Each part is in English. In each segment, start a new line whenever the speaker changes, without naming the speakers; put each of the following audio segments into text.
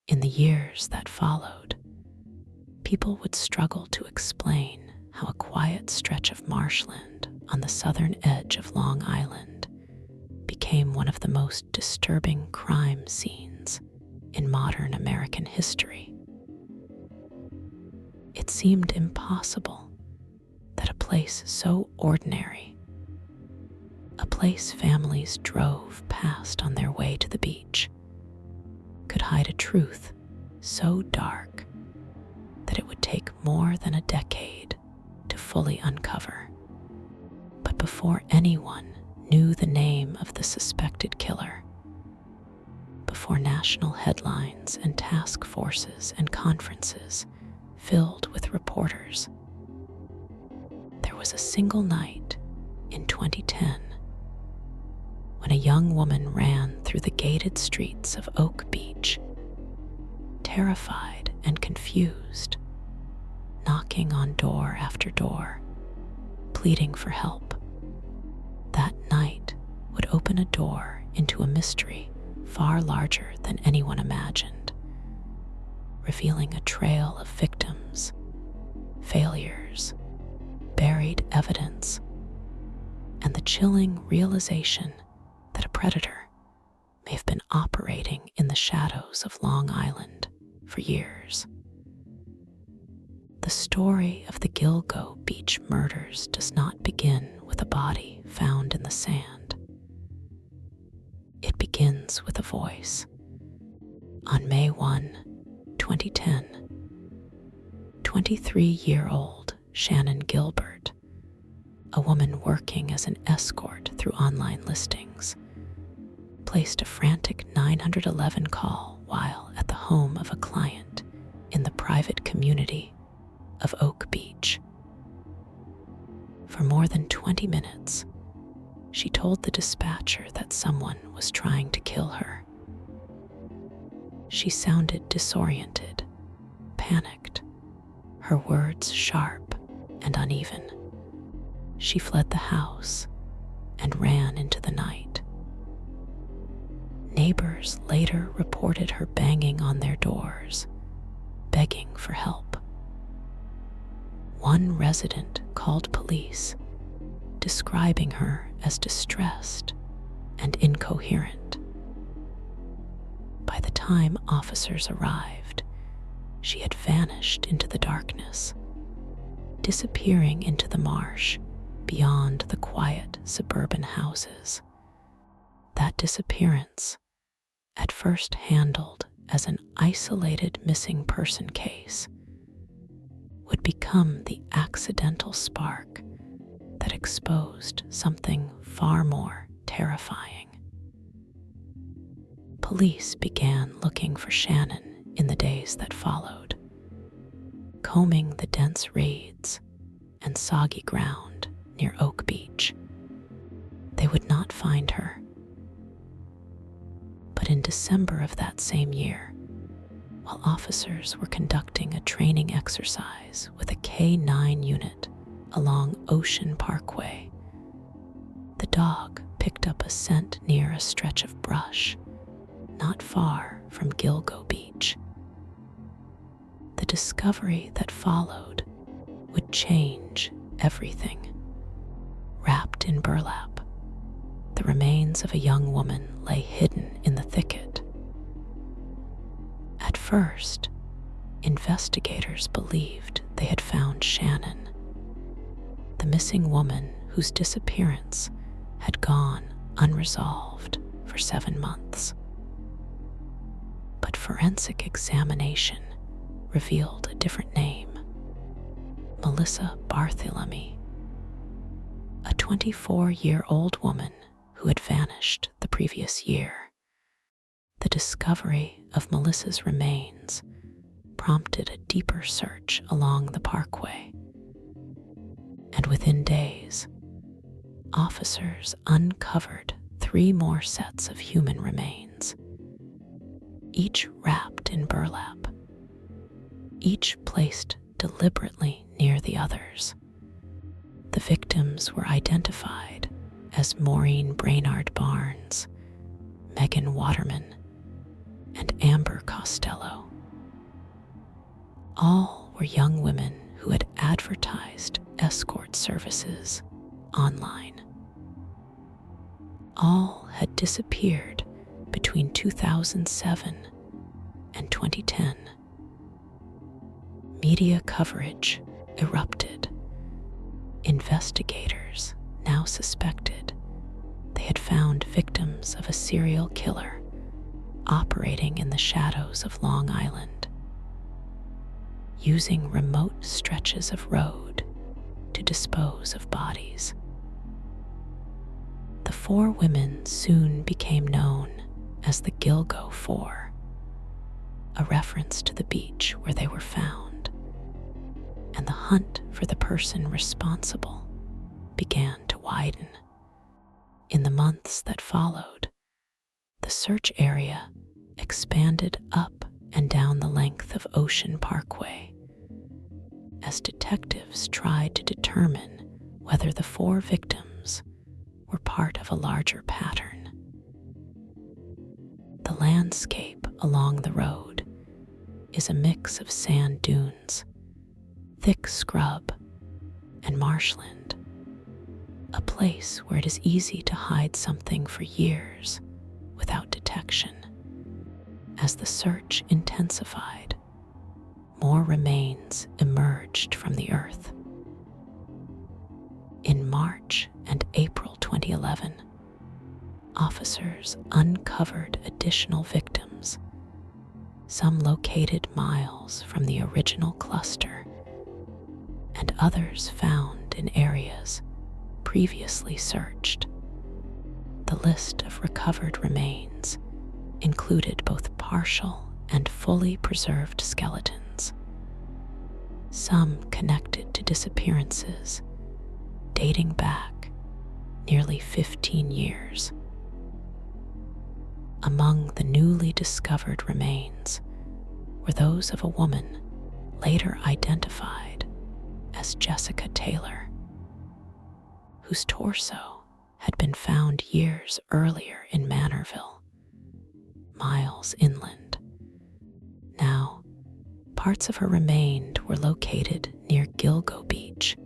In the years that followed, people would struggle to explain how a quiet stretch of marshland on the southern edge of Long Island became one of the most disturbing crime scenes in modern American history. It seemed impossible that a place so ordinary, a place families drove past on their way to the beach, could hide a truth so dark that it would take more than a decade to fully uncover. But before anyone knew the name of the suspected killer, before national headlines and task forces and conferences filled with reporters, there was a single night in 2010 when a young woman ran through the gated streets of Oak Beach, terrified and confused, knocking on door after door, pleading for help. That night would open a door into a mystery far larger than anyone imagined, revealing a trail of victims, failures, buried evidence, and the chilling realization that a predator may have been operating in the shadows of Long Island for years. The story of the Gilgo Beach murders does not begin with a body found in the sand. It begins with a voice. On May 1, 2010, 23-year-old Shannon Gilbert, a woman working as an escort through online listings, placed a frantic 911 call while at the home of a client in the private community of Oak Beach. For more than 20 minutes, she told the dispatcher that someone was trying to kill her. She sounded disoriented, panicked, her words sharp and uneven. She fled the house and ran into the night. Neighbors later reported her banging on their doors, begging for help. One resident called police, describing her as distressed and incoherent. By the time officers arrived, she had vanished into the darkness, disappearing into the marsh beyond the quiet suburban houses. That disappearance, at first handled as an isolated missing person case, would become the accidental spark that exposed something far more terrifying. Police began looking for Shannon in the days that followed, combing the dense reeds and soggy ground near Oak Beach. They would not find her. But in December of that same year, while officers were conducting a training exercise with a K-9 unit along Ocean Parkway, the dog picked up a scent near a stretch of brush not far from Gilgo Beach. The discovery that followed would change everything. Wrapped in burlap, the remains of a young woman lay hidden in the thicket. At first, investigators believed they had found Shannon, the missing woman whose disappearance had gone unresolved for 7 months. But forensic examination revealed a different name: Melissa Bartholomew, a 24-year-old woman who had vanished the previous year. The discovery of Melissa's remains prompted a deeper search along the parkway, and within days, officers uncovered 3 more sets of human remains, each wrapped in burlap, each placed deliberately near the others. The victims were identified as Maureen Brainard Barnes, Megan Waterman, and Amber Costello. All were young women who had advertised escort services online. All had disappeared between 2007 and 2010. Media coverage erupted. Investigators now suspected they had found victims of a serial killer operating in the shadows of Long Island, using remote stretches of road to dispose of bodies. The four women soon became known as the Gilgo Four, a reference to the beach where they were found, and the hunt for the person responsible began to widen. In the months that followed, the search area expanded up and down the length of Ocean Parkway as detectives tried to determine whether the four victims were part of a larger pattern. The landscape along the road is a mix of sand dunes, thick scrub, and marshland, a place where it is easy to hide something for years without detection. As the search intensified, more remains emerged from the earth. In March and April 2011, officers uncovered additional victims, some located miles from the original cluster, and others found in areas previously searched. The list of recovered remains included both partial and fully preserved skeletons, some connected to disappearances dating back nearly 15 years. Among the newly discovered remains were those of a woman later identified as Jessica Taylor, whose torso had been found years earlier in Manorville, miles inland. Now, parts of her remains were located near Gilgo Beach,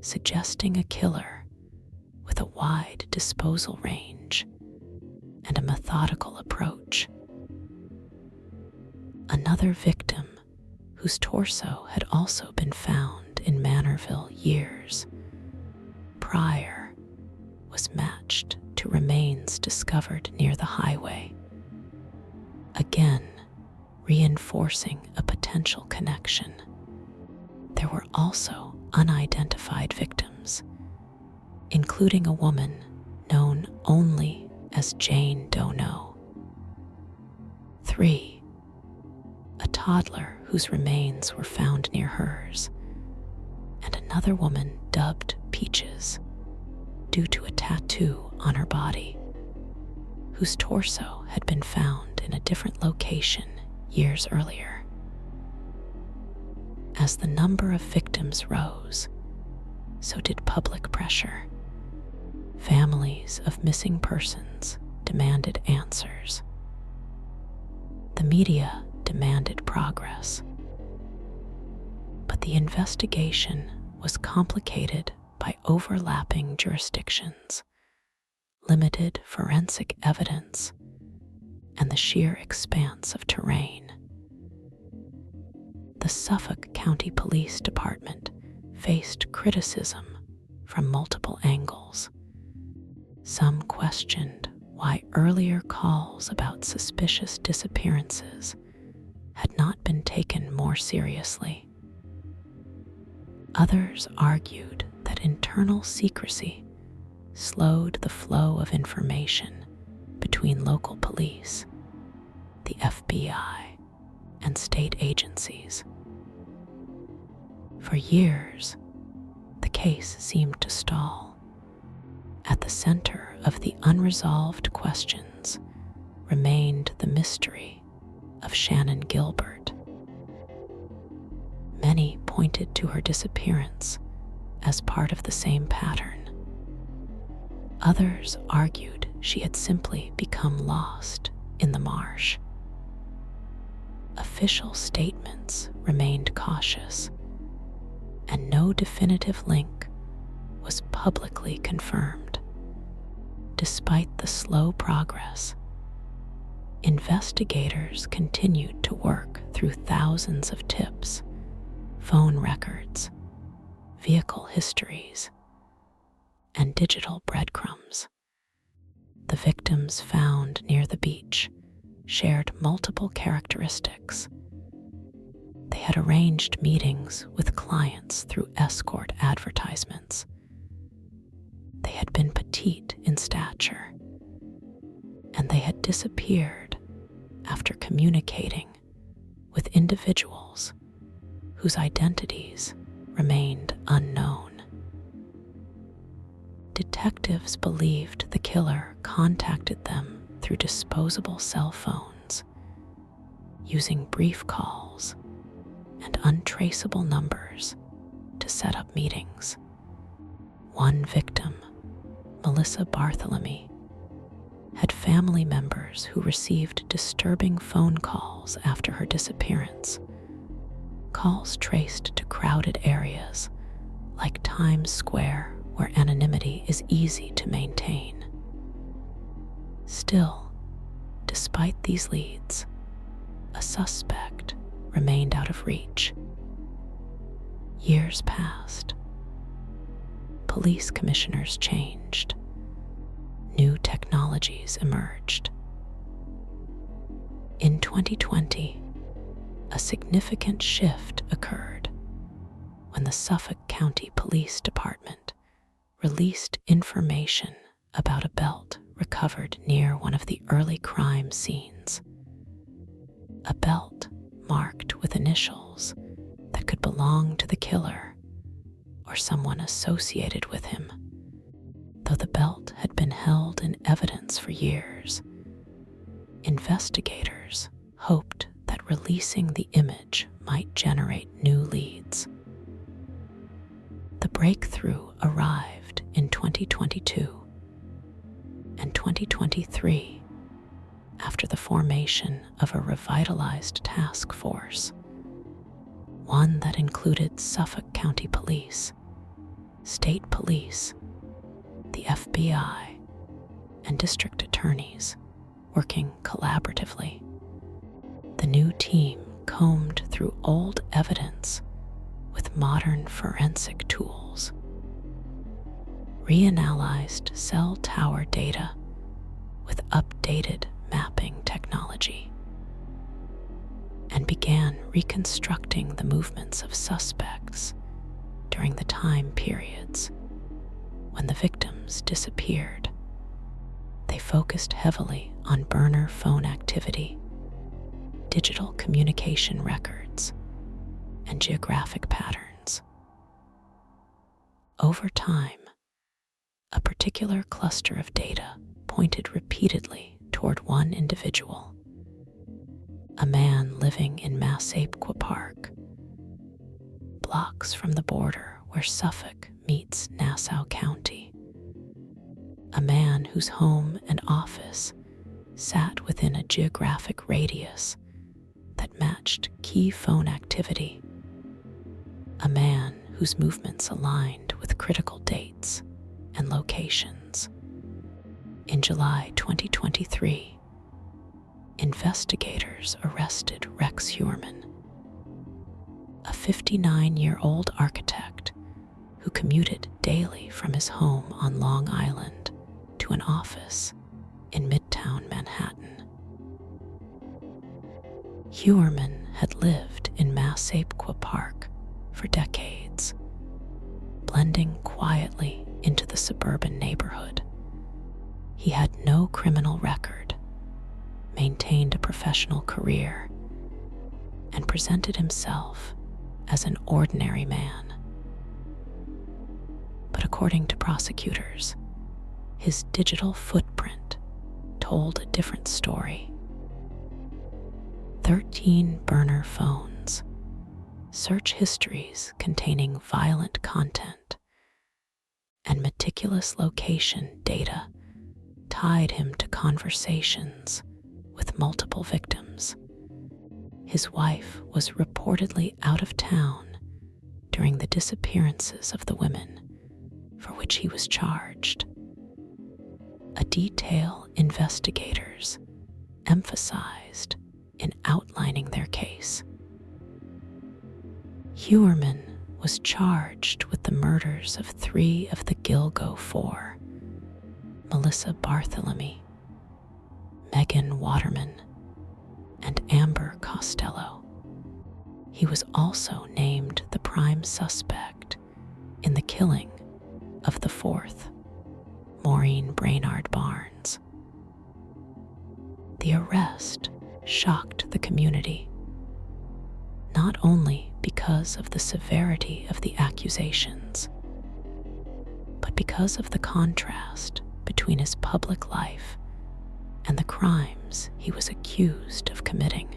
suggesting a killer with a wide disposal range and a methodical approach. Another victim, whose torso had also been found in Manorville years prior, was matched to remains discovered near the highway, again reinforcing a potential connection. There were also unidentified victims, including a woman known only as Jane Doe. 3. A toddler whose remains were found near hers, and another woman dubbed Peaches due to a tattoo on her body, whose torso had been found in a different location years earlier. As the number of victims rose, so did public pressure. Families of missing persons demanded answers. The media demanded progress. But the investigation was complicated by overlapping jurisdictions, limited forensic evidence, and the sheer expanse of terrain. The Suffolk County Police Department faced criticism from multiple angles. Some questioned why earlier calls about suspicious disappearances had not been taken more seriously. Others argued that internal secrecy slowed the flow of information between local police, the FBI, and state agencies. For years, the case seemed to stall. At the center of the unresolved questions remained the mystery of Shannon Gilbert. Many pointed to her disappearance as part of the same pattern. Others argued she had simply become lost in the marsh. official statements remained cautious, and no definitive link was publicly confirmed. Despite the slow progress, investigators continued to work through thousands of tips, phone records, vehicle histories, and digital breadcrumbs. The victims found near the beach shared multiple characteristics. They had arranged meetings with clients through escort advertisements. They had been petite in stature, and they had disappeared after communicating with individuals whose identities remained unknown. Detectives believed the killer contacted them through disposable cell phones, using brief calls and untraceable numbers to set up meetings. One victim, Melissa Bartholomew, had family members who received disturbing phone calls after her disappearance. Calls traced to crowded areas like Times Square, where anonymity is easy to maintain. Still, despite these leads, a suspect remained out of reach. Years passed. Police commissioners changed. New technologies emerged. In 2020, a significant shift occurred when the Suffolk County Police Department released information about a belt recovered near one of the early crime scenes. A belt marked with initials that could belong to the killer or someone associated with him. Though the belt had been held in evidence for years, investigators hoped that releasing the image might generate new leads. The breakthrough arrived in 2022 and 2023 after the formation of a revitalized task force, one that included Suffolk County Police, state police, the FBI, and district attorneys working collaboratively. The new team combed through old evidence with modern forensic tools, reanalyzed cell tower data with updated mapping technology, and began reconstructing the movements of suspects during the time periods when the victims disappeared. They focused heavily on burner phone activity, digital communication records, and geographic patterns. Over time, a particular cluster of data pointed repeatedly toward one individual, a man living in Massapequa Park, blocks from the border where Suffolk meets Nassau County, a man whose home and office sat within a geographic radius that matched key phone activity, a man whose movements aligned with critical dates and locations. In July 2023, investigators arrested Rex Heuermann, a 59-year-old architect who commuted daily from his home on Long Island to an office in Midtown Manhattan. Heuermann had lived in Massapequa Park for decades, blending quietly into the suburban neighborhood. He had no criminal record, maintained a professional career, and presented himself as an ordinary man. But according to prosecutors, his digital footprint told a different story. 13 burner phones, search histories containing violent content, and meticulous location data tied him to conversations with multiple victims. his wife was reportedly out of town during the disappearances of the women for which he was charged, a detail investigators emphasized in outlining their case. Heuermann was charged with the murders of 3 of the Gilgo 4, Melissa Bartholomew, Megan Waterman, and Amber Costello. He was also named the prime suspect in the killing of the 4th, Maureen Brainard Barnes. The arrest shocked the community, not only because of the severity of the accusations, but because of the contrast between his public life and the crimes he was accused of committing.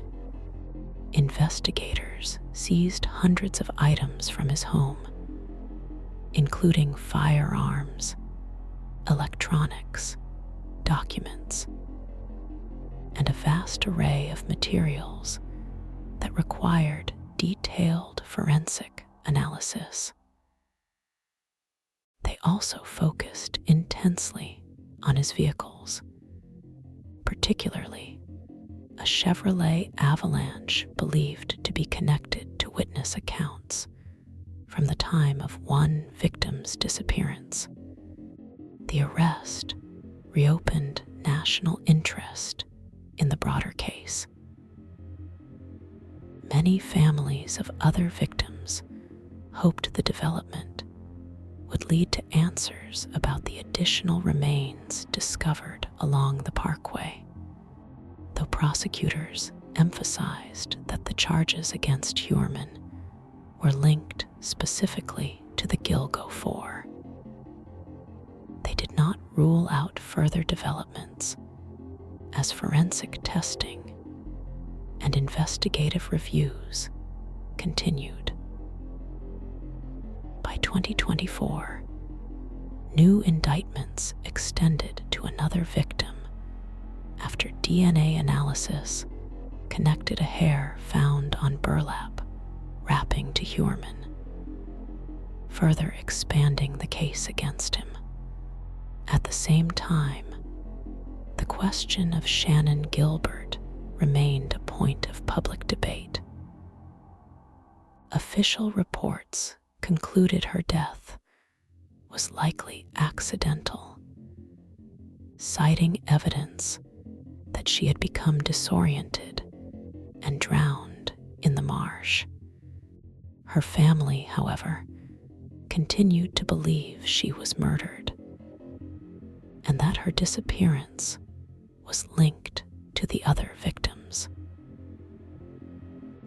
Investigators seized hundreds of items from his home, including firearms, electronics, documents, and a vast array of materials that required detailed forensic analysis. They also focused intensely on his vehicles, particularly a Chevrolet Avalanche believed to be connected to witness accounts from the time of one victim's disappearance. The arrest reopened national interest in the broader case. Many families of other victims hoped the development would lead to answers about the additional remains discovered along the parkway, though prosecutors emphasized that the charges against Heuermann were linked specifically to the Gilgo 4. They did not rule out further developments, as forensic testing and investigative reviews continued. By 2024, new indictments extended to another victim after DNA analysis connected a hair found on burlap wrapping to Heuermann, further expanding the case against him. At the same time, the question of Shannon Gilbert remained a point of public debate. Official reports concluded her death was likely accidental, citing evidence that she had become disoriented and drowned in the marsh. Her family, however, continued to believe she was murdered, and that her disappearance was linked to the other victims.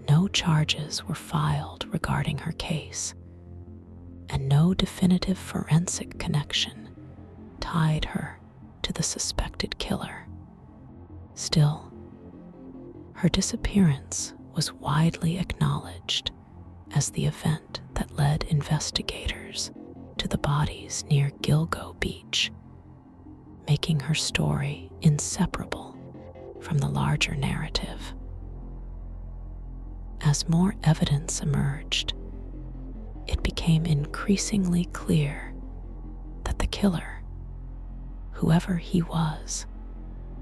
No charges were filed regarding her case, and no definitive forensic connection tied her to the suspected killer. Still, her disappearance was widely acknowledged as the event that led investigators to the bodies near Gilgo Beach, making her story inseparable from the larger narrative. As more evidence emerged, it became increasingly clear that the killer, whoever he was,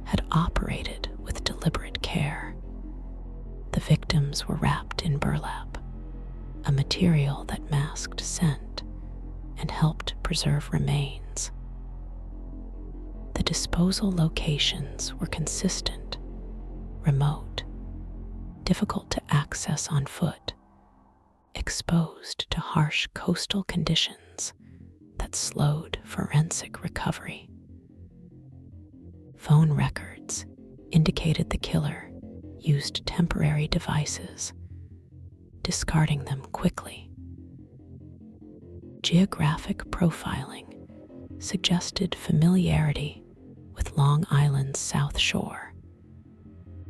had operated with deliberate care. The victims were wrapped in burlap, a material that masked scent and helped preserve remains. The disposal locations were consistent, remote, difficult to access on foot, exposed to harsh coastal conditions that slowed forensic recovery. Phone records indicated the killer used temporary devices, discarding them quickly. Geographic profiling suggested familiarity with Long Island's South Shore,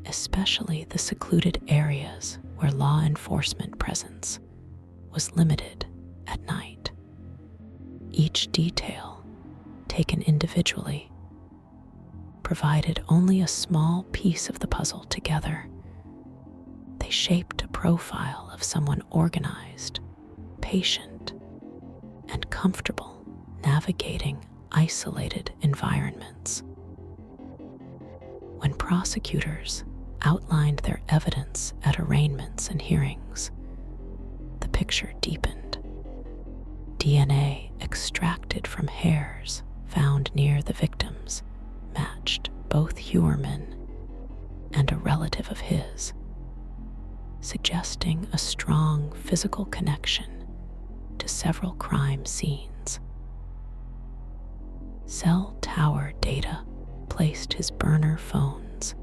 especially the secluded areas where law enforcement presence was limited at night. Each detail, taken individually, provided only a small piece of the puzzle together. They shaped a profile of someone organized, patient, and comfortable navigating isolated environments. When prosecutors outlined their evidence at arraignments and hearings, the picture deepened. DNA extracted from hairs found near the victims matched both Heuermann and a relative of his, suggesting a strong physical connection to several crime scenes. Cell tower data placed his burner phones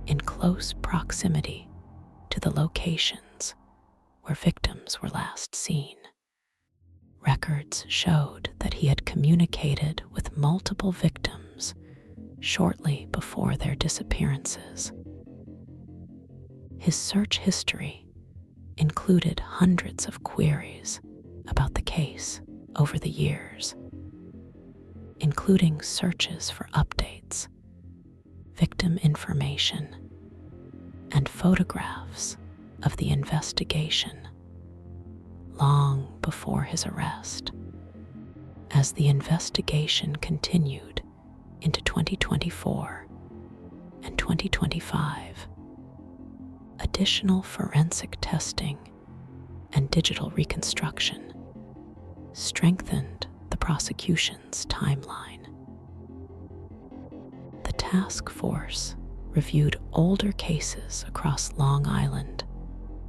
in close proximity to the locations where victims were last seen. Records showed that he had communicated with multiple victims shortly before their disappearances. His search history included hundreds of queries about the case over the years, including searches for updates, victim information, and photographs of the investigation long before his arrest. As the investigation continued into 2024 and 2025, additional forensic testing and digital reconstruction strengthened the prosecution's timeline. The task force reviewed older cases across Long Island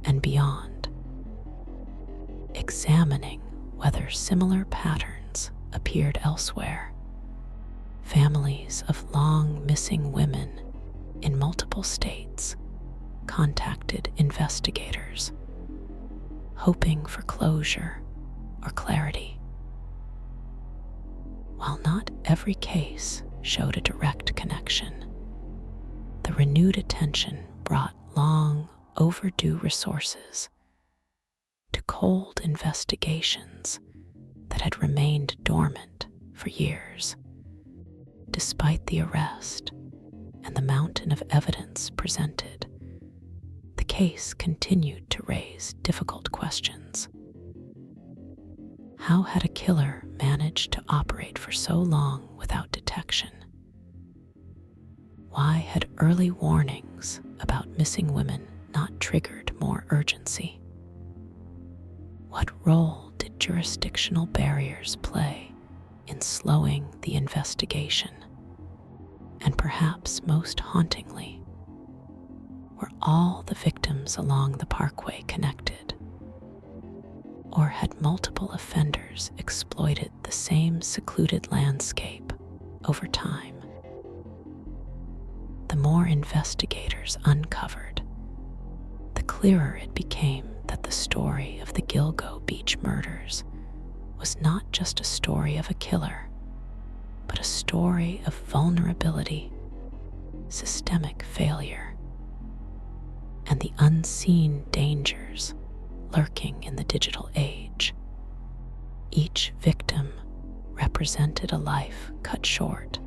and beyond, examining whether similar patterns appeared elsewhere. Families of long missing women in multiple states contacted investigators, hoping for closure or clarity. While not every case showed a direct connection, the renewed attention brought long overdue resources to cold investigations that had remained dormant for years. Despite the arrest and the mountain of evidence presented, the case continued to raise difficult questions. How had a killer managed to operate for so long without detection? Why had early warnings about missing women not triggered more urgency? What role did jurisdictional barriers play in slowing the investigation? And perhaps most hauntingly, were all the victims along the parkway connected? Or had multiple offenders exploited the same secluded landscape over time? The more investigators uncovered, the clearer it became that the story of the Gilgo Beach murders was not just a story of a killer, but a story of vulnerability, systemic failure, and the unseen dangers lurking in the digital age. Each victim represented a life cut short,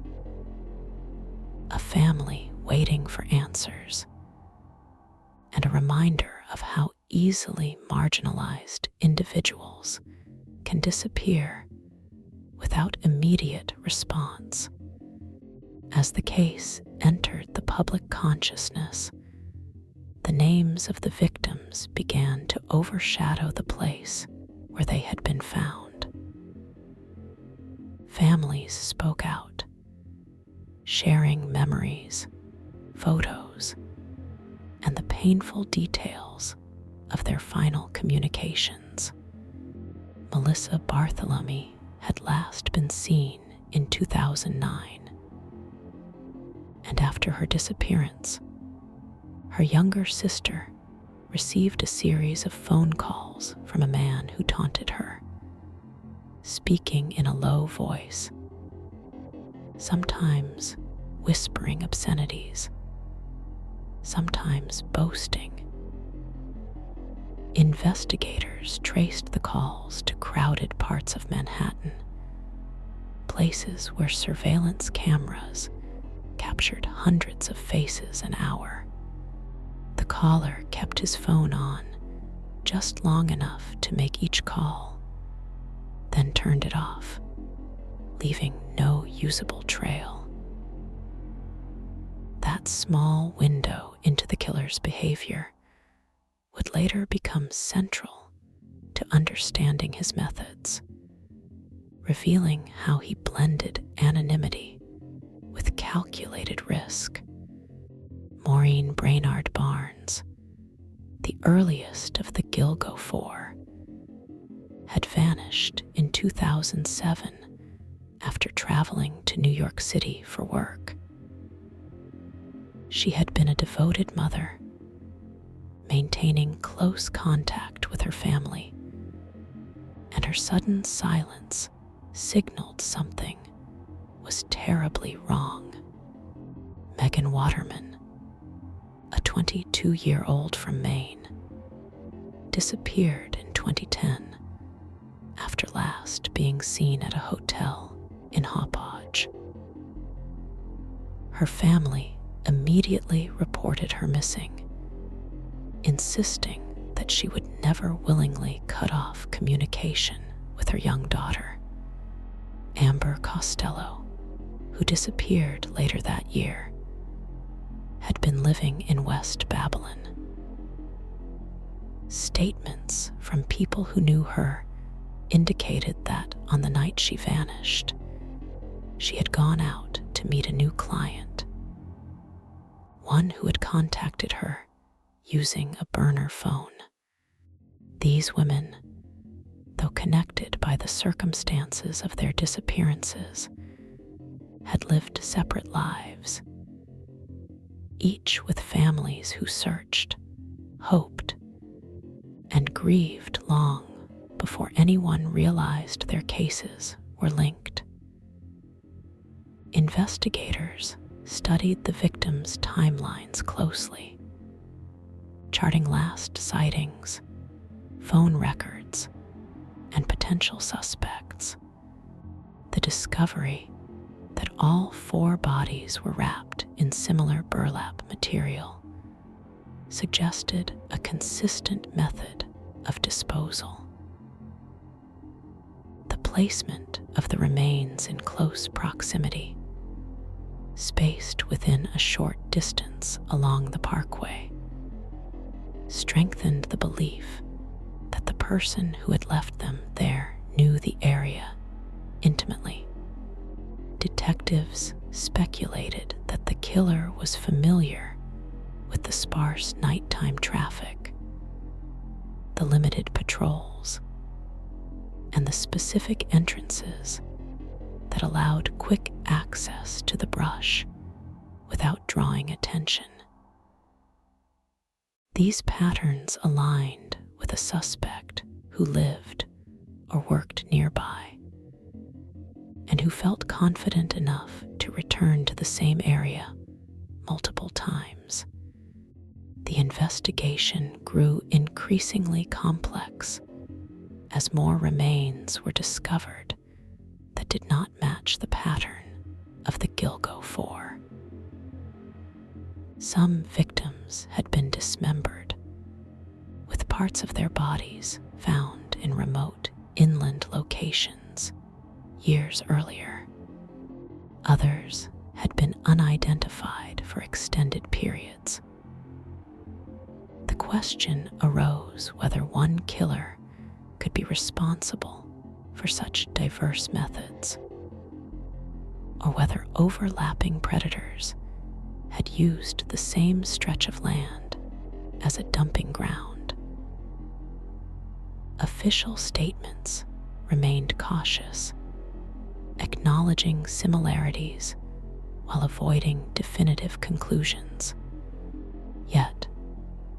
a family waiting for answers, and a reminder of how easily marginalized individuals can disappear without immediate response. As the case entered the public consciousness, the names of the victims began to overshadow the place where they had been found. Families spoke out, sharing memories, photos, and the painful details of their final communications. Melissa Bartholomew had last been seen in 2009, and after her disappearance, her younger sister received a series of phone calls from a man who taunted her, speaking in a low voice, sometimes whispering obscenities, sometimes boasting. Investigators traced the calls to crowded parts of Manhattan, places where surveillance cameras captured hundreds of faces an hour. The caller kept his phone on just long enough to make each call, then turned it off, leaving no usable trail. That small window into the killer's behavior would later become central to understanding his methods, revealing how he blended anonymity with calculated risk. Maureen Brainard Barnes, the earliest of the Gilgo Four, had vanished in 2007 after traveling to New York City for work. She had been a devoted mother, maintaining close contact with her family, and her sudden silence signaled something was terribly wrong. Megan Waterman, a 22-year-old from Maine, disappeared in 2010 after last being seen at a hotel in Hauppauge. Her family immediately reported her missing, insisting that she would never willingly cut off communication with her young daughter. Amber Costello, who disappeared later that year, had been living in West Babylon. Statements from people who knew her indicated that on the night she vanished, she had gone out to meet a new client, one who had contacted her using a burner phone. These women, though connected by the circumstances of their disappearances, had lived separate lives, each with families who searched, hoped, and grieved long before anyone realized their cases were linked. Investigators studied the victims' timelines closely, charting last sightings, phone records, and potential suspects. The discovery that all 4 bodies were wrapped in similar burlap material suggested a consistent method of disposal. The placement of the remains in close proximity, spaced within a short distance along the parkway, strengthened the belief that the person who had left them there knew the area intimately. Detectives speculated that the killer was familiar with the sparse nighttime traffic, the limited patrols, and the specific entrances that allowed quick access to the brush without drawing attention. These patterns aligned with a suspect who lived or worked nearby, and who felt confident enough to return to the same area multiple times. The investigation grew increasingly complex as more remains were discovered that did not match the pattern of the Gilgo Four. Some victims had been dismembered, with parts of their bodies found in remote inland locations years earlier. Others had been unidentified for extended periods. The question arose whether one killer could be responsible for such diverse methods, or whether overlapping predators had used the same stretch of land as a dumping ground. Official statements remained cautious, acknowledging similarities while avoiding definitive conclusions. Yet,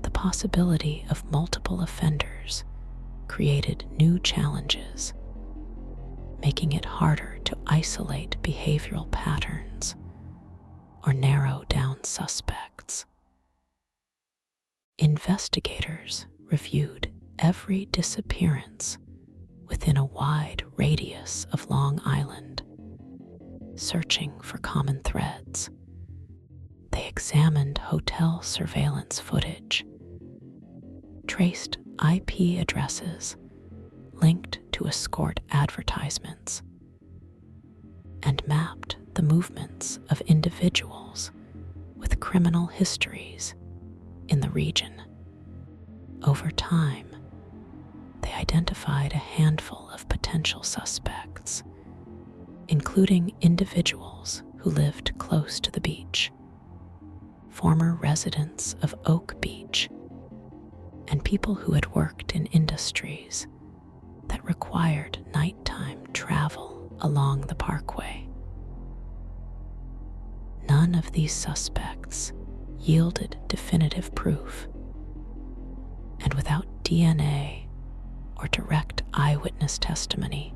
the possibility of multiple offenders created new challenges, making it harder to isolate behavioral patterns or narrow down suspects. Investigators reviewed every disappearance within a wide radius of Long Island, searching for common threads. They examined hotel surveillance footage, traced IP addresses linked to escort advertisements, and mapped the movements of individuals with criminal histories in the region. Over time, they identified a handful of potential suspects, including individuals who lived close to the beach, former residents of Oak Beach, and people who had worked in industries that required nighttime travel along the parkway. None of these suspects yielded definitive proof, and without DNA or direct eyewitness testimony,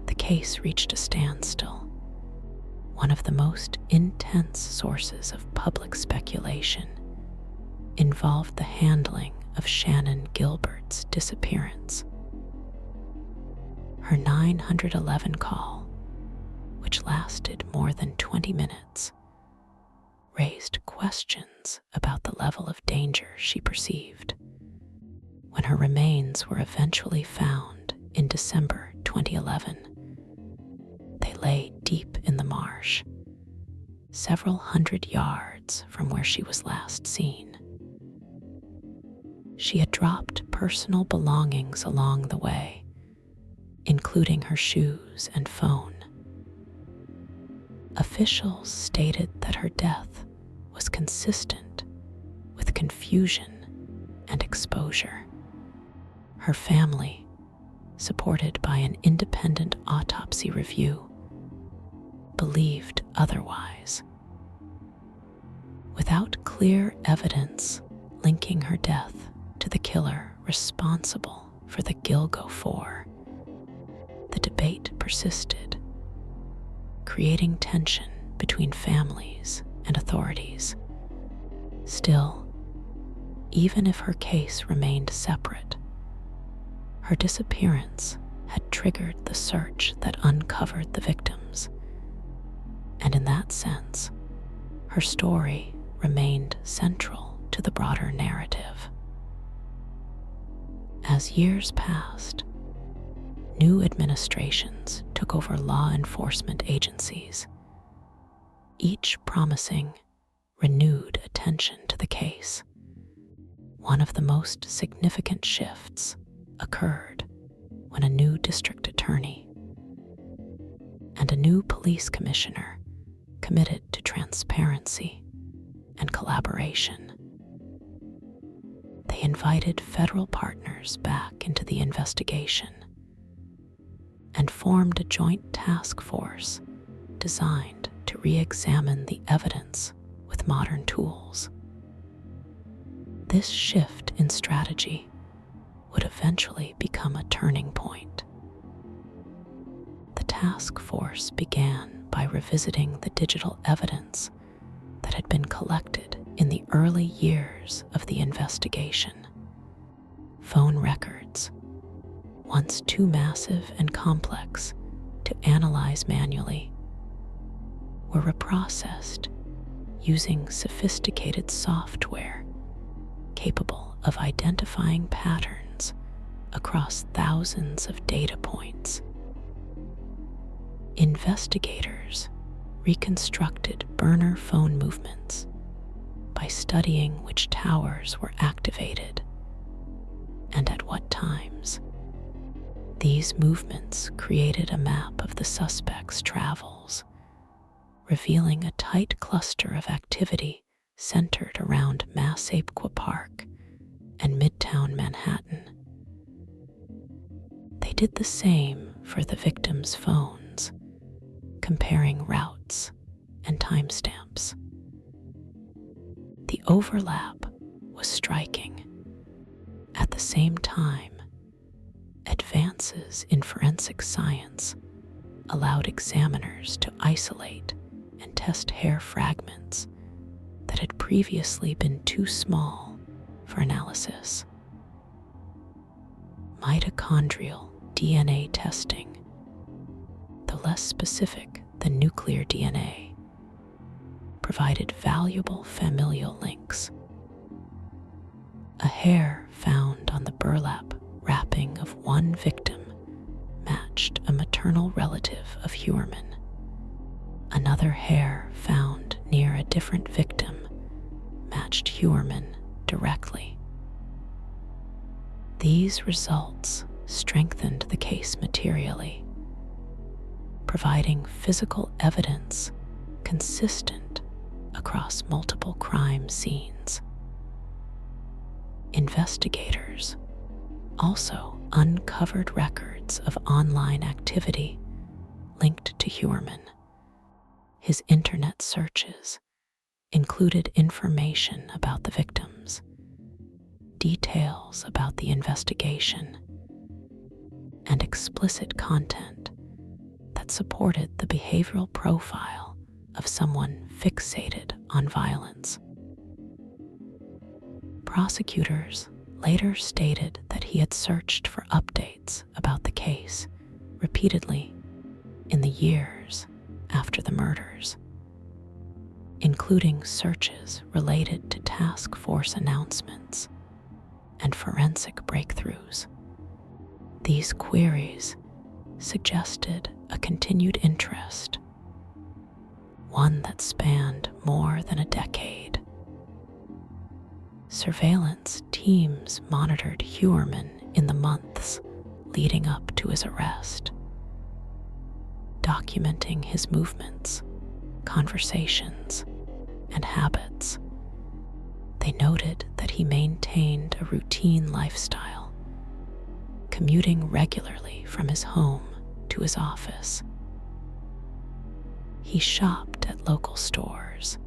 the case reached a standstill. One of the most intense sources of public speculation involved the handling of Shannon Gilbert's disappearance. Her 911 call, which lasted more than 20 minutes, raised questions about the level of danger she perceived. When her remains were eventually found in December 2011, they lay deep in the marsh, several hundred yards from where she was last seen. She had dropped personal belongings along the way, including her shoes and phone. Officials stated that her death was consistent with confusion and exposure. Her family, supported by an independent autopsy review, believed otherwise. Without clear evidence linking her death to the killer responsible for the Gilgo 4, the debate persisted, creating tension between families and authorities. Still, even if her case remained separate, her disappearance had triggered the search that uncovered the victims, and in that sense, her story remained central to the broader narrative. As years passed, new administrations took over law enforcement agencies, each promising renewed attention to the case. One of the most significant shifts occurred when a new district attorney and a new police commissioner committed to transparency and collaboration. They invited federal partners back into the investigation and formed a joint task force designed to re-examine the evidence with modern tools. This shift in strategy would eventually become a turning point. The task force began by revisiting the digital evidence that had been collected in the early years of the investigation. Phone records, once too massive and complex to analyze manually, were reprocessed using sophisticated software capable of identifying patterns across thousands of data points. Investigators reconstructed burner phone movements by studying which towers were activated and at what times. These movements created a map of the suspect's travels, revealing a tight cluster of activity centered around Massapequa Park and Midtown Manhattan. They did the same for the victims' phones, comparing routes and timestamps. The overlap was striking. At the same time, advances in forensic science allowed examiners to isolate and test hair fragments that had previously been too small for analysis. Mitochondrial DNA testing, though less specific than nuclear DNA, provided valuable familial links. A hair found on the burlap wrapping of one victim matched a maternal relative of Heuermann. Another hair found near a different victim matched Heuermann directly. These results strengthened the case materially, providing physical evidence consistent across multiple crime scenes. Investigators also uncovered records of online activity linked to Heuermann. His internet searches included information about the victims, details about the investigation, and explicit content that supported the behavioral profile of someone fixated on violence. Prosecutors later stated that he had searched for updates about the case repeatedly in the years after the murders, including searches related to task force announcements and forensic breakthroughs. These queries suggested a continued interest, one that spanned more than a decade. Surveillance teams monitored Heuermann in the months leading up to his arrest, documenting his movements, conversations, and habits. They noted that he maintained a routine lifestyle, commuting regularly from his home to his office. He shopped at local stores,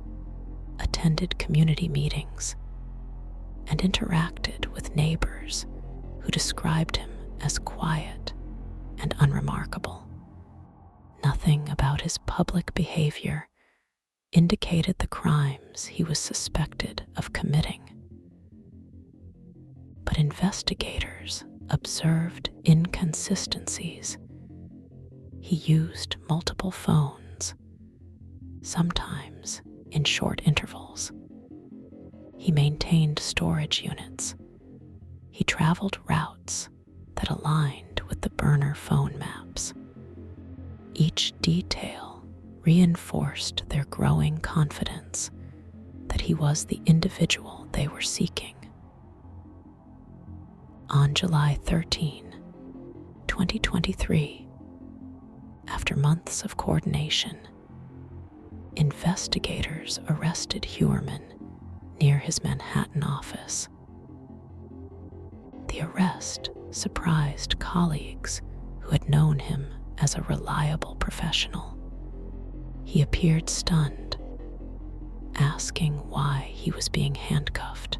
attended community meetings, and interacted with neighbors who described him as quiet and unremarkable. Nothing about his public behavior indicated the crimes he was suspected of committing. But investigators observed inconsistencies. He used multiple phones, sometimes in short intervals. He maintained storage units. He traveled routes that aligned with the burner phone maps. Each detail reinforced their growing confidence that he was the individual they were seeking. On July 13, 2023, after months of coordination, investigators arrested Heuermann near his Manhattan office. The arrest surprised colleagues who had known him as a reliable professional. He appeared stunned, asking why he was being handcuffed.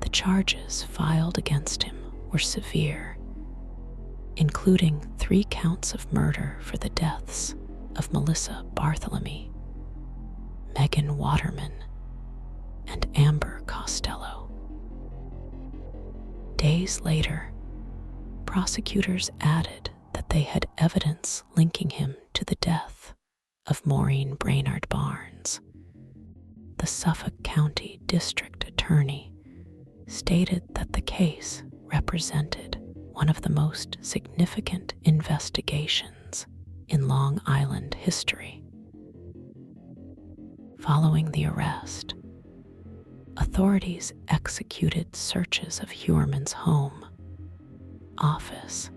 The charges filed against him were severe, including 3 counts of murder for the deaths of Melissa Bartholomew, Megan Waterman, and Amber Costello. Days later, prosecutors added that they had evidence linking him to the death of Maureen Brainard Barnes. The Suffolk County District Attorney stated that the case represented one of the most significant investigations in Long Island history. Following the arrest, authorities executed searches of Heuermann's home, office,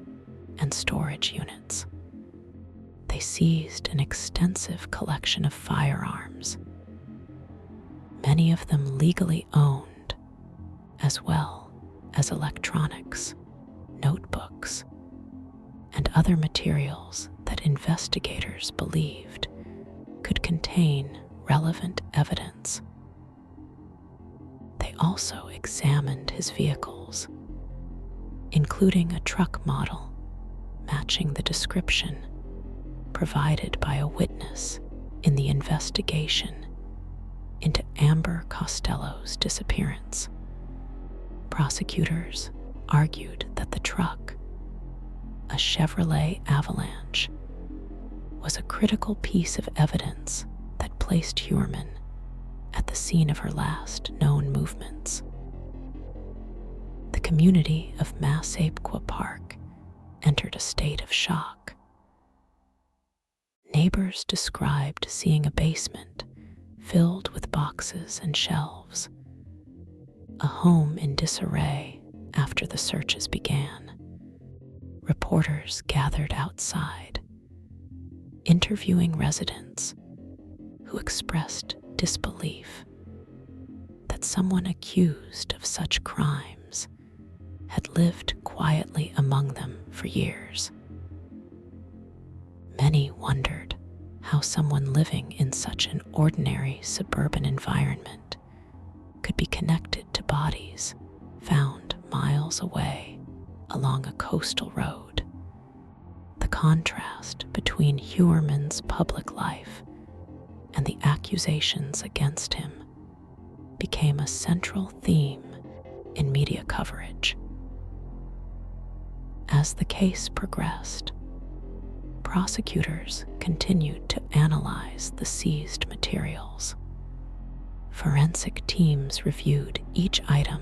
and storage units. They seized an extensive collection of firearms, many of them legally owned, as well as electronics, notebooks, and other materials that investigators believed could contain relevant evidence. They also examined his vehicles, including a truck model matching the description provided by a witness in the investigation into Amber Costello's disappearance. Prosecutors argued that the truck, a Chevrolet Avalanche, was a critical piece of evidence that placed Heuermann at the scene of her last known movements. The community of Massapequa Park entered a state of shock. Neighbors described seeing a basement filled with boxes and shelves, a home in disarray after the searches began. Reporters gathered outside, interviewing residents who expressed disbelief that someone accused of such crimes had lived quietly among them for years. Many wondered how someone living in such an ordinary suburban environment could be connected to bodies found miles away along a coastal road. The contrast between Heuermann's public life and the accusations against him became a central theme in media coverage. As the case progressed, prosecutors continued to analyze the seized materials. Forensic teams reviewed each item,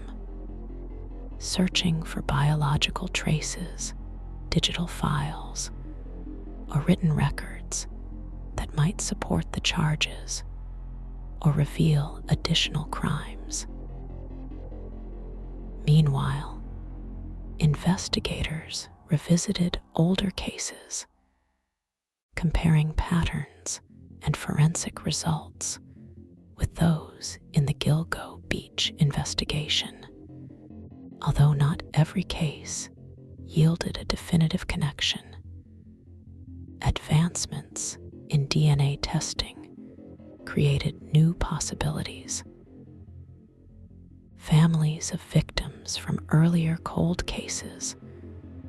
searching for biological traces, digital files, or written records that might support the charges or reveal additional crimes. Meanwhile, investigators revisited older cases, comparing patterns and forensic results with those in the Gilgo beach investigation. Although not every case yielded a definitive connection, advancements in DNA testing created new possibilities. Families of victims from earlier cold cases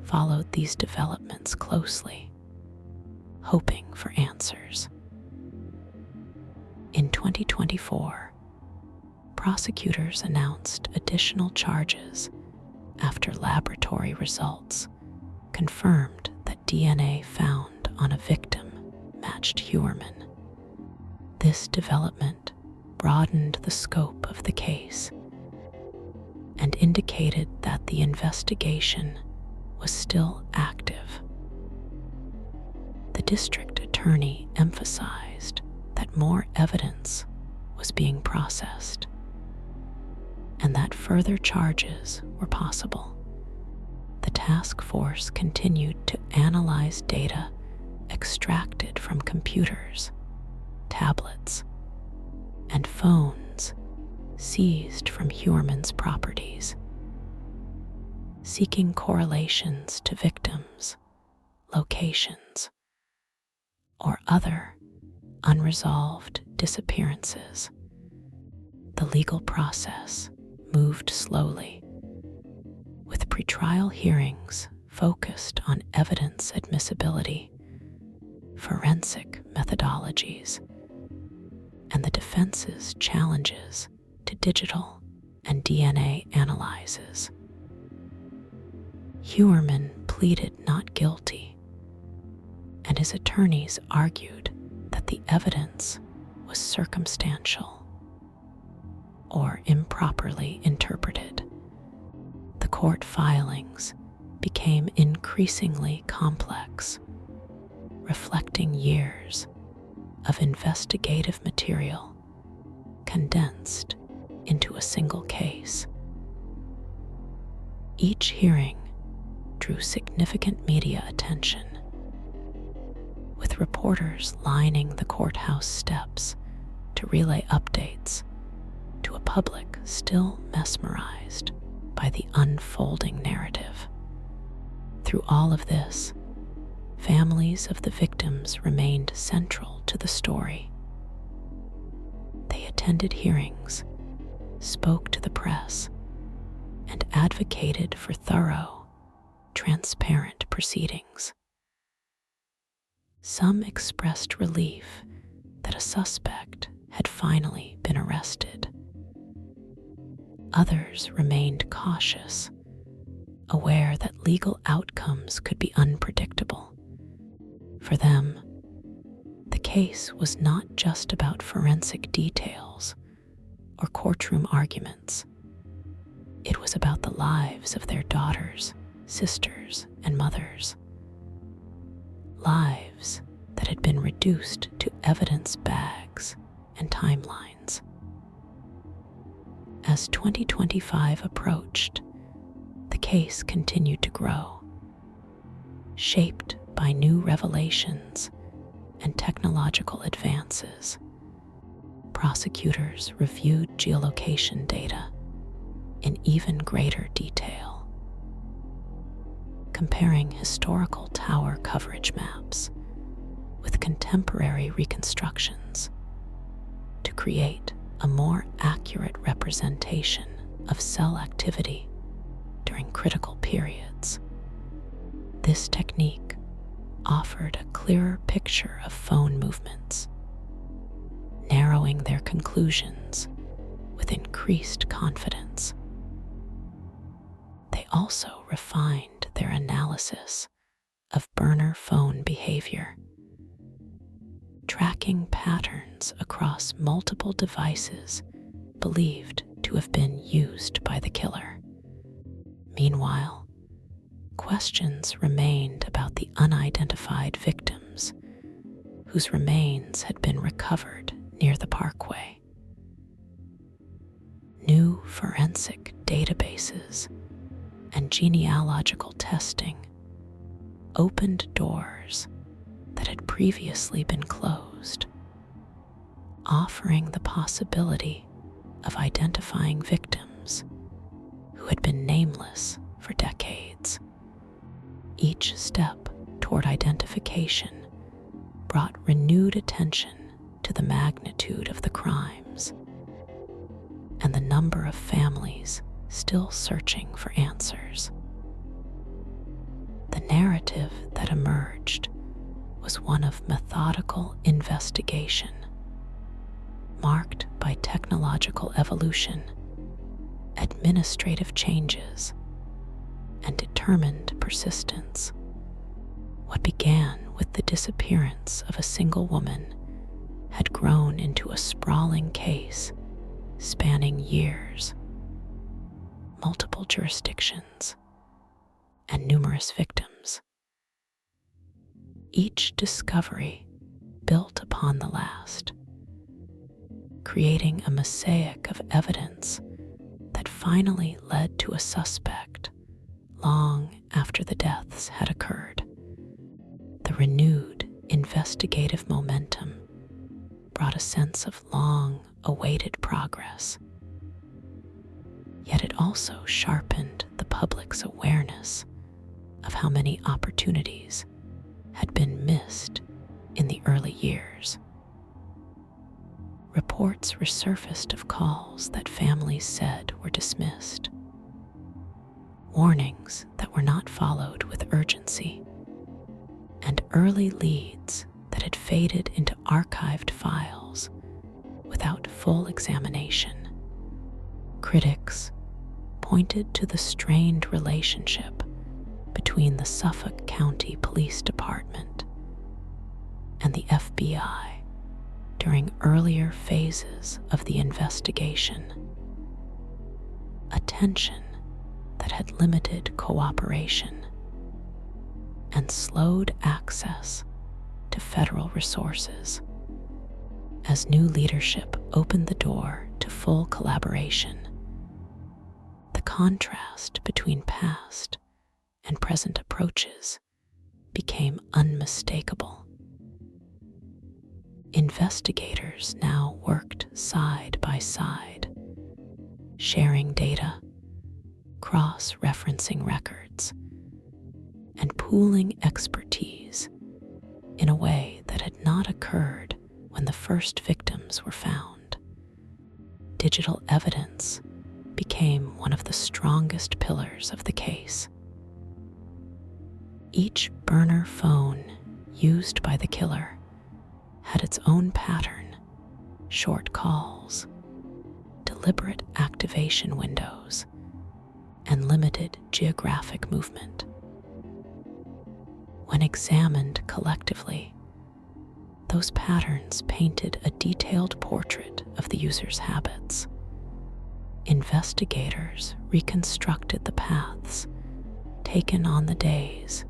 followed these developments closely, hoping for answers. In 2024, prosecutors announced additional charges after laboratory results confirmed that DNA found on a victim matched Heuermann. This development broadened the scope of the case and indicated that the investigation was still active. The district attorney emphasized that more evidence was being processed and that further charges were possible. The task force continued to analyze data extracted from computers, tablets, and phones seized from Heuermann's properties, seeking correlations to victims, locations, or other unresolved disappearances. The legal process moved slowly, with pretrial hearings focused on evidence admissibility, forensic methodologies, and the defense's challenges to digital and DNA analyses. Heuermann pleaded not guilty, and his attorneys argued that the evidence was circumstantial or improperly interpreted. The court filings became increasingly complex, reflecting years of investigative material condensed into a single case. Each hearing drew significant media attention, with reporters lining the courthouse steps to relay updates to a public still mesmerized by the unfolding narrative. Through all of this, families of the victims remained central to the story. They attended hearings, spoke to the press, and advocated for thorough, transparent proceedings. Some expressed relief that a suspect had finally been arrested. Others remained cautious, aware that legal outcomes could be unpredictable. For them, the case was not just about forensic details or courtroom arguments. It was about the lives of their daughters, sisters, and mothers. Lives that had been reduced to evidence bags and timelines. As 2025 approached, the case continued to grow, shaped by new revelations and technological advances. Prosecutors reviewed geolocation data in even greater detail, comparing historical tower coverage maps with contemporary reconstructions to create a more accurate representation of cell activity during critical periods. This technique offered a clearer picture of phone movements, narrowing their conclusions with increased confidence. They also refined their analysis of burner phone behavior, tracking patterns across multiple devices believed to have been used by the killer. Meanwhile, questions remained about the unidentified victims whose remains had been recovered near the parkway. New forensic databases and genealogical testing opened doors that had previously been closed, offering the possibility of identifying victims who had been nameless for decades. Each step toward identification brought renewed attention to the magnitude of the crimes and the number of families still searching for answers. The narrative that emerged was one of methodical investigation, marked by technological evolution, administrative changes, and determined persistence. What began with the disappearance of a single woman had grown into a sprawling case spanning years, multiple jurisdictions, and numerous victims. Each discovery built upon the last, creating a mosaic of evidence that finally led to a suspect long after the deaths had occurred. The renewed investigative momentum brought a sense of long-awaited progress. Yet it also sharpened the public's awareness of how many opportunities had been missed in the early years. Reports resurfaced of calls that families said were dismissed, warnings that were not followed with urgency, and early leads that had faded into archived files without full examination. Critics pointed to the strained relationship between the Suffolk County Police Department and the FBI during earlier phases of the investigation, a tension that had limited cooperation and slowed access to federal resources. As new leadership opened the door to full collaboration, the contrast between past and present approaches became unmistakable. Investigators now worked side by side, sharing data, cross-referencing records, and pooling expertise in a way that had not occurred when the first victims were found. Digital evidence became one of the strongest pillars of the case. Each burner phone used by the killer had its own pattern, short calls, deliberate activation windows, and limited geographic movement. When examined collectively, those patterns painted a detailed portrait of the user's habits. Investigators reconstructed the paths taken on the days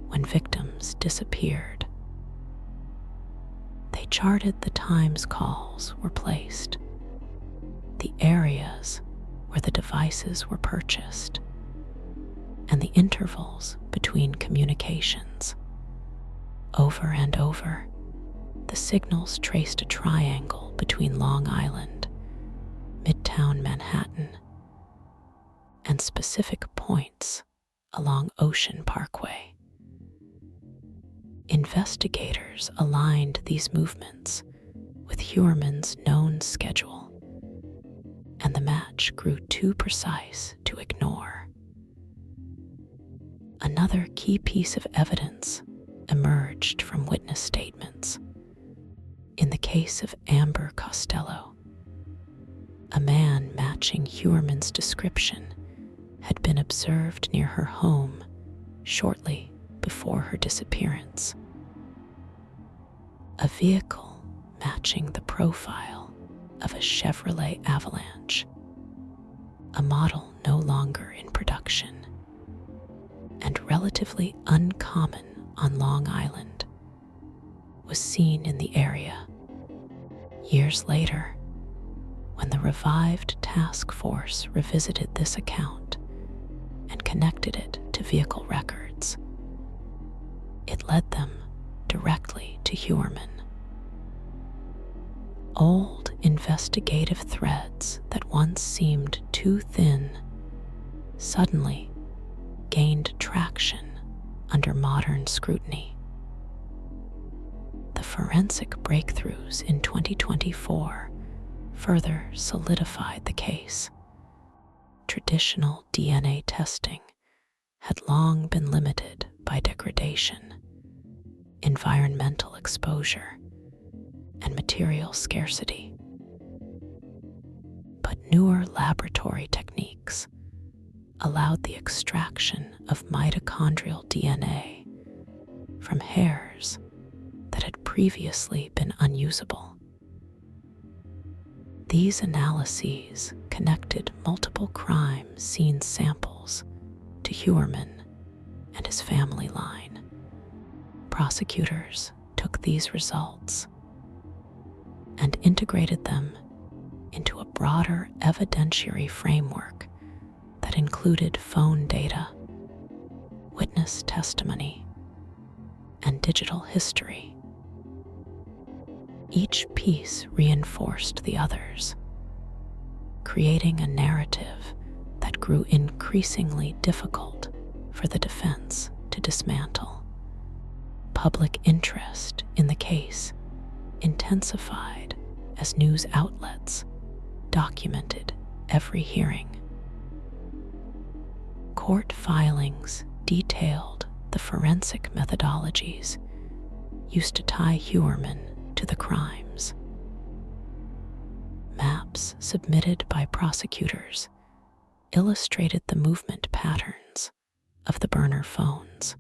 when victims disappeared. They charted the times calls were placed, the areas where the devices were purchased, and the intervals between communications. Over and over, the signals traced a triangle between Long Island, Midtown Manhattan, and specific points along Ocean Parkway. Investigators aligned these movements with Heuermann's known schedule, and the match grew too precise to ignore. Another key piece of evidence emerged from witness statements. In the case of Amber Costello, a man matching Heuermann's description had been observed near her home shortly before her disappearance. A vehicle matching the profile of a Chevrolet Avalanche, a model no longer in production, and relatively uncommon on Long Island, was seen in the area. Years later, when the revived task force revisited this account and connected it to vehicle records, it led them directly to Heuermann. Old investigative threads that once seemed too thin suddenly gained traction under modern scrutiny. The forensic breakthroughs in 2024 further solidified the case. Traditional DNA testing had long been limited by degradation, environmental exposure, and material scarcity. But newer laboratory techniques allowed the extraction of mitochondrial DNA from hairs that had previously been unusable. These analyses connected multiple crime scene samples to Heuermann and his family line. Prosecutors took these results and integrated them into a broader evidentiary framework that included phone data, witness testimony, and digital history. Each piece reinforced the others, creating a narrative that grew increasingly difficult for the defense to dismantle. Public interest in the case intensified as news outlets documented every hearing. Court filings detailed the forensic methodologies used to tie Heuermann to the crimes. Maps submitted by prosecutors illustrated the movement patterns of the burner phones.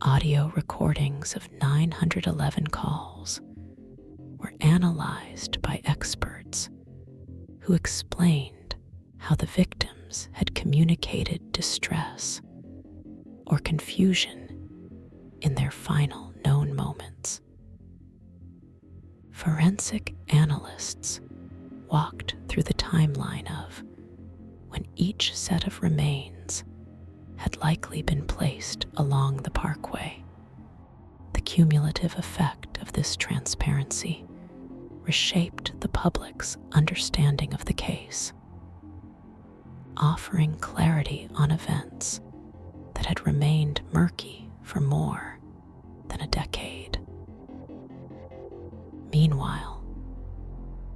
Audio recordings of 911 calls were analyzed by experts who explained how the victims had communicated distress or confusion in their final known moments. Forensic analysts walked through the timeline of when each set of remains had likely been placed along the parkway. The cumulative effect of this transparency reshaped the public's understanding of the case, offering clarity on events that had remained murky for more than a decade. Meanwhile,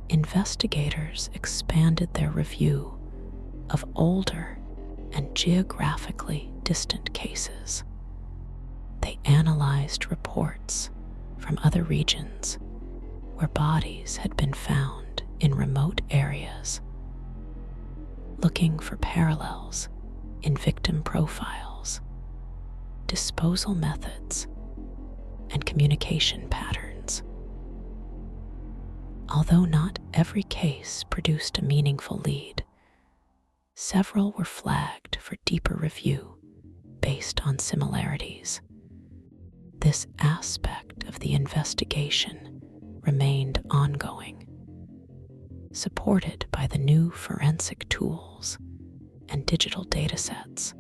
investigators expanded their review of older and geographically distant cases. They analyzed reports from other regions where bodies had been found in remote areas, looking for parallels in victim profiles, disposal methods, and communication patterns. Although not every case produced a meaningful lead, several were flagged for deeper review based on similarities. This aspect of the investigation remained ongoing, supported by the new forensic tools and digital datasets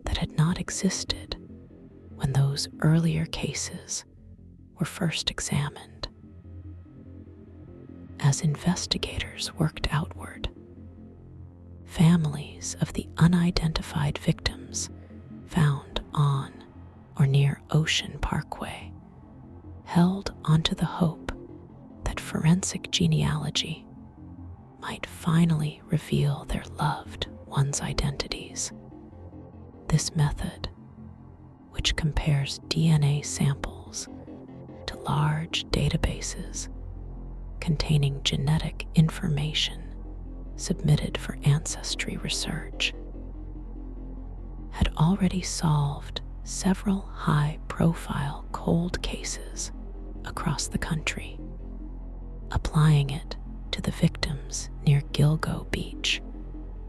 that had not existed when those earlier cases were first examined. As investigators worked outward, families of the unidentified victims found on or near Ocean Parkway held onto the hope that forensic genealogy might finally reveal their loved ones' identities. This method, which compares DNA samples to large databases containing genetic information submitted for ancestry research, had already solved several high-profile cold cases across the country. Applying it to the victims near Gilgo Beach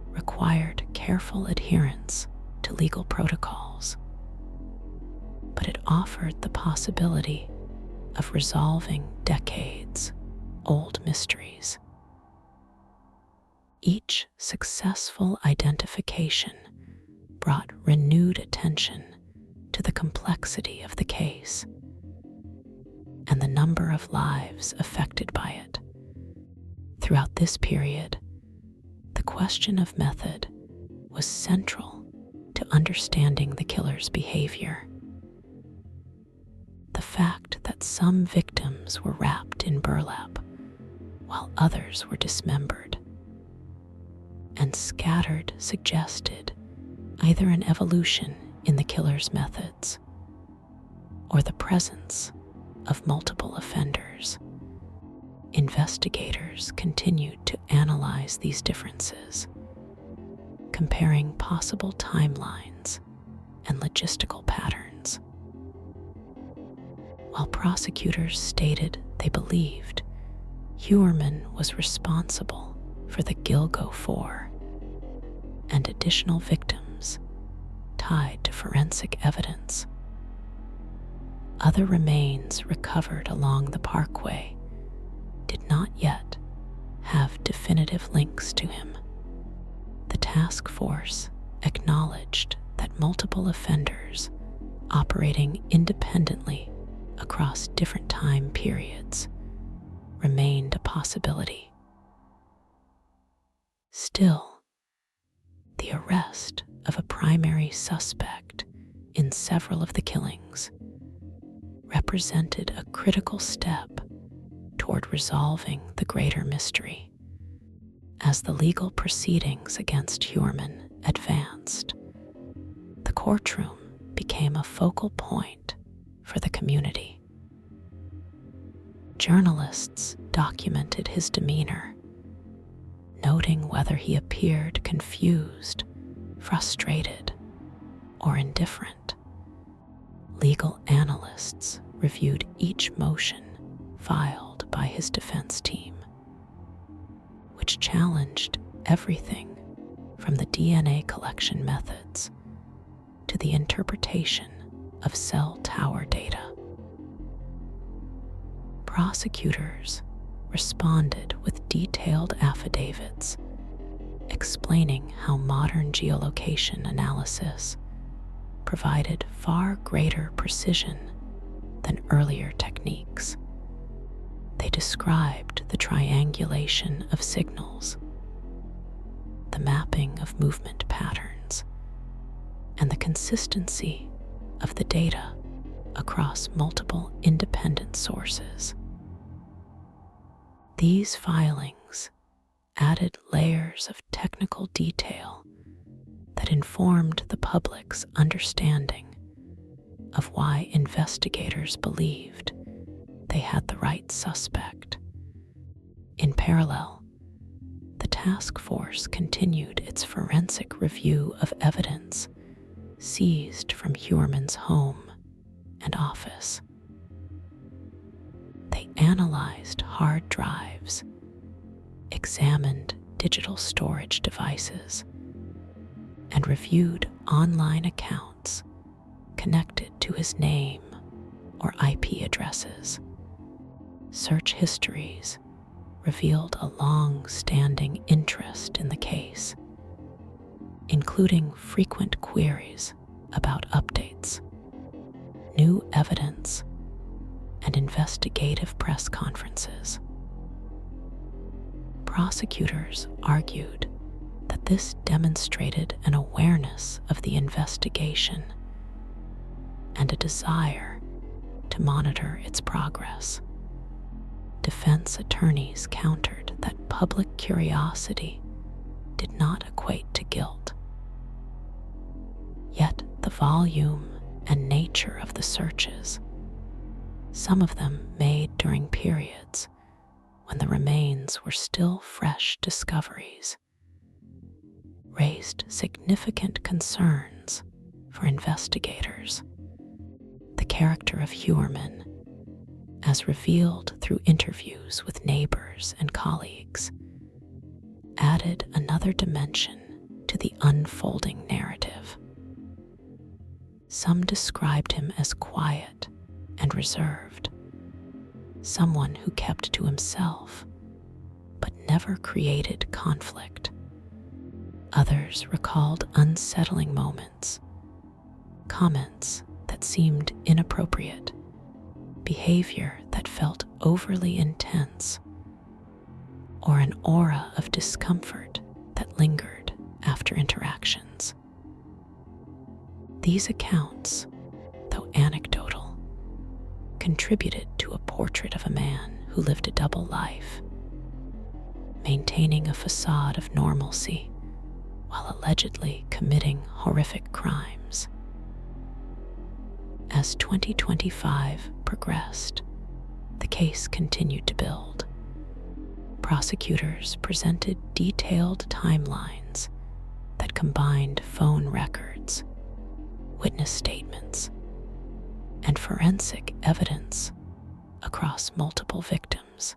required careful adherence to legal protocols, but it offered the possibility of resolving decades-old mysteries. Each successful identification brought renewed attention to the complexity of the case and the number of lives affected by it. Throughout this period, the question of method was central to understanding the killer's behavior. The fact that some victims were wrapped in burlap while others were dismembered and scattered suggested either an evolution in the killer's methods or the presence of multiple offenders. Investigators continued to analyze these differences, comparing possible timelines and logistical patterns. While prosecutors stated they believed Heuermann was responsible for the Gilgo 4 and additional victims tied to forensic evidence, other remains recovered along the parkway did not yet have definitive links to him. The task force acknowledged that multiple offenders operating independently across different time periods remained a possibility. Still, the arrest of a primary suspect in several of the killings represented a critical step toward resolving the greater mystery. As the legal proceedings against Heuermann advanced, the courtroom became a focal point for the community. Journalists documented his demeanor, noting whether he appeared confused, frustrated, or indifferent. Legal analysts reviewed each motion filed by his defense team, which challenged everything from the DNA collection methods to the interpretation of cell tower data. Prosecutors responded with detailed affidavits explaining how modern geolocation analysis provided far greater precision than earlier techniques. They described the triangulation of signals, the mapping of movement patterns, and the consistency of the data across multiple independent sources. These filings added layers of technical detail that informed the public's understanding of why investigators believed they had the right suspect. In parallel, the task force continued its forensic review of evidence seized from Heuermann's home and office. They analyzed hard drives, examined digital storage devices, and reviewed online accounts connected to his name or IP addresses. Search histories revealed a long-standing interest in the case, including frequent queries about updates, new evidence, and investigative press conferences. Prosecutors argued that this demonstrated an awareness of the investigation and a desire to monitor its progress. Defense attorneys countered that public curiosity did not equate to guilt. Yet the volume and nature of the searches, some of them made during periods when the remains were still fresh discoveries, raised significant concerns for investigators. The character of Heuermann, as revealed through interviews with neighbors and colleagues, added another dimension to the unfolding narrative. Some described him as quiet and reserved, someone who kept to himself but never created conflict. Others recalled unsettling moments, comments that seemed inappropriate, behavior that felt overly intense, or an aura of discomfort that lingered after interactions. These accounts, though anecdotal, contributed to a portrait of a man who lived a double life, maintaining a facade of normalcy while allegedly committing horrific crimes. As 2025 progressed, the case continued to build. Prosecutors presented detailed timelines that combined phone records, witness statements, and forensic evidence across multiple victims.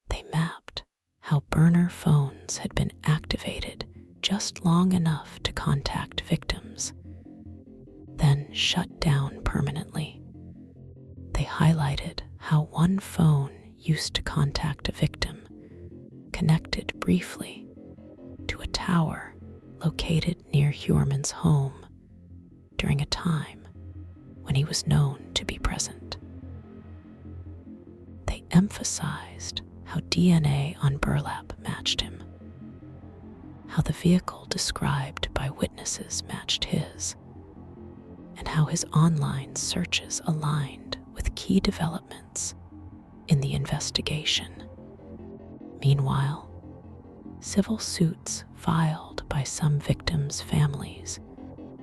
They mapped how burner phones had been activated just long enough to contact victims, then shut down permanently. They highlighted how one phone used to contact a victim connected briefly to a tower located near Heuermann's home during a time when he was known to be present. They emphasized how DNA on burlap matched him, how the vehicle described by witnesses matched his, and how his online searches aligned with key developments in the investigation. Meanwhile, civil suits filed by some victims' families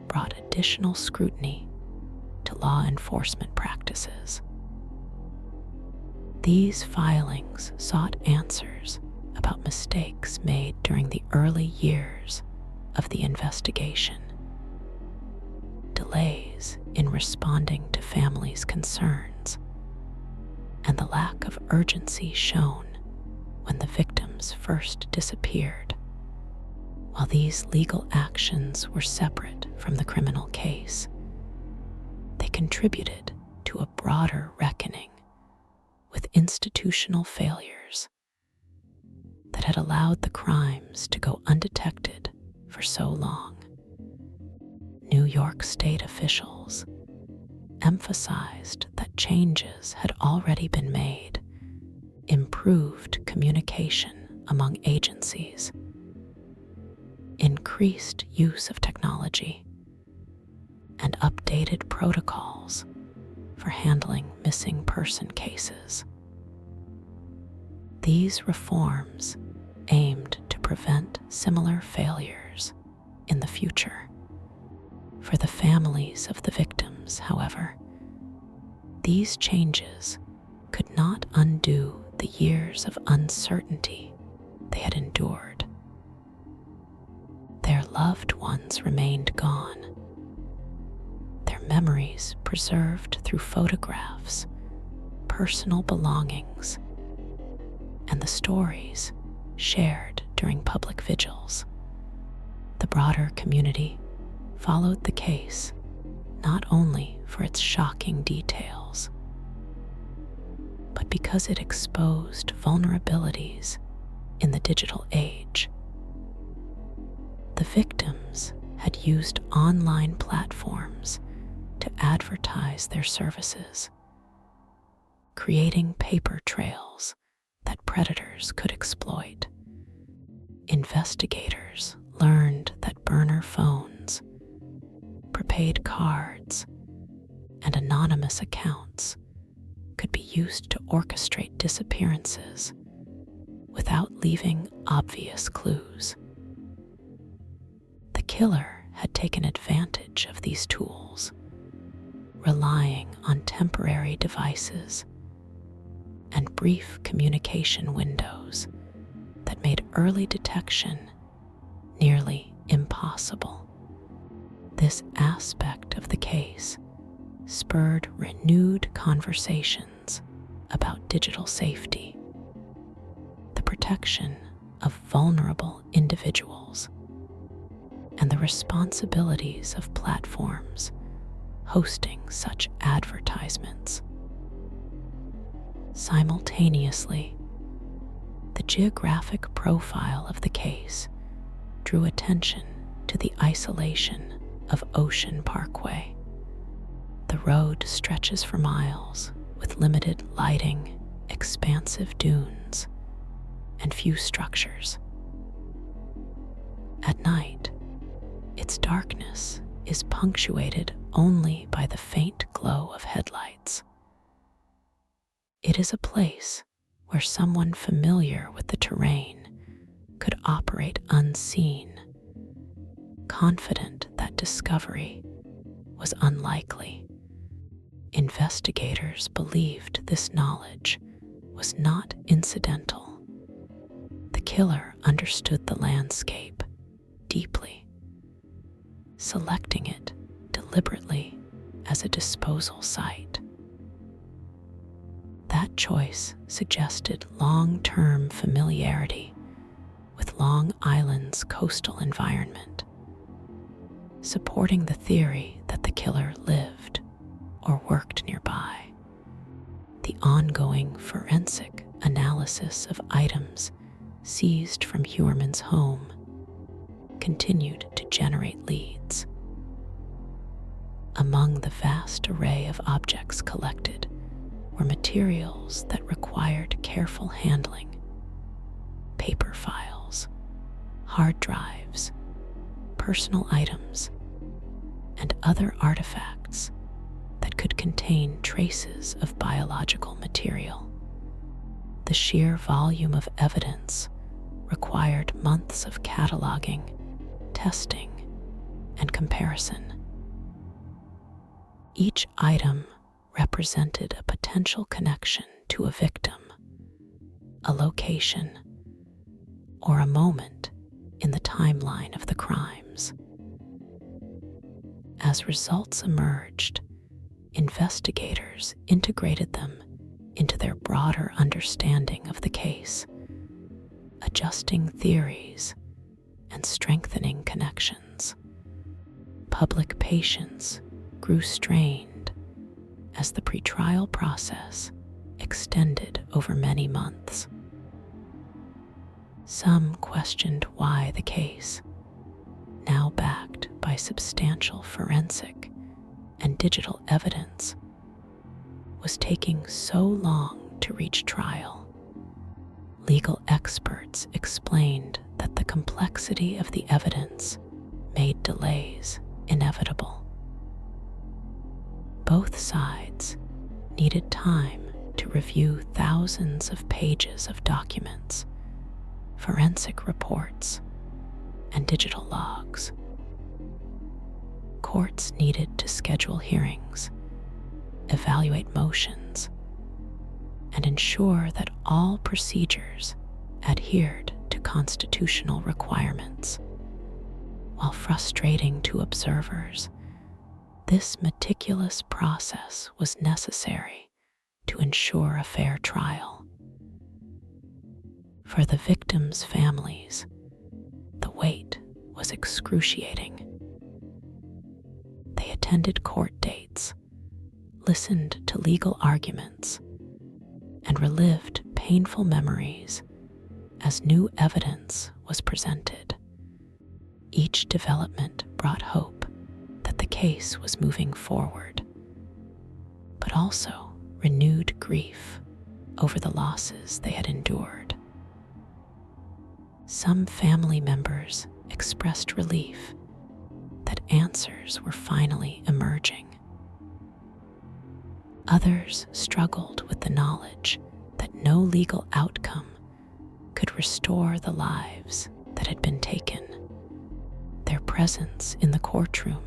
brought additional scrutiny to law enforcement practices. These filings sought answers about mistakes made during the early years of the investigation, delays in responding to families' concerns, and the lack of urgency shown when the victims first disappeared. While these legal actions were separate from the criminal case, they contributed to a broader reckoning with institutional failures that had allowed the crimes to go undetected for so long. New York State officials emphasized that changes had already been made, improved communication among agencies, increased use of technology, and updated protocols for handling missing person cases. These reforms aimed to prevent similar failures in the future. For the families of the victims, however, these changes could not undo the years of uncertainty they had endured. Their loved ones remained gone, their memories preserved through photographs, personal belongings and the stories shared during public vigils. The broader community followed the case not only for its shocking details, but because it exposed vulnerabilities in the digital age. The victims had used online platforms to advertise their services, creating paper trails that predators could exploit. Investigators learned that burner phones, prepaid cards, and anonymous accounts could be used to orchestrate disappearances without leaving obvious clues. The killer had taken advantage of these tools, relying on temporary devices and brief communication windows that made early detection nearly impossible. This aspect of the case spurred renewed conversations about digital safety, the protection of vulnerable individuals, and the responsibilities of platforms hosting such advertisements. Simultaneously, the geographic profile of the case drew attention to the isolation of Ocean Parkway. The road stretches for miles with limited lighting, expansive dunes, and few structures. At night, its darkness is punctuated only by the faint glow of headlights. It is a place where someone familiar with the terrain could operate unseen, confident that discovery was unlikely. Investigators believed this knowledge was not incidental. The killer understood the landscape deeply, selecting it deliberately as a disposal site. That choice suggested long-term familiarity with Long Island's coastal environment, supporting the theory that the killer lived or worked nearby. The ongoing forensic analysis of items seized from Heuermann's home continued to generate leads. Among the vast array of objects collected were materials that required careful handling: paper files, hard drives, personal items, and other artifacts that could contain traces of biological material. The sheer volume of evidence required months of cataloging, testing, and comparison. Each item represented a potential connection to a victim, a location, or a moment in the timeline of the crimes. As results emerged, investigators integrated them into their broader understanding of the case, adjusting theories and strengthening connections. Public patience grew strained as the pretrial process extended over many months. Some questioned why the case, now backed by substantial forensic and digital evidence, was taking so long to reach trial. Legal experts explained that the complexity of the evidence made delays inevitable. Both sides needed time to review thousands of pages of documents, forensic reports, and digital logs. Courts needed to schedule hearings, evaluate motions, and ensure that all procedures adhered to constitutional requirements. While frustrating to observers, this meticulous process was necessary to ensure a fair trial. For the victims' families, the wait was excruciating. They attended court dates, listened to legal arguments, and relived painful memories as new evidence was presented. Each development brought hope that the case was moving forward, but also renewed grief over the losses they had endured. Some family members expressed relief that answers were finally emerging. Others struggled with the knowledge that no legal outcome could restore the lives that had been taken. Their presence in the courtroom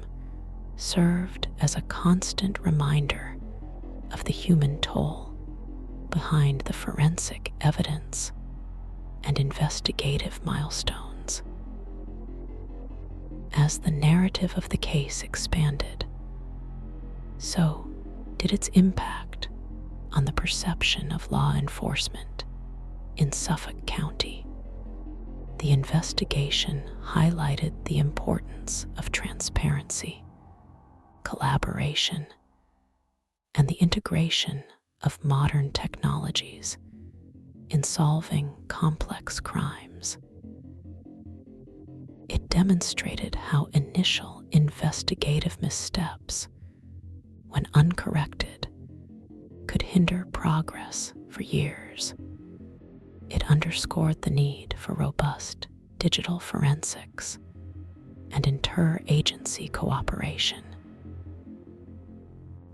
served as a constant reminder of the human toll behind the forensic evidence and investigative milestones. As the narrative of the case expanded, so did its impact on the perception of law enforcement in Suffolk County. The investigation highlighted the importance of transparency, collaboration, and the integration of modern technologies in solving complex crimes. It demonstrated how initial investigative missteps, when uncorrected, could hinder progress for years. It underscored the need for robust digital forensics and interagency cooperation.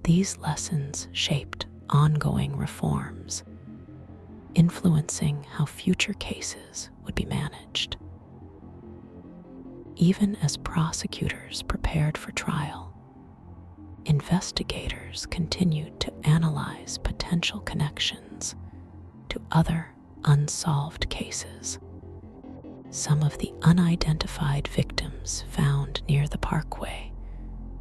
These lessons shaped ongoing reforms, influencing how future cases would be managed. Even as prosecutors prepared for trial, investigators continued to analyze potential connections to other unsolved cases. Some of the unidentified victims found near the parkway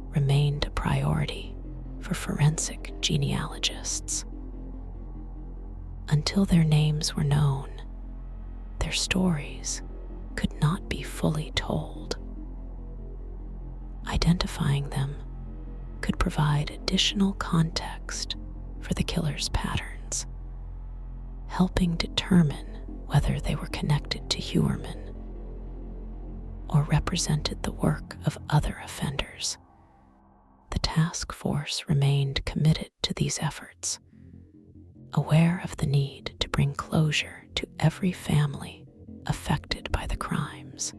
remained a priority for forensic genealogists. Until their names were known, their stories could not be fully told. Identifying them could provide additional context for the killer's patterns, helping determine whether they were connected to Heuermann or represented the work of other offenders. The task force remained committed to these efforts, aware of the need to bring closure to every family affected by the crimes.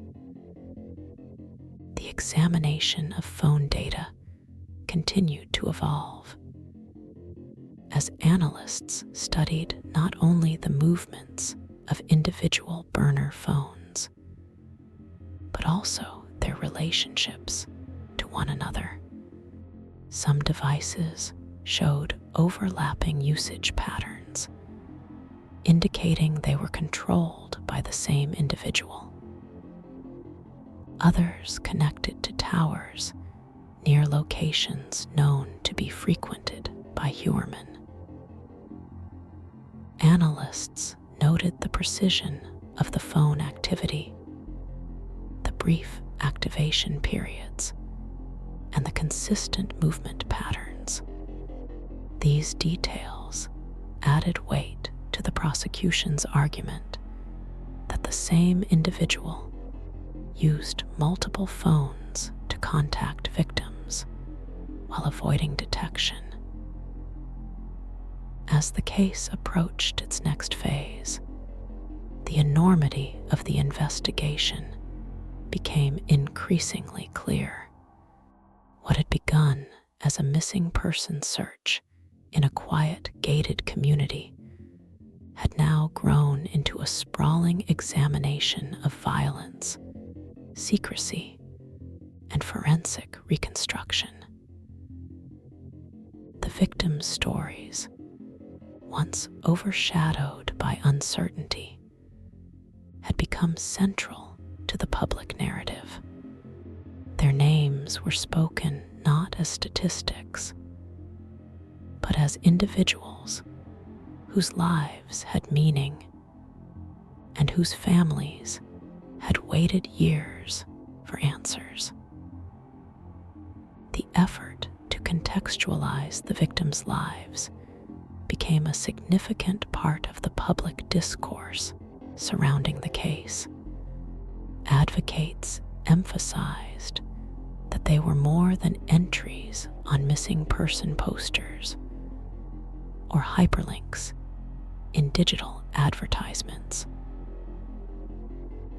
The examination of phone data continued to evolve as analysts studied not only the movements of individual burner phones, but also their relationships to one another. Some devices showed overlapping usage patterns, indicating they were controlled by the same individual. Others connected to towers near locations known to be frequented by Heuermann. Analysts noted the precision of the phone activity, the brief activation periods, and the consistent movement patterns. These details added weight to the prosecution's argument that the same individual used multiple phones to contact victims while avoiding detection. As the case approached its next phase, the enormity of the investigation became increasingly clear. What had begun as a missing person search in a quiet, gated community had now grown into a sprawling examination of violence, secrecy, and forensic reconstruction. The victims' stories, once overshadowed by uncertainty, had become central to the public narrative. Their names were spoken not as statistics, but as individuals whose lives had meaning and whose families had waited years for answers. The effort to contextualize the victims' lives became a significant part of the public discourse surrounding the case. Advocates emphasized that they were more than entries on missing person posters or hyperlinks in digital advertisements.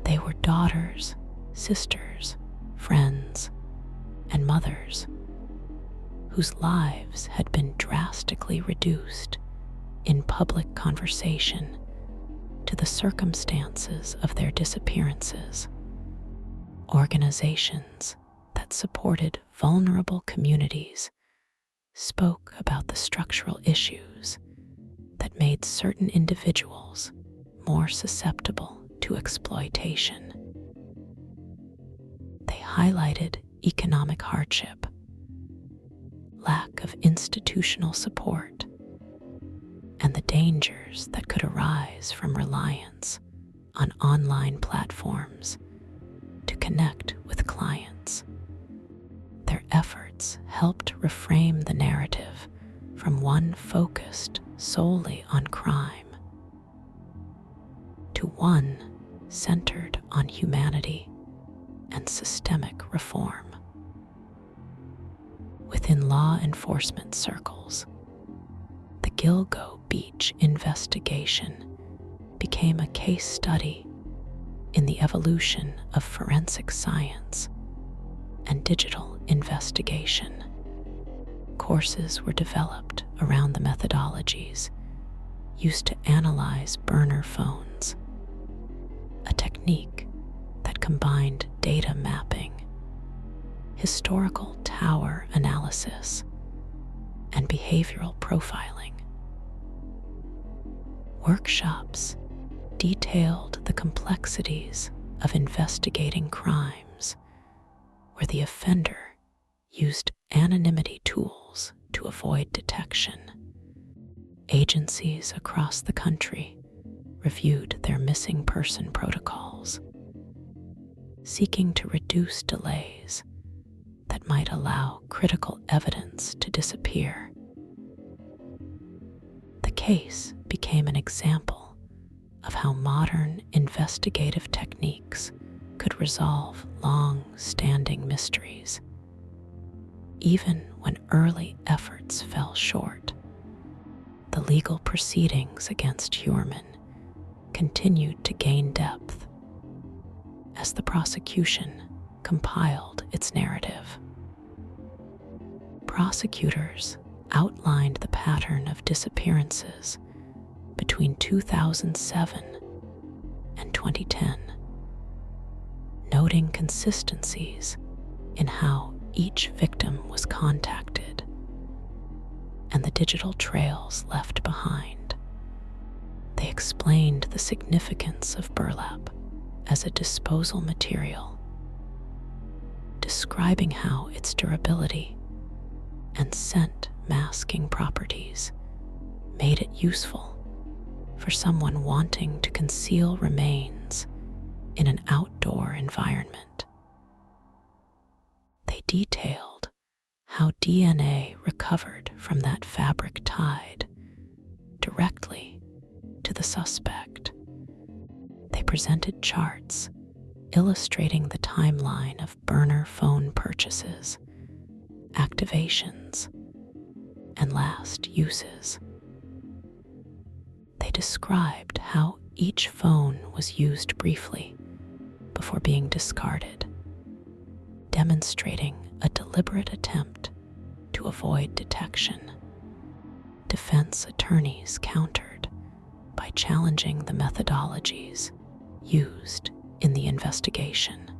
They were daughters, sisters, friends, and mothers whose lives had been drastically reduced in public conversation to the circumstances of their disappearances. Organizations that supported vulnerable communities spoke about the structural issues that made certain individuals more susceptible to exploitation. They highlighted economic hardship, lack of institutional support, and the dangers that could arise from reliance on online platforms to connect with clients. Their efforts helped reframe the narrative from one focused solely on crime to one centered on humanity and systemic reform. Within law enforcement circles, the Gilgo Beach investigation became a case study in the evolution of forensic science and digital investigation. Courses were developed around the methodologies used to analyze burner phones, a technique that combined data mapping, historical tower analysis, and behavioral profiling. Workshops detailed the complexities of investigating crimes where the offender used anonymity tools to avoid detection. Agencies across the country reviewed their missing person protocols, seeking to reduce delays that might allow critical evidence to disappear. The case became an example of how modern investigative techniques could resolve long-standing mysteries. Even when early efforts fell short, the legal proceedings against Heuermann continued to gain depth as the prosecution compiled its narrative. Prosecutors outlined the pattern of disappearances between 2007 and 2010, noting consistencies in how each victim was contacted and the digital trails left behind. They explained the significance of burlap as a disposal material, describing how its durability and scent masking properties made it useful for someone wanting to conceal remains in an outdoor environment. They detailed how DNA recovered from that fabric tied directly to the suspect. They presented charts illustrating the timeline of burner phone purchases, activations, and last uses. They described how each phone was used briefly before being discarded, demonstrating a deliberate attempt to avoid detection. Defense attorneys countered by challenging the methodologies used in the investigation.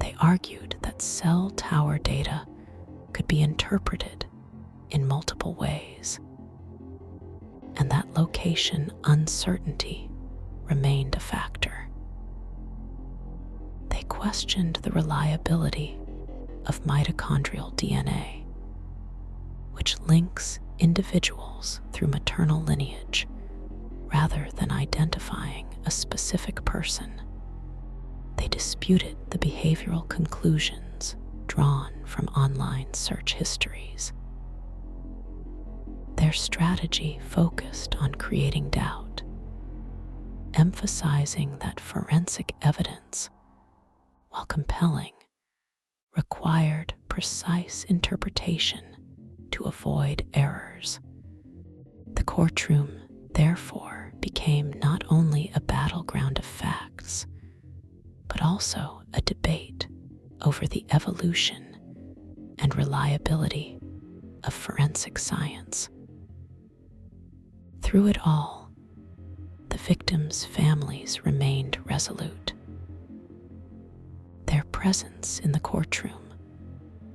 They argued that cell tower data could be interpreted in multiple ways, and that location uncertainty remained a factor. They questioned the reliability of mitochondrial DNA, which links individuals through maternal lineage rather than identifying a specific person. They disputed the behavioral conclusions drawn from online search histories. Their strategy focused on creating doubt, emphasizing that forensic evidence, while compelling, required precise interpretation to avoid errors. The courtroom, therefore, became not only a battleground of facts, but also a debate over the evolution and reliability of forensic science. Through it all, the victims' families remained resolute. Their presence in the courtroom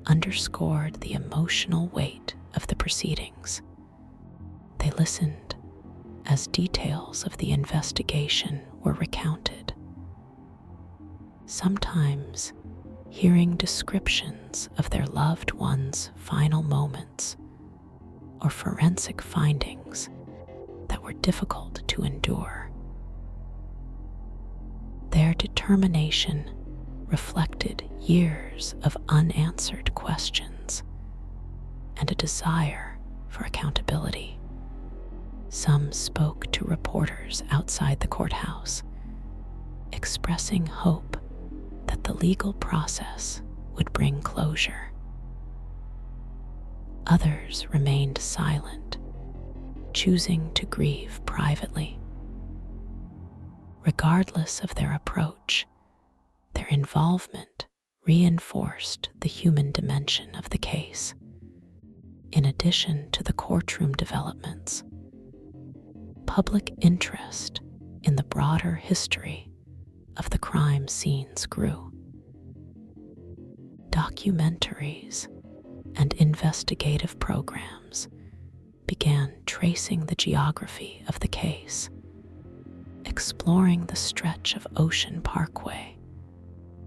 underscored the emotional weight of the proceedings. They listened as details of the investigation were recounted, sometimes hearing descriptions of their loved ones' final moments or forensic findings that were difficult to endure. Their determination reflected years of unanswered questions and a desire for accountability. Some spoke to reporters outside the courthouse, expressing hope that the legal process would bring closure. Others remained silent, choosing to grieve privately. Regardless of their approach, their involvement reinforced the human dimension of the case. In addition to the courtroom developments, public interest in the broader history of the crime scenes grew. Documentaries and investigative programs began tracing the geography of the case, exploring the stretch of Ocean Parkway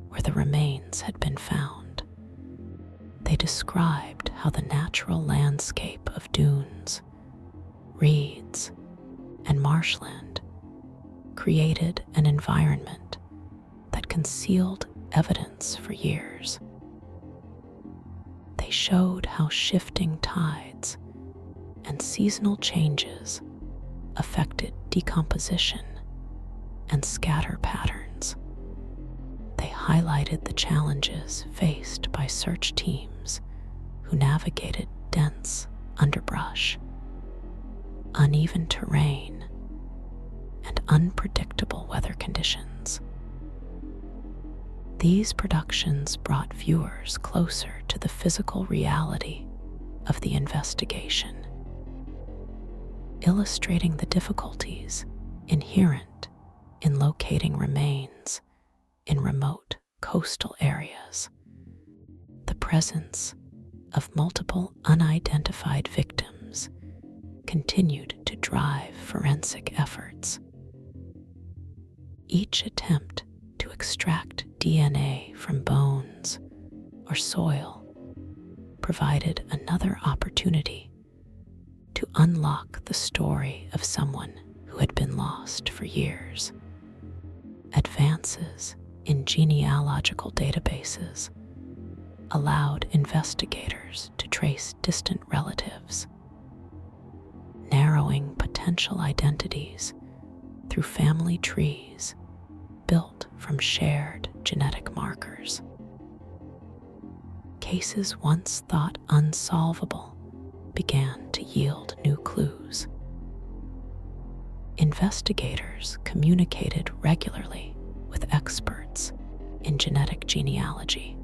where the remains had been found. They described how the natural landscape of dunes, reeds, and marshland created an environment that concealed evidence for years. They showed how shifting tides and seasonal changes affected decomposition and scatter patterns. They highlighted the challenges faced by search teams who navigated dense underbrush, uneven terrain, and unpredictable weather conditions. These productions brought viewers closer to the physical reality of the investigation, illustrating the difficulties inherent in locating remains in remote coastal areas. The presence of multiple unidentified victims continued to drive forensic efforts. Each attempt to extract DNA from bones or soil provided another opportunity to unlock the story of someone who had been lost for years. Advances in genealogical databases allowed investigators to trace distant relatives, narrowing potential identities through family trees built from shared genetic markers. Cases once thought unsolvable began to yield new clues. Investigators communicated regularly with experts in genetic genealogy,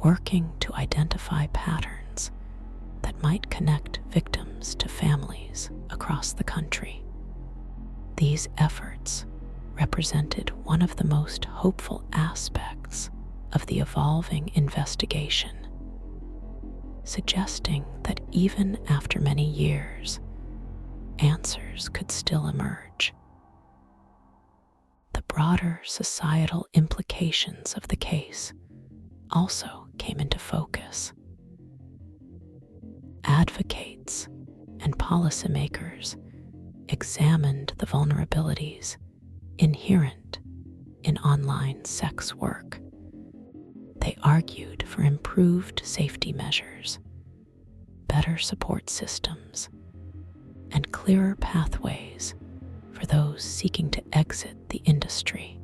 working to identify patterns that might connect victims to families across the country. These efforts represented one of the most hopeful aspects of the evolving investigation, suggesting that even after many years, answers could still emerge. The broader societal implications of the case also came into focus. advocates and policymakers examined the vulnerabilities inherent in online sex work. They argued for improved safety measures, better support systems, and clearer pathways for those seeking to exit the industry.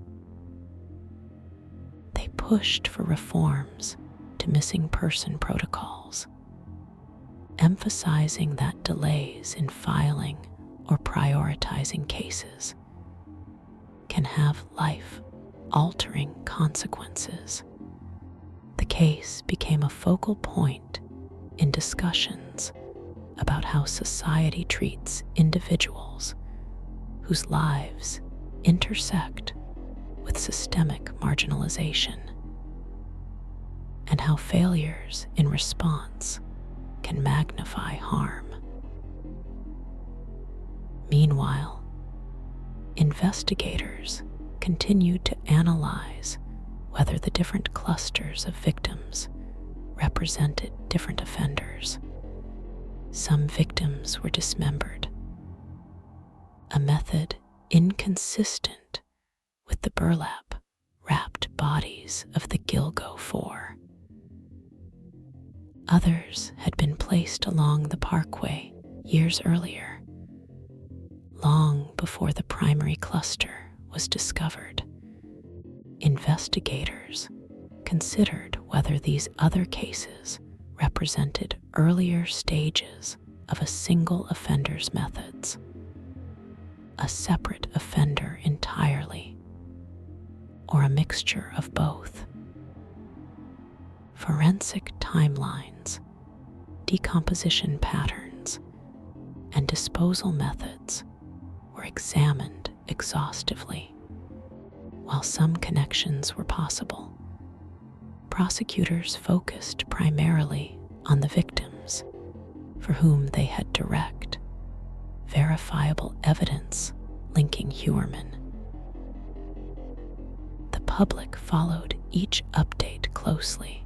They pushed for reforms to missing person protocols, emphasizing that delays in filing or prioritizing cases can have life-altering consequences. The case became a focal point in discussions about how society treats individuals whose lives intersect with systemic marginalization, and how failures in response can magnify harm. Meanwhile, investigators continued to analyze whether the different clusters of victims represented different offenders. Some victims were dismembered, a method inconsistent with the burlap-wrapped bodies of the Gilgo Four. Others had been placed along the parkway years earlier, long before the primary cluster was discovered. Investigators considered whether these other cases represented earlier stages of a single offender's methods, a separate offender entirely, or a mixture of both. Forensic timelines, decomposition patterns, and disposal methods were examined exhaustively. While some connections were possible, prosecutors focused primarily on the victims for whom they had direct, verifiable evidence linking Heuermann. The public followed each update closely,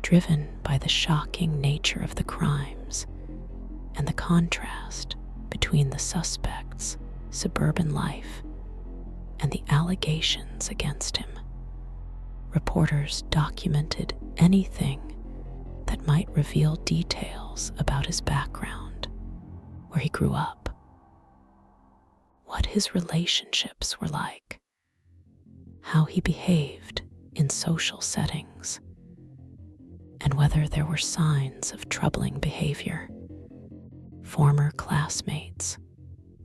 driven by the shocking nature of the crimes and the contrast between the suspect's suburban life and the allegations against him. Reporters documented anything that might reveal details about his background, where he grew up, what his relationships were like, how he behaved in social settings, and whether there were signs of troubling behavior. Former classmates,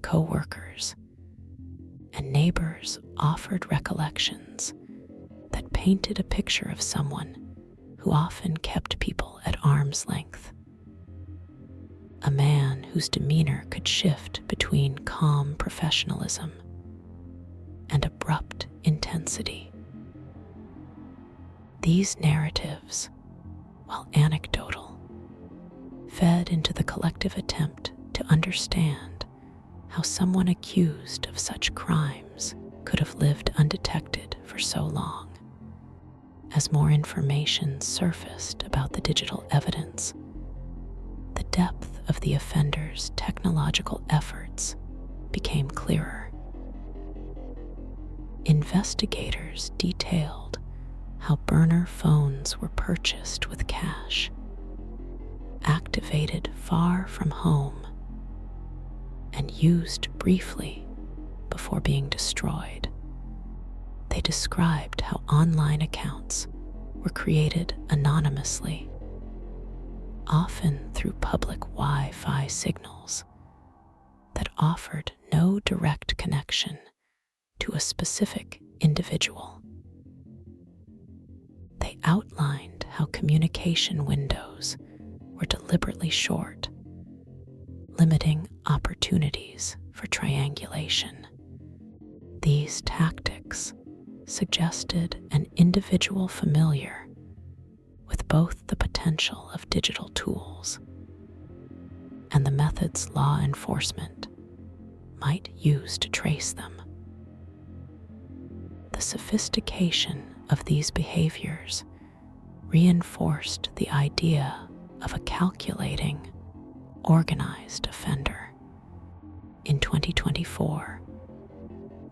co-workers, and neighbors offered recollections that painted a picture of someone who often kept people at arm's length. A man whose demeanor could shift between calm professionalism and abrupt intensity. These narratives, while anecdotal, fed into the collective attempt to understand how someone accused of such crimes could have lived undetected for so long. As more information surfaced about the digital evidence, the depth of the offender's technological efforts became clearer. Investigators detailed how burner phones were purchased with cash, activated far from home, and used briefly before being destroyed. They described how online accounts were created anonymously, often through public Wi-Fi signals that offered no direct connection to a specific individual. They outlined how communication windows were deliberately short, limiting opportunities for triangulation. These tactics suggested an individual familiar with both the potential of digital tools and the methods law enforcement might use to trace them. The sophistication of these behaviors reinforced the idea of a calculating, organized offender. In 2024,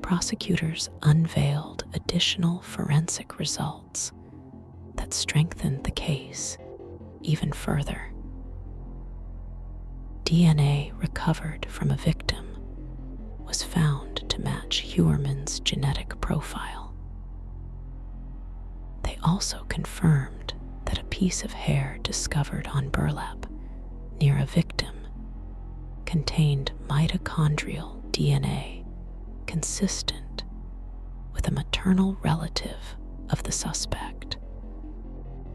prosecutors unveiled additional forensic results that strengthened the case even further. DNA recovered from a victim was found to match Heuermann's genetic profile. They also confirmed that a piece of hair discovered on burlap near a victim contained mitochondrial DNA consistent with a maternal relative of the suspect.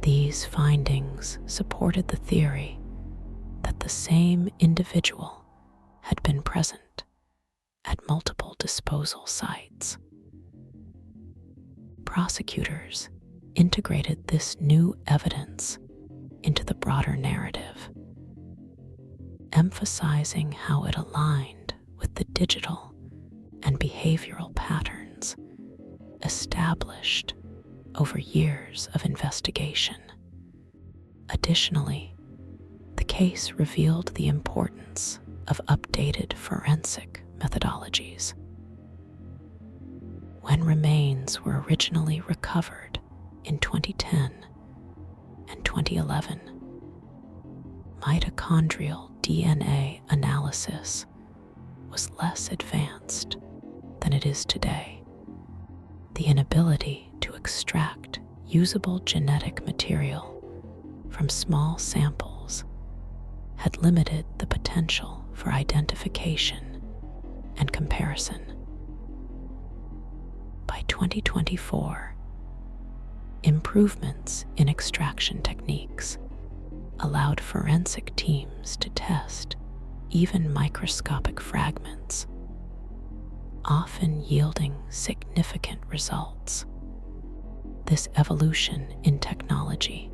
These findings supported the theory that the same individual had been present at multiple disposal sites. Prosecutors integrated this new evidence into the broader narrative, emphasizing how it aligned with the digital and behavioral patterns established over years of investigation. Additionally, the case revealed the importance of updated forensic methodologies. When remains were originally recovered in 2010 and 2011, mitochondrial DNA analysis was less advanced than it is today. The inability to extract usable genetic material from small samples had limited the potential for identification and comparison. By 2024, improvements in extraction techniques allowed forensic teams to test even microscopic fragments, often yielding significant results. This evolution in technology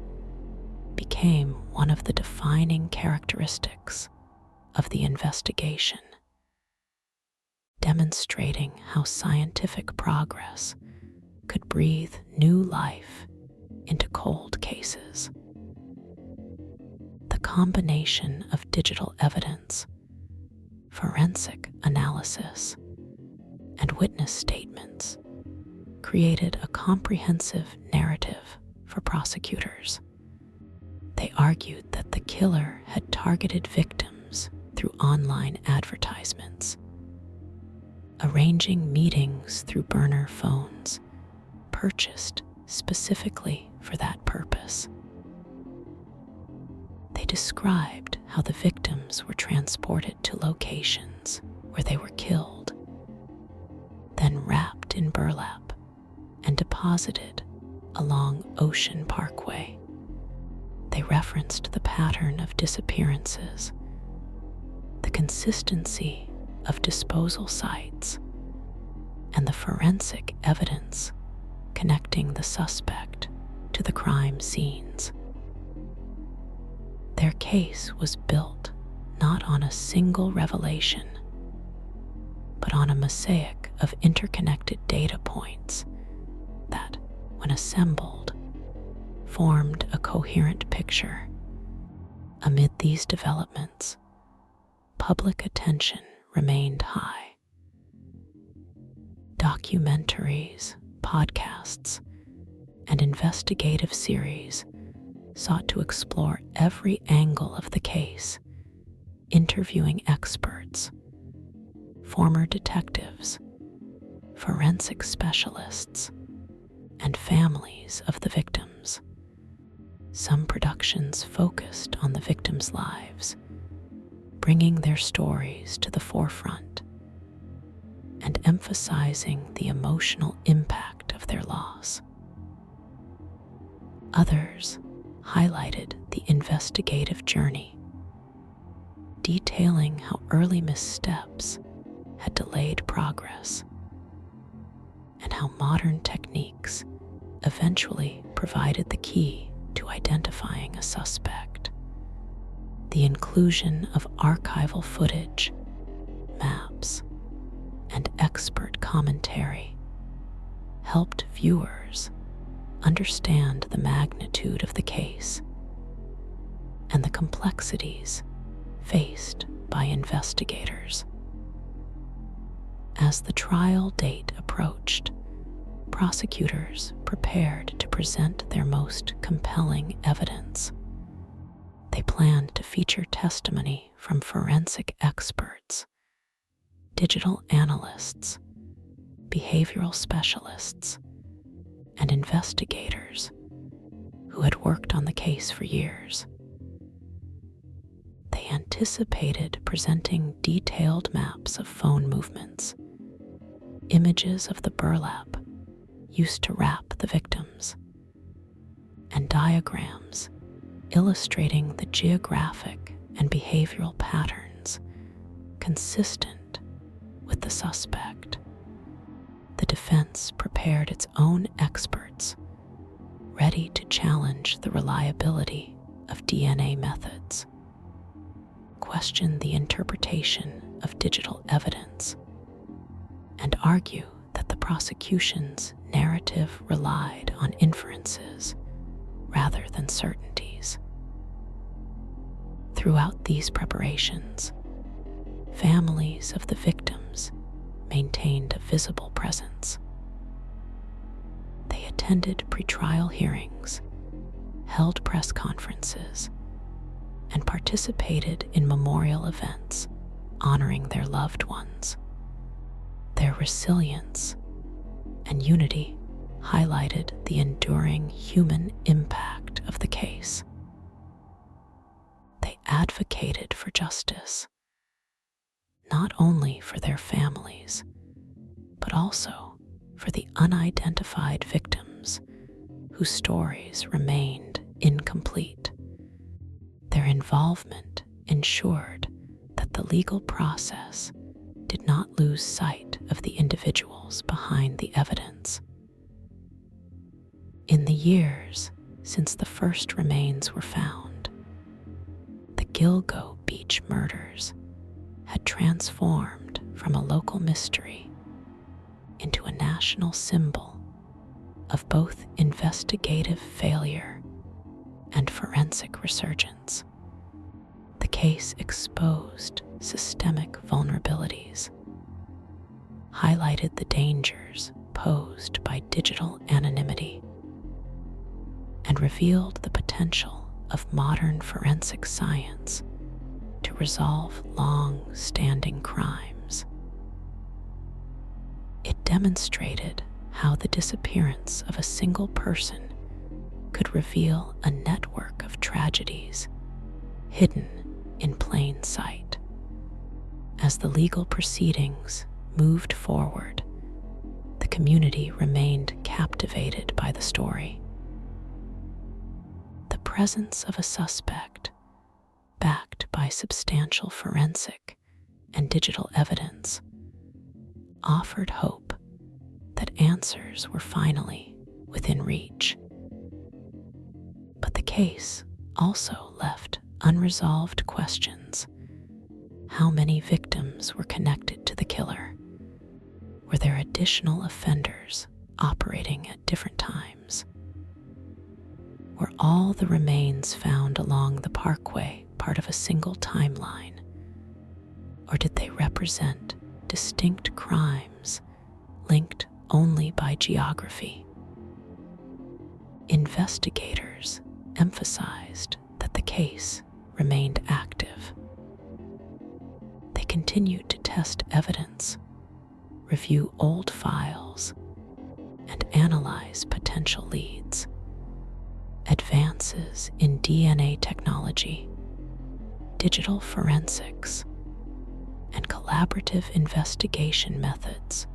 became one of the defining characteristics of the investigation, demonstrating how scientific progress could breathe new life into cold cases. The combination of digital evidence, forensic analysis, and witness statements created a comprehensive narrative for prosecutors. They argued that the killer had targeted victims through online advertisements, arranging meetings through burner phones purchased specifically for that purpose. They described how the victims were transported to locations where they were killed, then wrapped in burlap and deposited along Ocean Parkway. They referenced the pattern of disappearances, the consistency of disposal sites, and the forensic evidence connecting the suspect to the crime scenes. Their case was built not on a single revelation, but on a mosaic of interconnected data points that, when assembled, formed a coherent picture. Amid these developments, public attention remained high. Documentaries, podcasts, and investigative series sought to explore every angle of the case, interviewing experts, former detectives, forensic specialists, and families of the victims. Some productions focused on the victims' lives, bringing their stories to the forefront and emphasizing the emotional impact of their loss. Others highlighted the investigative journey, detailing how early missteps had delayed progress and how modern techniques eventually provided the key to identifying a suspect. The inclusion of archival footage, maps, and expert commentary helped viewers understand the magnitude of the case and the complexities faced by investigators. As the trial date approached, prosecutors prepared to present their most compelling evidence. They planned to feature testimony from forensic experts, digital analysts, behavioral specialists, and investigators who had worked on the case for years. They anticipated presenting detailed maps of phone movements, images of the burlap used to wrap the victims, and diagrams illustrating the geographic and behavioral patterns consistent with the suspect. The defense prepared its own experts, ready to challenge the reliability of DNA methods, question the interpretation of digital evidence, and argue that the prosecution's narrative relied on inferences rather than certainties. Throughout these preparations, families of the victims maintained a visible presence. They attended pretrial hearings, held press conferences, and participated in memorial events honoring their loved ones. Their resilience and unity highlighted the enduring human impact of the case. They advocated for justice, not only for their families, but also for the unidentified victims whose stories remained incomplete. Their involvement ensured that the legal process did not lose sight of the individuals behind the evidence. In the years since the first remains were found, the Gilgo beach murders had transformed from a local mystery into a national symbol of both investigative failure and forensic resurgence. The case exposed systemic vulnerabilities, highlighted the dangers posed by digital anonymity, and revealed the potential of modern forensic science to resolve long-standing crimes. It demonstrated how the disappearance of a single person could reveal a network of tragedies hidden in plain sight. As the legal proceedings moved forward, the community remained captivated by the story. The presence of a suspect, backed by substantial forensic and digital evidence, offered hope that answers were finally within reach. But the case also left unresolved questions. How many victims were connected to the killer? Were there additional offenders operating at different times? Were all the remains found along the parkway part of a single timeline? Or did they represent distinct crimes linked only by geography? Investigators emphasized that the case remained active. They continued to test evidence, review old files, and analyze potential leads. Advances in DNA technology, digital forensics, and collaborative investigation methods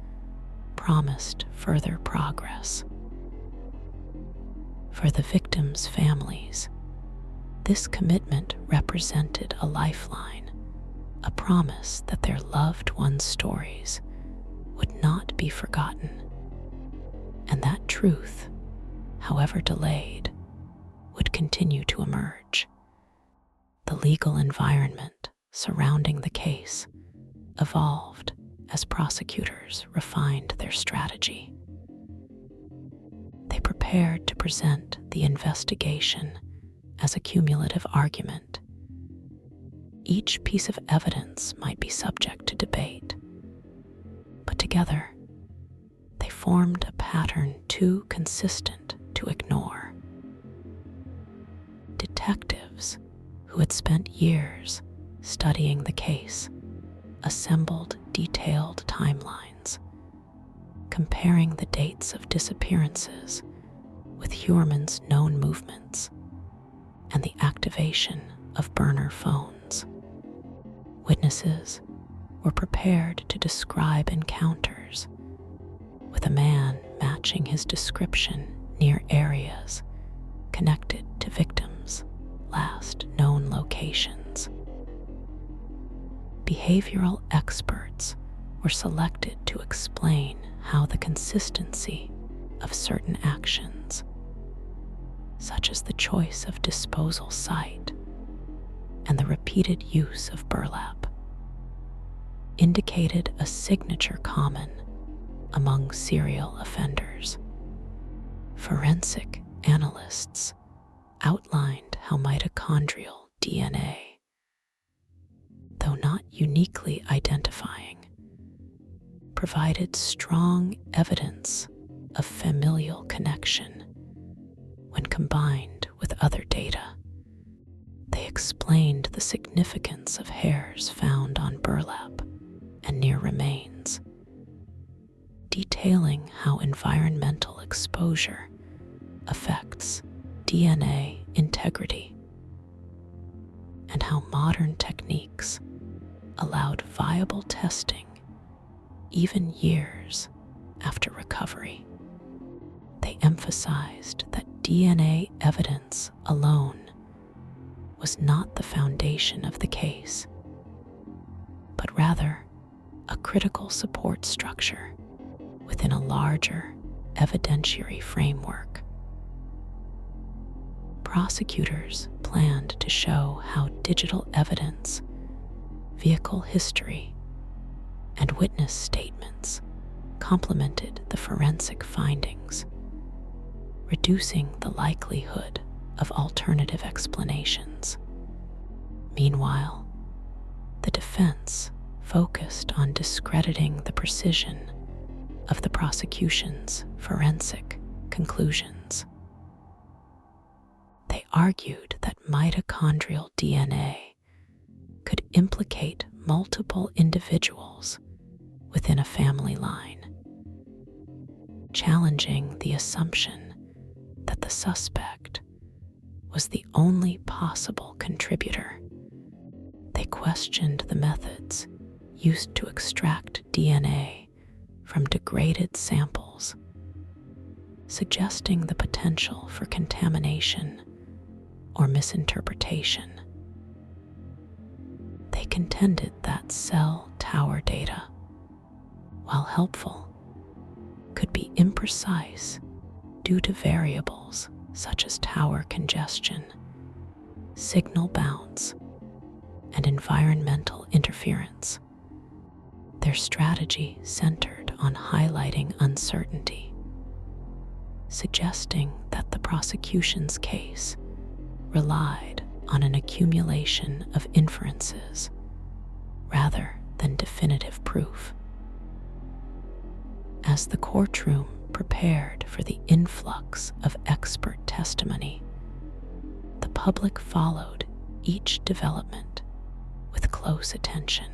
promised further progress. For the victims' families, this commitment represented a lifeline, a promise that their loved ones' stories would not be forgotten, and that truth, however delayed, would continue to emerge. The legal environment surrounding the case evolved as prosecutors refined their strategy. They prepared to present the investigation as a cumulative argument. Each piece of evidence might be subject to debate, but together they formed a pattern too consistent to ignore. Detectives who had spent years studying the case assembled detailed timelines, comparing the dates of disappearances with Heuermann's known movements and the activation of burner phones. Witnesses were prepared to describe encounters, with a man matching his description near areas connected to victims' last known locations. Behavioral experts were selected to explain how the consistency of certain actions, such as the choice of disposal site and the repeated use of burlap, indicated a signature common among serial offenders. Forensic analysts outlined how mitochondrial DNA, though not uniquely identifying, provided strong evidence of familial connection when combined with other data. They explained the significance of hairs found on burlap and near remains, detailing how environmental exposure affects DNA integrity, and how modern techniques allowed viable testing even years after recovery. They emphasized that DNA evidence alone was not the foundation of the case, but rather a critical support structure within a larger evidentiary framework. Prosecutors planned to show how digital evidence, vehicle history, and witness statements complemented the forensic findings, reducing the likelihood of alternative explanations. Meanwhile, the defense focused on discrediting the precision of the prosecution's forensic conclusions. They argued that mitochondrial DNA could implicate multiple individuals within a family line, challenging the assumption that the suspect was the only possible contributor. They questioned the methods used to extract DNA from degraded samples, suggesting the potential for contamination or misinterpretation. They contended that cell tower data, while helpful, could be imprecise due to variables such as tower congestion, signal bounce, and environmental interference. Their strategy centered on highlighting uncertainty, suggesting that the prosecution's case relied on an accumulation of inferences rather than definitive proof. As the courtroom prepared for the influx of expert testimony, the public followed each development with close attention.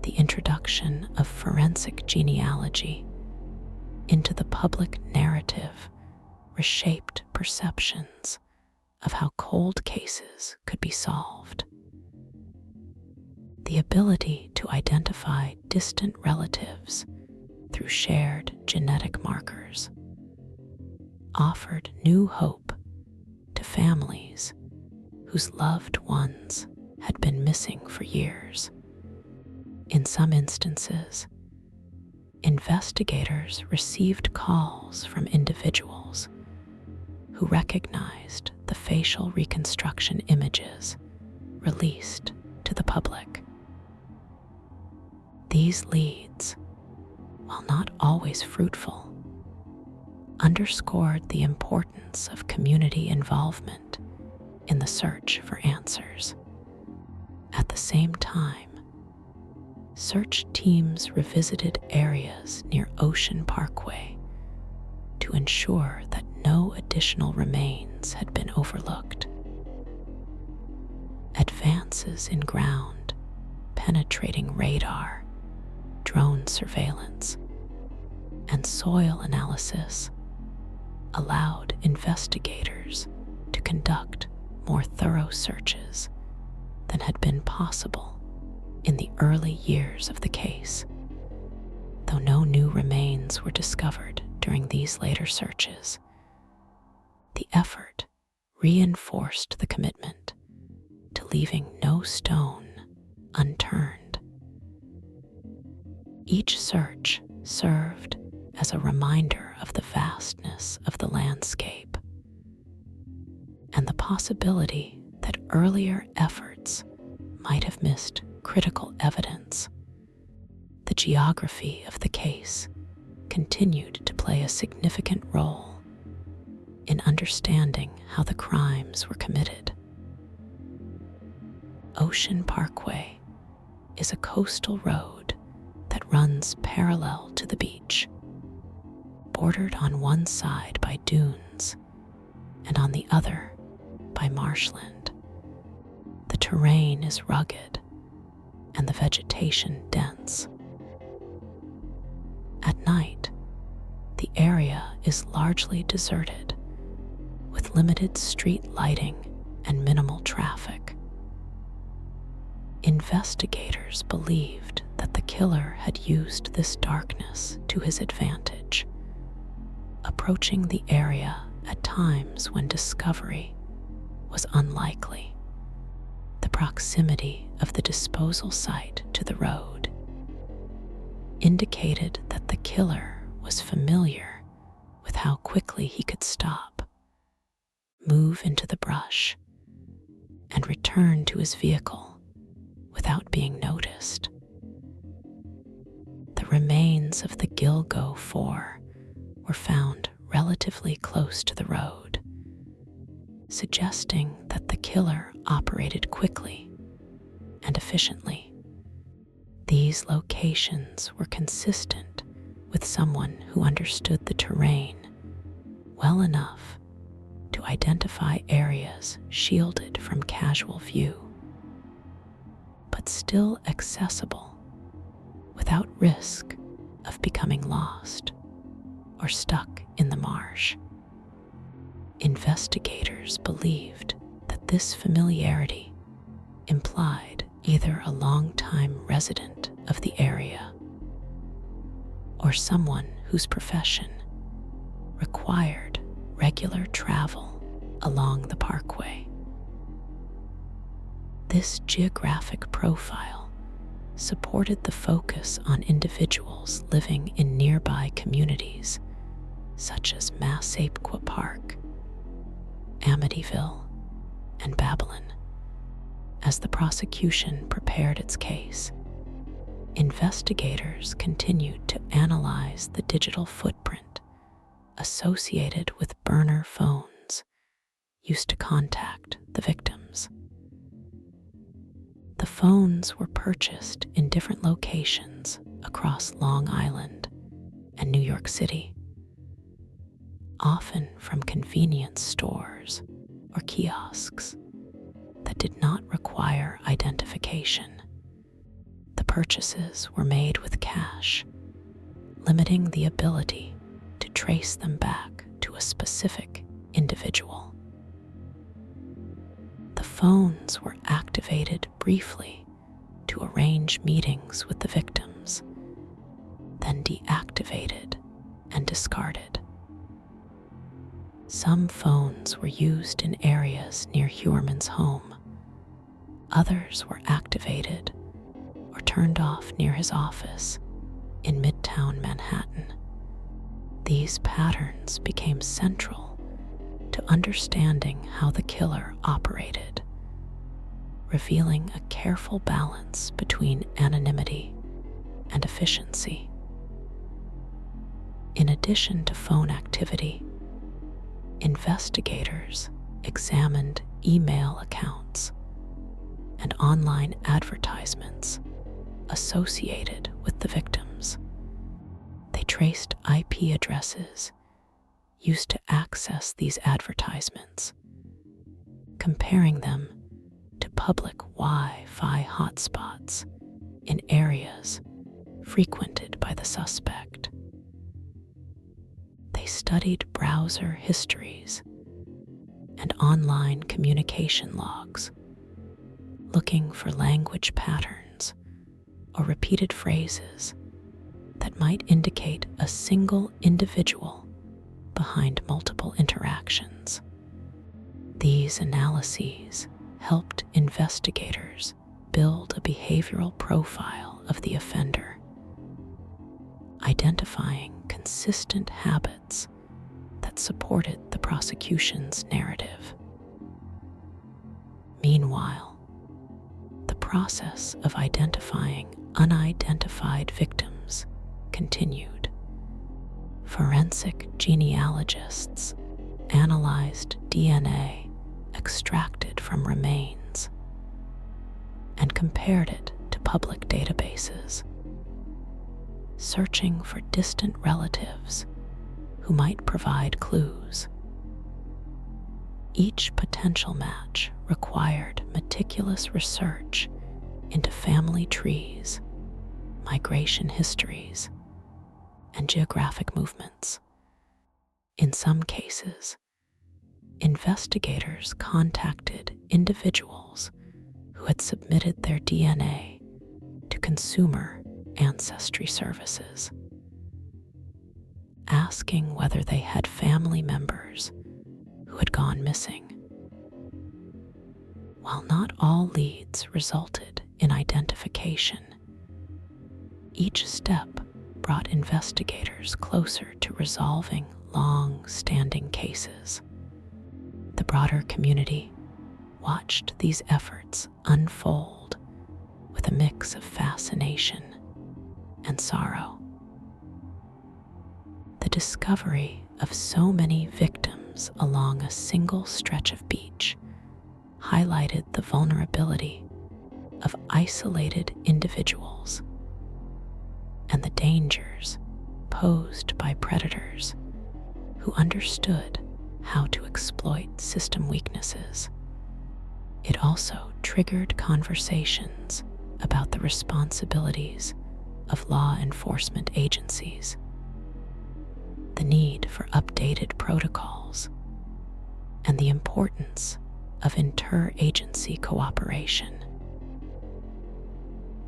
The introduction of forensic genealogy into the public narrative reshaped perceptions of how cold cases could be solved. The ability to identify distant relatives through shared genetic markers offered new hope to families whose loved ones had been missing for years. In some instances, investigators received calls from individuals who recognized the facial reconstruction images released to the public. These leads, while not always fruitful, underscored the importance of community involvement in the search for answers. At the same time, search teams revisited areas near Ocean Parkway to ensure that no additional remains had been overlooked. Advances in ground penetrating radar, drone surveillance, and soil analysis allowed investigators to conduct more thorough searches than had been possible in the early years of the case. Though no new remains were discovered during these later searches, the effort reinforced the commitment to leaving no stone unturned. Each search served as a reminder of the vastness of the landscape and the possibility that earlier efforts might have missed critical evidence. The geography of the case continued to play a significant role in understanding how the crimes were committed. Ocean Parkway is a coastal road that runs parallel to the beach, bordered on one side by dunes and on the other by marshland. The terrain is rugged and the vegetation dense. At night, the area is largely deserted, with limited street lighting and minimal traffic. Investigators believed that the killer had used this darkness to his advantage, approaching the area at times when discovery was unlikely. The proximity of the disposal site to the road indicated that the killer was familiar with how quickly he could stop, move into the brush, and return to his vehicle without being noticed. The remains of the Gilgo 4 were found relatively close to the road, suggesting that the killer operated quickly and efficiently. These locations were consistent with someone who understood the terrain well enough to identify areas shielded from casual view, but still accessible without risk of becoming lost or stuck in the marsh. Investigators believed that this familiarity implied either a long-time resident of the area or someone whose profession required regular travel along the parkway. This geographic profile supported the focus on individuals living in nearby communities such as Massapequa Park, Amityville, and Babylon. As the prosecution prepared its case, investigators continued to analyze the digital footprint associated with burner phones used to contact the victims. The phones were purchased in different locations across Long Island and New York City, often from convenience stores or kiosks that did not require identification. The purchases were made with cash, limiting the ability to trace them back to a specific individual. The phones were activated briefly to arrange meetings with the victims, then deactivated and discarded. Some phones were used in areas near Heuermann's home. Others were activated or turned off near his office in Midtown Manhattan. These patterns became central to understanding how the killer operated, revealing a careful balance between anonymity and efficiency. In addition to phone activity, investigators examined email accounts, and online advertisements associated with the victims. They traced IP addresses used to access these advertisements, comparing them to public Wi-Fi hotspots in areas frequented by the suspect. They studied browser histories and online communication logs, looking for language patterns or repeated phrases that might indicate a single individual behind multiple interactions. These analyses helped investigators build a behavioral profile of the offender, identifying consistent habits that supported the prosecution's narrative. Meanwhile, the process of identifying unidentified victims continued. Forensic genealogists analyzed DNA extracted from remains and compared it to public databases, searching for distant relatives who might provide clues. Each potential match required meticulous research into family trees, migration histories, and geographic movements. In some cases, investigators contacted individuals who had submitted their DNA to consumer ancestry services, asking whether they had family members who had gone missing. While not all leads resulted in identification, each step brought investigators closer to resolving long-standing cases. The broader community watched these efforts unfold with a mix of fascination and sorrow. The discovery of so many victims along a single stretch of beach highlighted the vulnerability of isolated individuals and the dangers posed by predators who understood how to exploit system weaknesses. It also triggered conversations about the responsibilities of law enforcement agencies, the need for updated protocols, and the importance of interagency cooperation.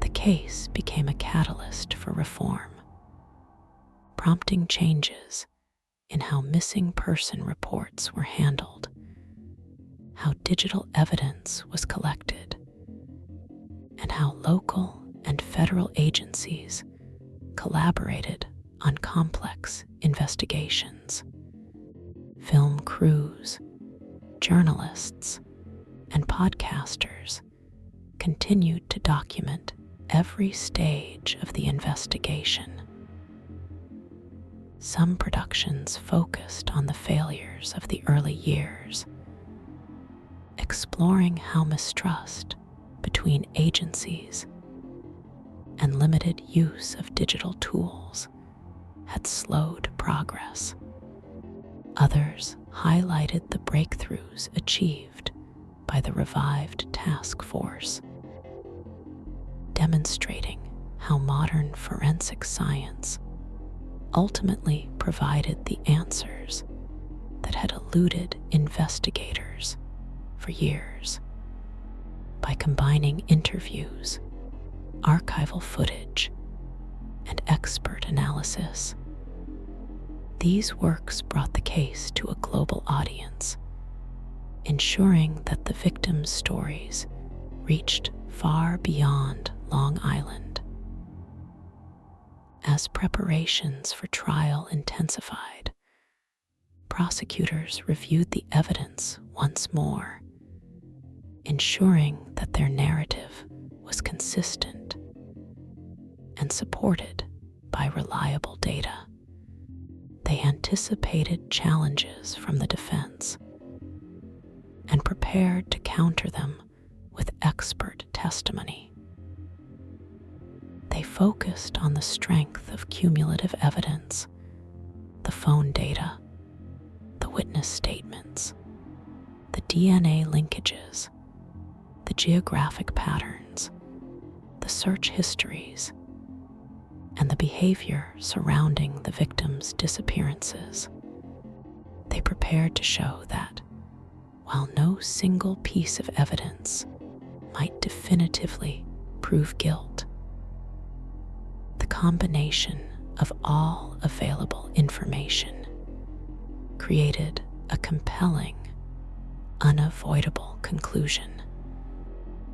The case became a catalyst for reform, prompting changes in how missing person reports were handled, how digital evidence was collected, and how local and federal agencies collaborated on complex investigations. Film crews, journalists, and podcasters continued to document every stage of the investigation. Some productions focused on the failures of the early years, exploring how mistrust between agencies and limited use of digital tools had slowed progress. Others highlighted the breakthroughs achieved by the revived task force, demonstrating how modern forensic science ultimately provided the answers that had eluded investigators for years. By combining interviews, archival footage, and expert analysis, these works brought the case to a global audience, ensuring that the victims' stories reached far beyond Long Island. As preparations for trial intensified, prosecutors reviewed the evidence once more, ensuring that their narrative was consistent and supported by reliable data. They anticipated challenges from the defense and prepared prepared to counter them with expert testimony. They focused on the strength of cumulative evidence, the phone data, the witness statements, the DNA linkages, the geographic patterns, the search histories, and the behavior surrounding the victims' disappearances. They prepared to show that, while no single piece of evidence might definitively prove guilt, the combination of all available information created a compelling, unavoidable conclusion.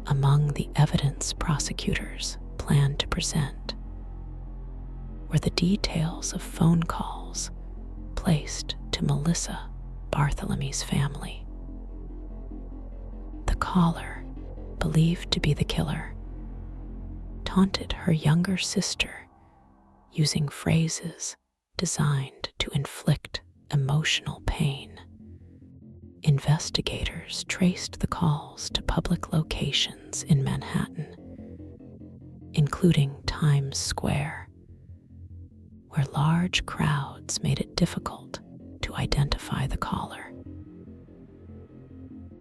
Among the evidence prosecutors planned to present were the details of phone calls placed to Melissa Barthelomew's family. The caller, believed to be the killer, taunted her younger sister using phrases designed to inflict emotional pain. Investigators traced the calls to public locations in Manhattan, including Times Square, where large crowds made it difficult to identify the caller.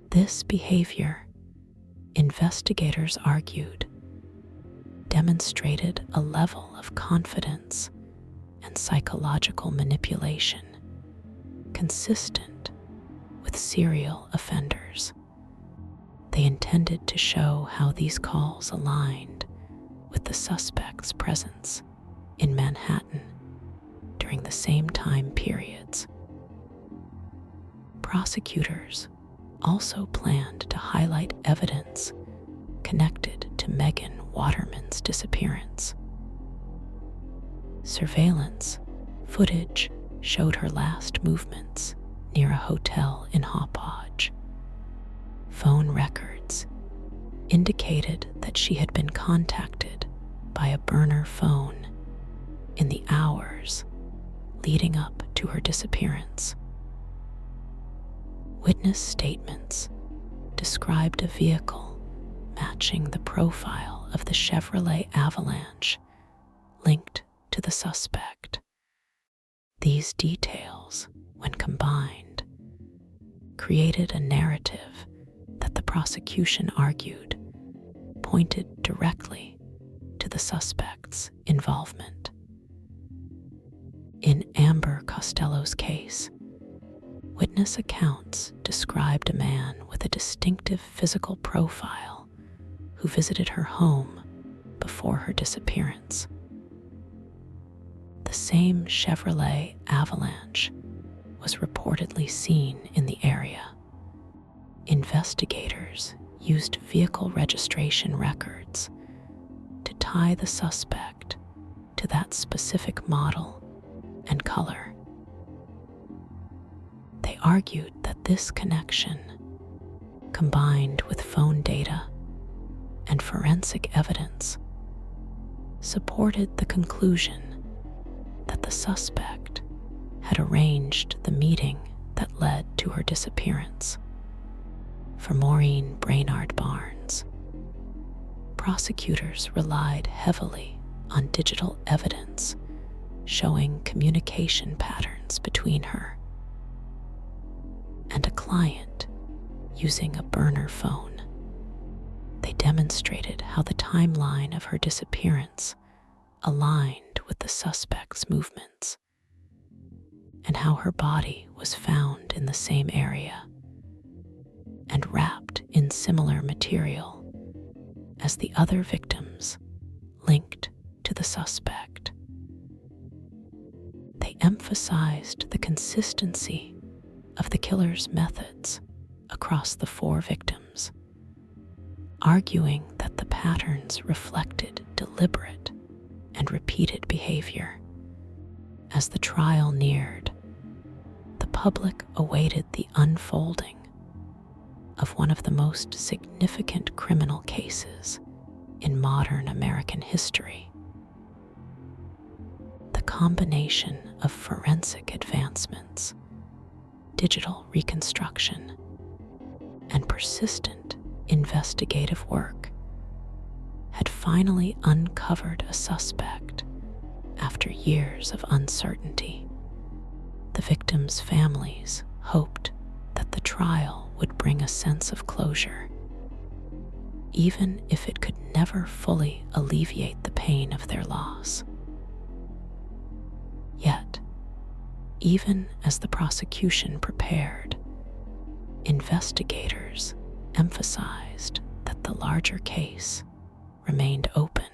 This behavior, investigators argued, demonstrated a level of confidence and psychological manipulation consistent with serial offenders. They intended to show how these calls aligned with the suspect's presence in Manhattan during the same time periods. Prosecutors also planned to highlight evidence connected to Megan Waterman's disappearance. Surveillance footage showed her last movements near a hotel in Hauppauge. Phone records indicated that she had been contacted by a burner phone in the hours leading up to her disappearance. Witness statements described a vehicle matching the profile of the Chevrolet Avalanche linked to the suspect. These details, when combined, created a narrative that the prosecution argued pointed directly to the suspect's involvement. In Amber Costello's case, witness accounts described a man with a distinctive physical profile who visited her home before her disappearance. The same Chevrolet Avalanche was reportedly seen in the area. Investigators used vehicle registration records to tie the suspect to that specific model and color. They argued that this connection, combined with phone data and forensic evidence, supported the conclusion that the suspect had arranged the meeting that led to her disappearance. For Maureen Brainard Barnes, prosecutors relied heavily on digital evidence showing communication patterns between her and a client using a burner phone. They demonstrated how the timeline of her disappearance aligned with the suspect's movements and how her body was found in the same area and wrapped in similar material as the other victims linked to the suspect. They emphasized the consistency of the killer's methods across the 4 victims, arguing that the patterns reflected deliberate and repeated behavior. As the trial neared, the public awaited the unfolding of one of the most significant criminal cases in modern American history. The combination of forensic advancements, digital reconstruction, and persistent investigative work had finally uncovered a suspect after years of uncertainty. The victims' families hoped that the trial would bring a sense of closure, even if it could never fully alleviate the pain of their loss. Yet, even as the prosecution prepared, investigators emphasized that the larger case remained open.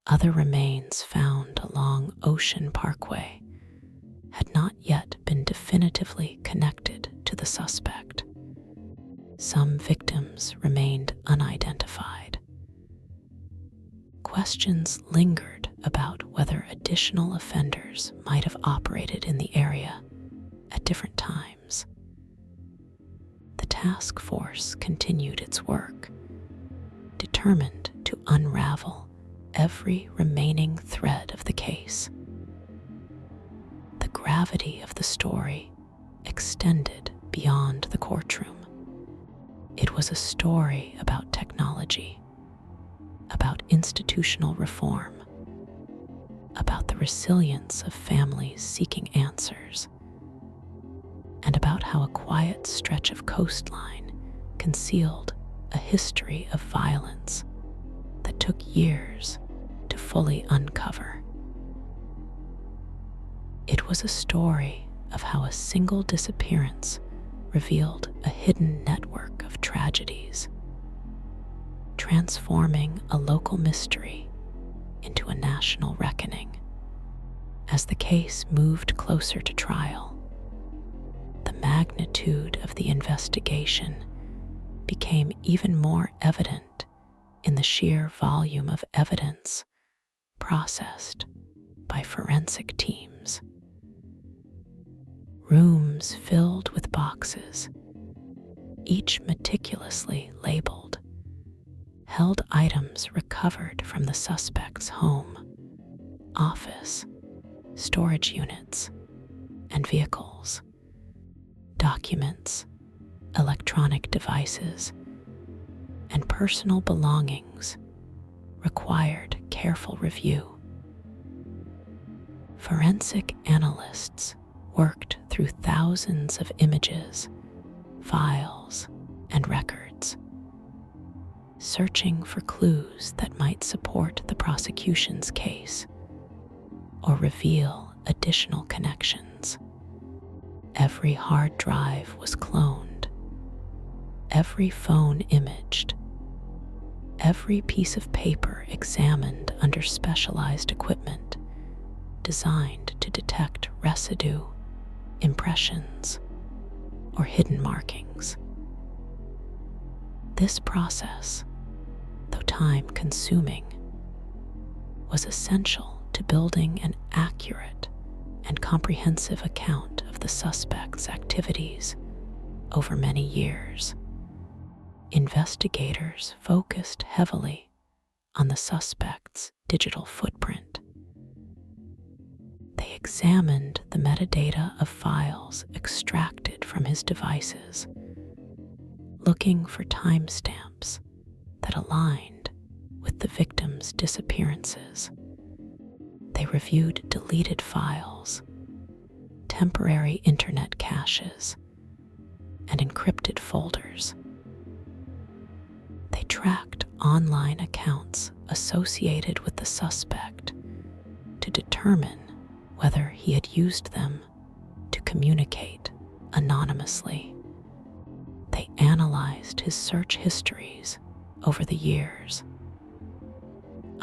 Other remains found along Ocean Parkway had not yet been definitively connected to the suspect. Some victims remained unidentified. Questions lingered about whether additional offenders might have operated in the area at different times. The task force continued its work, determined to unravel every remaining thread of the case. The gravity of the story extended beyond the courtroom. It was a story about technology, about institutional reform, about the resilience of families seeking answers, and about how a quiet stretch of coastline concealed a history of violence that took years to fully uncover. It was a story of how a single disappearance revealed a hidden network of tragedies, transforming a local mystery into a national reckoning. As the case moved closer to trial, the magnitude of the investigation became even more evident in the sheer volume of evidence processed by forensic teams. Rooms filled with boxes, each meticulously labeled, held items recovered from the suspect's home, office, storage units, and vehicles. Documents, electronic devices, and personal belongings required careful review. Forensic analysts worked through thousands of images, files, and records, searching for clues that might support the prosecution's case or reveal additional connections. Every hard drive was cloned, every phone imaged, every piece of paper examined under specialized equipment designed to detect residue, impressions, or hidden markings. This process, though time-consuming, was essential to building an accurate and comprehensive account of the suspect's activities over many years. Investigators focused heavily on the suspect's digital footprint. They examined the metadata of files extracted from his devices, looking for timestamps that aligned with the victim's disappearances. They reviewed deleted files, temporary internet caches, and encrypted folders. They tracked online accounts associated with the suspect to determine whether he had used them to communicate anonymously. They analyzed his search histories over the years,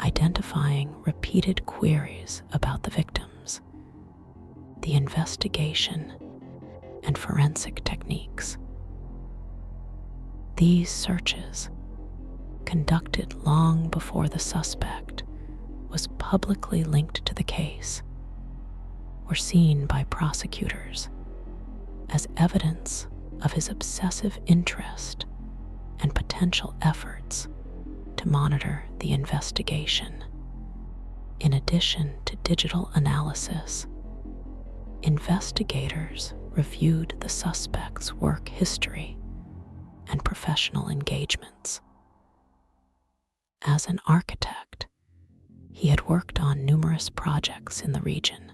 identifying repeated queries about the victims, the investigation, and forensic techniques. These searches, conducted long before the suspect was publicly linked to the case, were seen by prosecutors as evidence of his obsessive interest and potential efforts to monitor the investigation. In addition to digital analysis, investigators reviewed the suspect's work history and professional engagements. As an architect, he had worked on numerous projects in the region,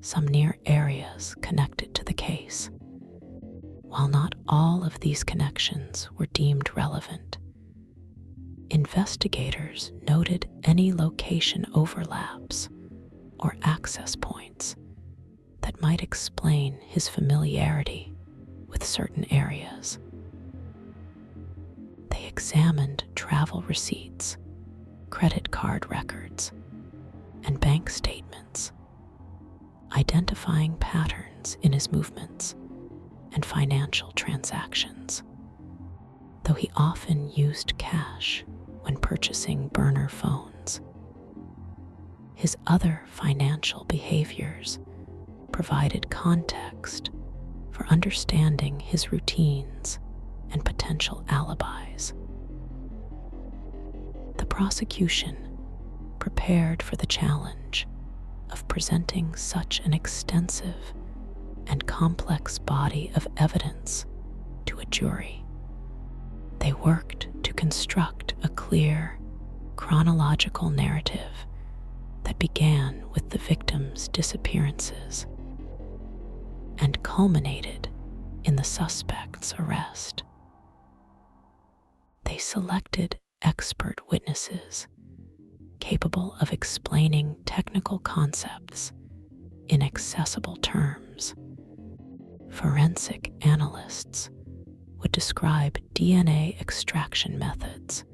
some near areas connected to the case. While not all of these connections were deemed relevant, investigators noted any location overlaps or access points that might explain his familiarity with certain areas. They examined travel receipts, credit card records, and bank statements, identifying patterns in his movements and financial transactions. Though he often used cash when purchasing burner phones, his other financial behaviors provided context for understanding his routines and potential alibis. The prosecution prepared for the challenge of presenting such an extensive and complex body of evidence to a jury. They worked to construct a clear, chronological narrative that began with the victim's disappearances and culminated in the suspect's arrest. They selected expert witnesses capable of explaining technical concepts in accessible terms. Forensic analysts would describe DNA extraction methods,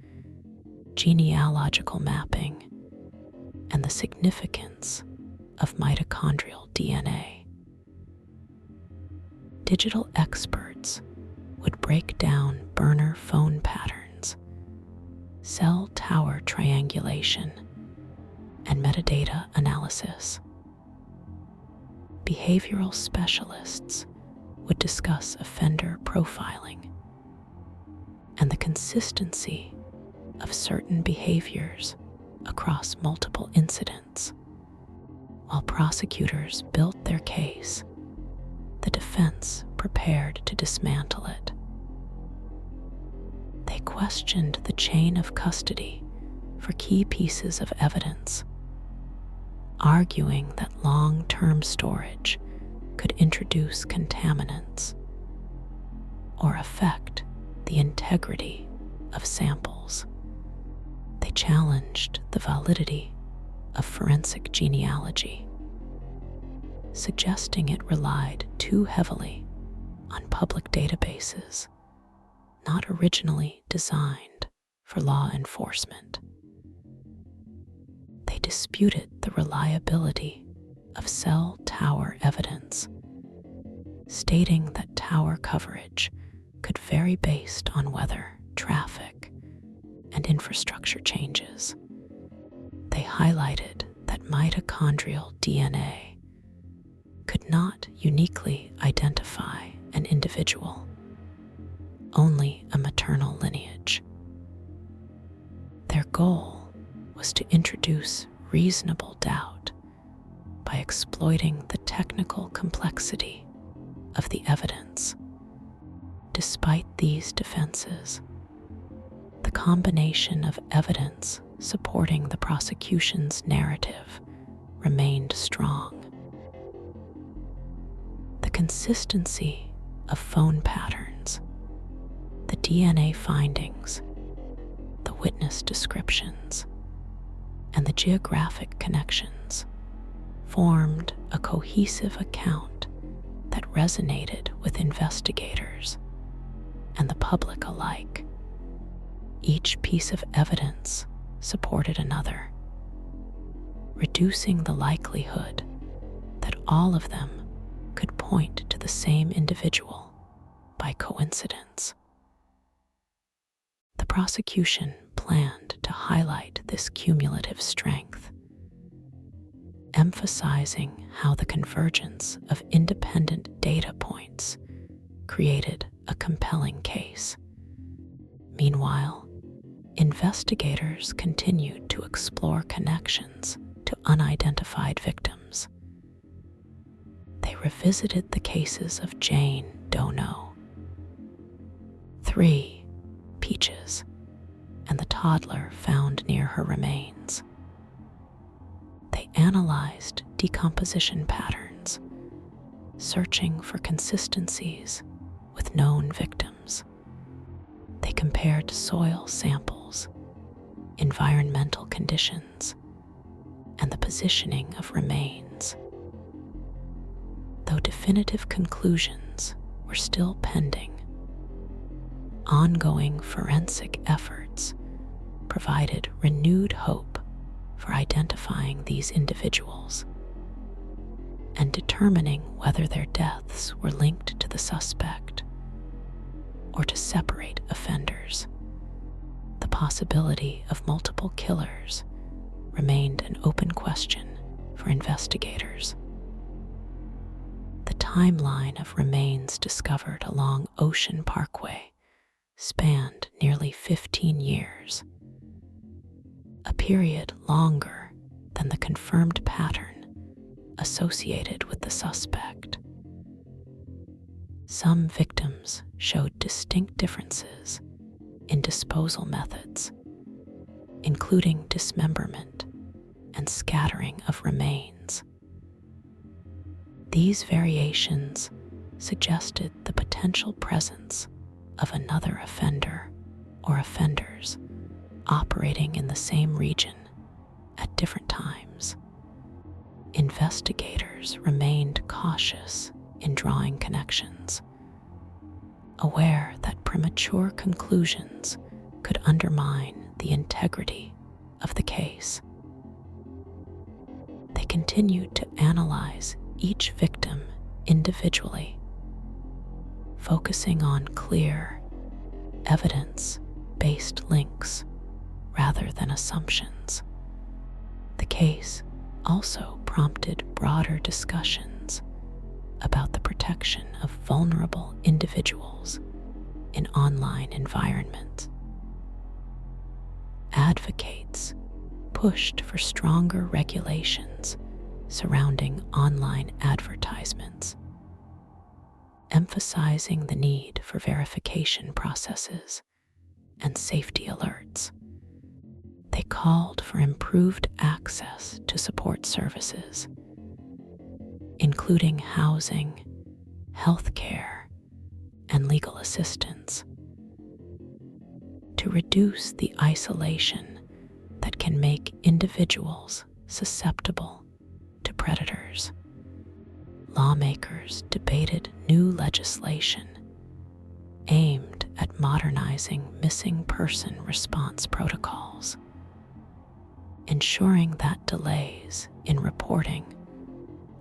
genealogical mapping, and the significance of mitochondrial DNA. Digital experts would break down burner phone patterns, cell tower triangulation, and metadata analysis. Behavioral specialists would discuss offender profiling and the consistency of certain behaviors across multiple incidents. While prosecutors built their case, the defense prepared to dismantle it. They questioned the chain of custody for key pieces of evidence, arguing that long-term storage could introduce contaminants or affect the integrity of samples. They challenged the validity of forensic genealogy, suggesting it relied too heavily on public databases not originally designed for law enforcement. They disputed the reliability of cell tower evidence, stating that tower coverage could vary based on weather, traffic, and infrastructure changes. They highlighted that mitochondrial DNA could not uniquely identify an individual, only a maternal lineage. Their goal was to introduce reasonable doubt by exploiting the technical complexity of the evidence. Despite these defenses, the combination of evidence supporting the prosecution's narrative remained strong. The consistency of phone patterns, the DNA findings, the witness descriptions, and the geographic connections formed a cohesive account that resonated with investigators and the public alike. Each piece of evidence supported another, reducing the likelihood that all of them could point to the same individual by coincidence. The prosecution planned to highlight this cumulative strength, emphasizing how the convergence of independent data points created a compelling case. Meanwhile, investigators continued to explore connections to unidentified victims. they revisited the cases of Jane Doe, 3 Peaches, and the toddler found near her remains. They analyzed decomposition patterns, searching for consistencies with known victims. They compared soil samples, environmental conditions, and the positioning of remains. Though definitive conclusions were still pending, ongoing forensic efforts provided renewed hope for identifying these individuals and determining whether their deaths were linked to the suspect or to separate offenders. The possibility of multiple killers remained an open question for investigators. The timeline of remains discovered along Ocean Parkway spanned nearly 15 years, a period longer than the confirmed pattern associated with the suspect. Some victims showed distinct differences in disposal methods, including dismemberment and scattering of remains. These variations suggested the potential presence of another offender or offenders operating in the same region at different times. Investigators remained cautious in drawing connections, aware that premature conclusions could undermine the integrity of the case. They continued to analyze each victim individually, focusing on clear, evidence-based links rather than assumptions. The case also prompted broader discussions about the protection of vulnerable individuals in online environments. Advocates pushed for stronger regulations surrounding online advertisements, emphasizing the need for verification processes and safety alerts. They called for improved access to support services, including housing, healthcare, and legal assistance, to reduce the isolation that can make individuals susceptible to predators. Lawmakers debated new legislation aimed at modernizing missing person response protocols, ensuring that delays in reporting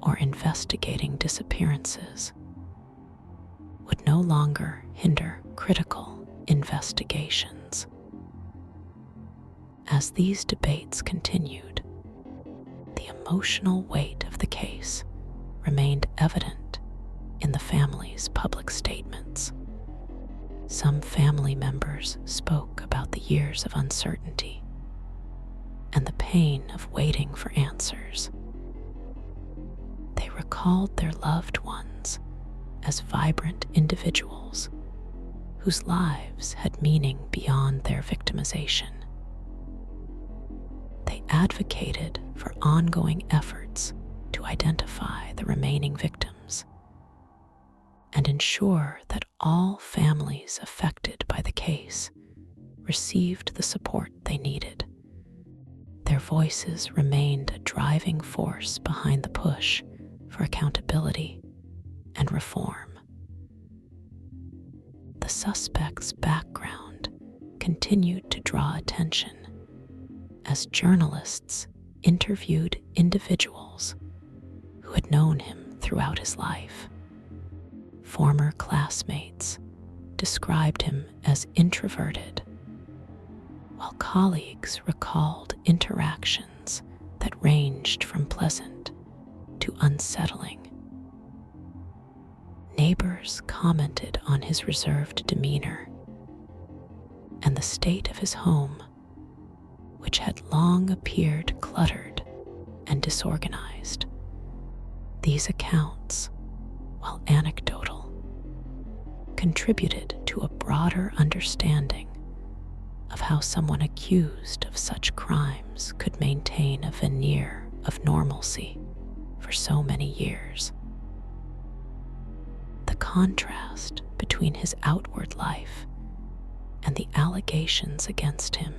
or investigating disappearances would no longer hinder critical investigations. As these debates continued, the emotional weight of the case remained evident in the family's public statements. Some family members spoke about the years of uncertainty and the pain of waiting for answers. They recalled their loved ones as vibrant individuals whose lives had meaning beyond their victimization. They advocated for ongoing efforts to identify the remaining victims and ensure that all families affected by the case received the support they needed. Their voices remained a driving force behind the push for accountability and reform. The suspect's background continued to draw attention as journalists interviewed individuals who had known him throughout his life. Former classmates described him as introverted, while colleagues recalled interactions that ranged from pleasant to unsettling. Neighbors commented on his reserved demeanor and the state of his home, which had long appeared cluttered and disorganized. These accounts, while anecdotal, contributed to a broader understanding of how someone accused of such crimes could maintain a veneer of normalcy for so many years. The contrast between his outward life and the allegations against him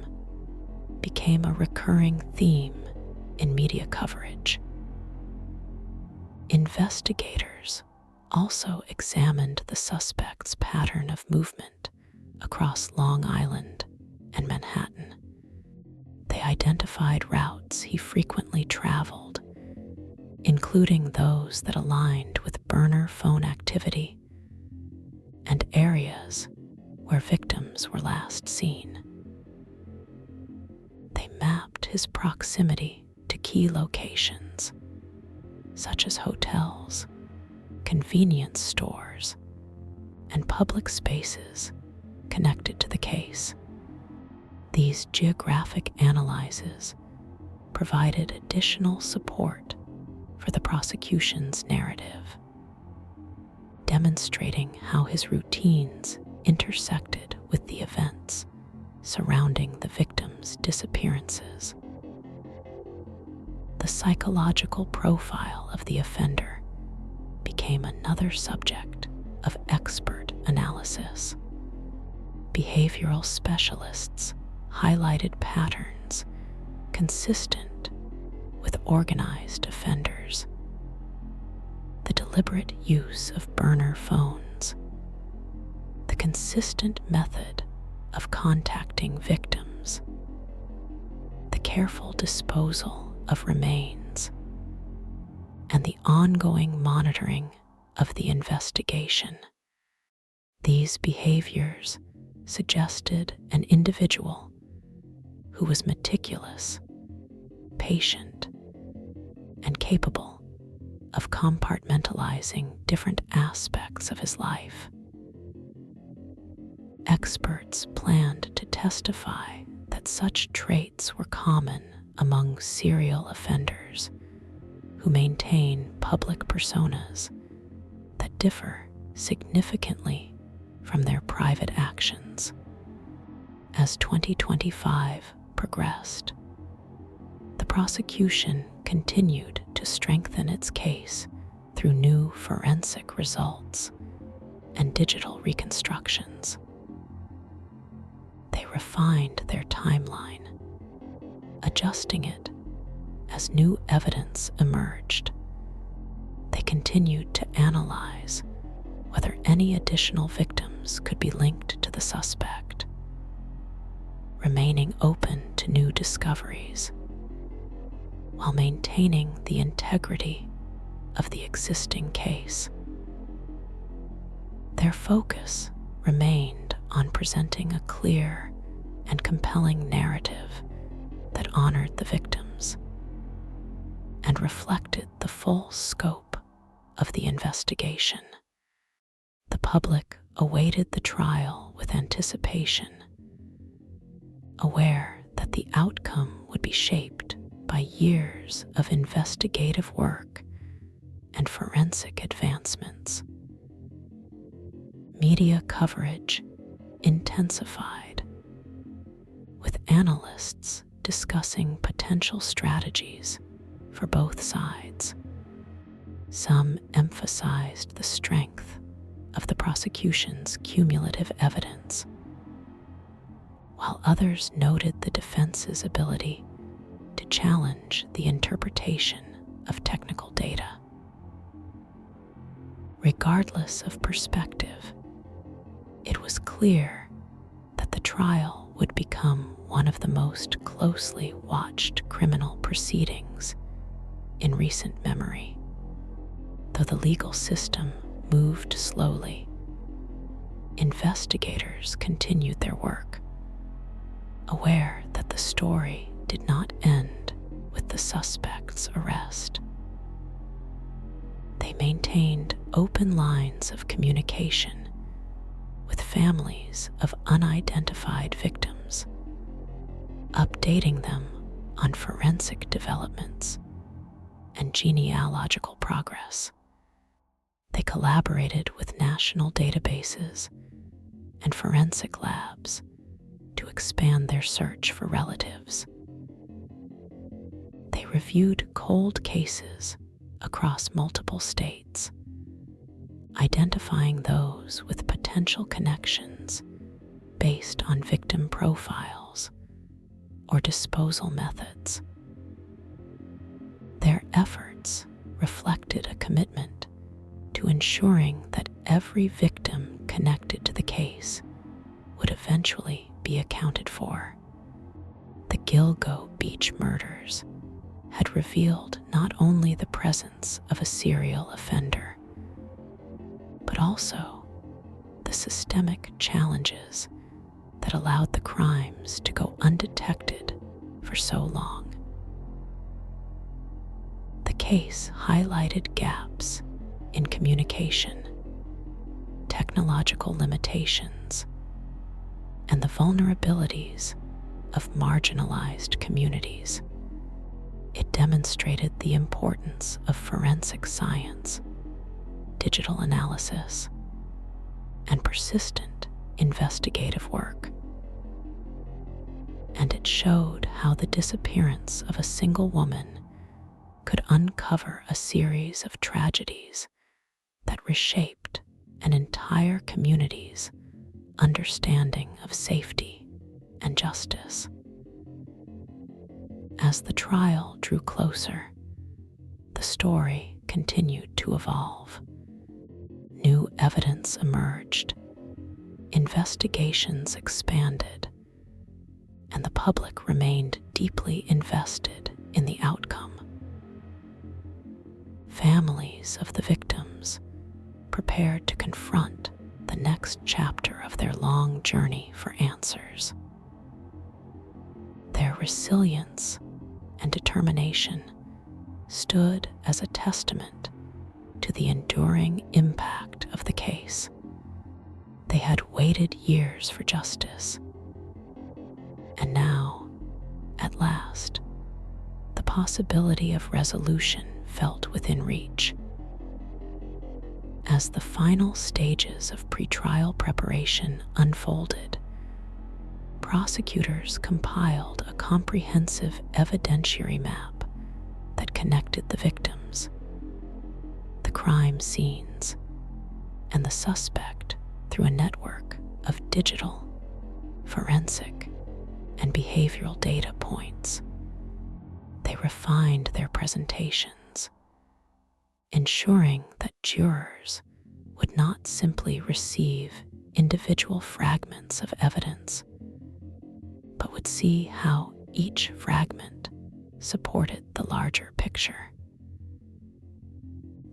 became a recurring theme in media coverage. Investigators also examined the suspect's pattern of movement across Long Island and Manhattan. They identified routes he frequently traveled, including those that aligned with burner phone activity and areas where victims were last seen. They mapped his proximity to key locations, such as hotels, convenience stores, and public spaces connected to the case. These geographic analyses provided additional support for the prosecution's narrative, demonstrating how his routines intersected with the events surrounding the victims' disappearances. The psychological profile of the offender became another subject of expert analysis. Behavioral specialists highlighted patterns consistent with organized offenders. The deliberate use of burner phones, the consistent method of contacting victims, the careful disposal of remains, and the ongoing monitoring of the investigation. These behaviors suggested an individual who was meticulous, patient, and capable of compartmentalizing different aspects of his life. Experts planned to testify that such traits were common among serial offenders who maintain public personas that differ significantly from their private actions. As 2025 progressed, the prosecution continued to strengthen its case through new forensic results and digital reconstructions. They refined their timeline, adjusting it as new evidence emerged. They continued to analyze whether any additional victims could be linked to the suspect, remaining open to new discoveries while maintaining the integrity of the existing case. Their focus remained on presenting a clear and compelling narrative that honored the victims and reflected the full scope of the investigation. The public awaited the trial with anticipation, aware that the outcome would be shaped by years of investigative work and forensic advancements. Media coverage intensified, with analysts discussing potential strategies for both sides. Some emphasized the strength of the prosecution's cumulative evidence, while others noted the defense's ability to challenge the interpretation of technical data. Regardless of perspective, it was clear that the trial would become one of the most closely watched criminal proceedings in recent memory. Though the legal system moved slowly, investigators continued their work, aware that the story did not end with the suspect's arrest. They maintained open lines of communication with families of unidentified victims, updating them on forensic developments and genealogical progress. They collaborated with national databases and forensic labs to expand their search for relatives. They reviewed cold cases across multiple states, identifying those with potential connections based on victim profiles or disposal methods. Their efforts reflected a commitment to ensuring that every victim connected to the case would eventually be accounted for. The Gilgo beach murders had revealed not only the presence of a serial offender, but also the systemic challenges that allowed the crimes to go undetected for so long. The case highlighted gaps in communication, technological limitations, and the vulnerabilities of marginalized communities. It demonstrated the importance of forensic science, digital analysis, and persistent investigative work. And it showed how the disappearance of a single woman could uncover a series of tragedies that reshaped an entire community's understanding of safety and justice. As the trial drew closer, the story continued to evolve. New evidence emerged, investigations expanded, and the public remained deeply invested in the outcome. Families of the victims prepared to confront the next chapter of their long journey for answers. Their resilience and determination stood as a testament to the enduring impact of the case. They had waited years for justice, and now, at last, the possibility of resolution felt within reach. As the final stages of pretrial preparation unfolded, prosecutors compiled a comprehensive evidentiary map that connected the victims, the crime scenes, and the suspect through a network of digital, forensic, and behavioral data points. They refined their presentations, ensuring that jurors would not simply receive individual fragments of evidence, but would see how each fragment supported the larger picture.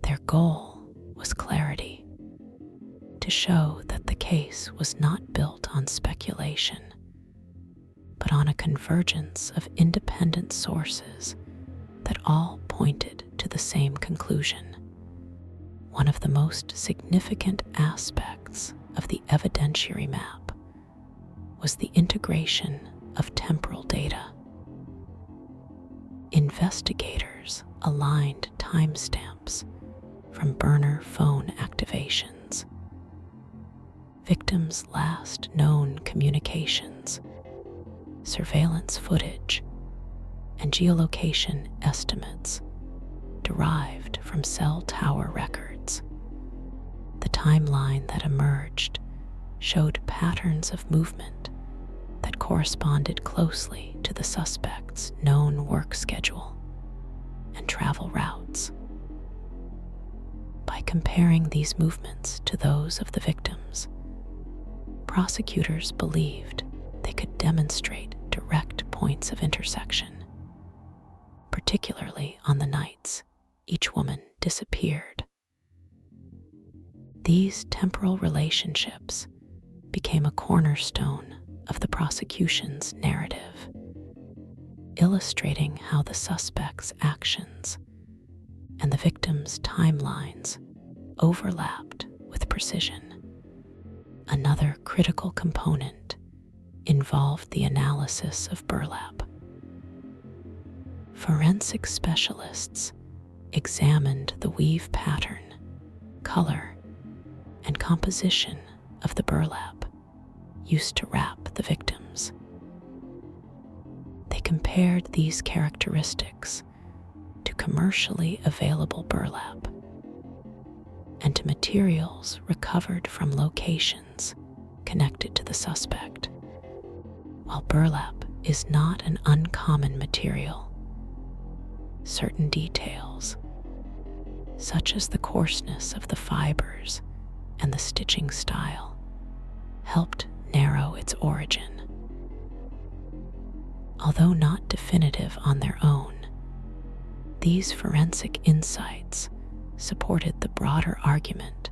Their goal was clarity, to show that the case was not built on speculation, but on a convergence of independent sources that all pointed to the same conclusion. One of the most significant aspects of the evidentiary map was the integration of temporal data. Investigators aligned timestamps from burner phone activations, victims' last known communications, surveillance footage, and geolocation estimates derived from cell tower records. The timeline that emerged showed patterns of movement that corresponded closely to the suspect's known work schedule and travel routes. By comparing these movements to those of the victims, prosecutors believed they could demonstrate direct points of intersection, particularly on the nights each woman disappeared. These temporal relationships became a cornerstone of the prosecution's narrative, illustrating how the suspect's actions and the victim's timelines overlapped with precision. Another critical component involved the analysis of burlap. Forensic specialists examined the weave pattern, color, and composition of the burlap used to wrap the victims. They compared these characteristics to commercially available burlap and to materials recovered from locations connected to the suspect. While burlap is not an uncommon material, certain details, such as the coarseness of the fibers and the stitching style, helped narrow its origin. Although not definitive on their own, these forensic insights supported the broader argument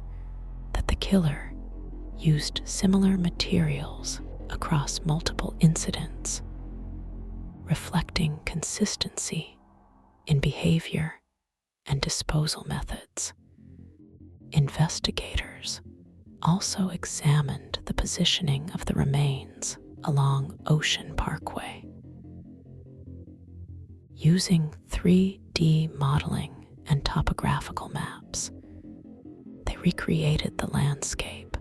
that the killer used similar materials across multiple incidents, reflecting consistency in behavior and disposal methods. Investigators also examined the positioning of the remains along Ocean Parkway. Using 3D modeling and topographical maps, they recreated the landscape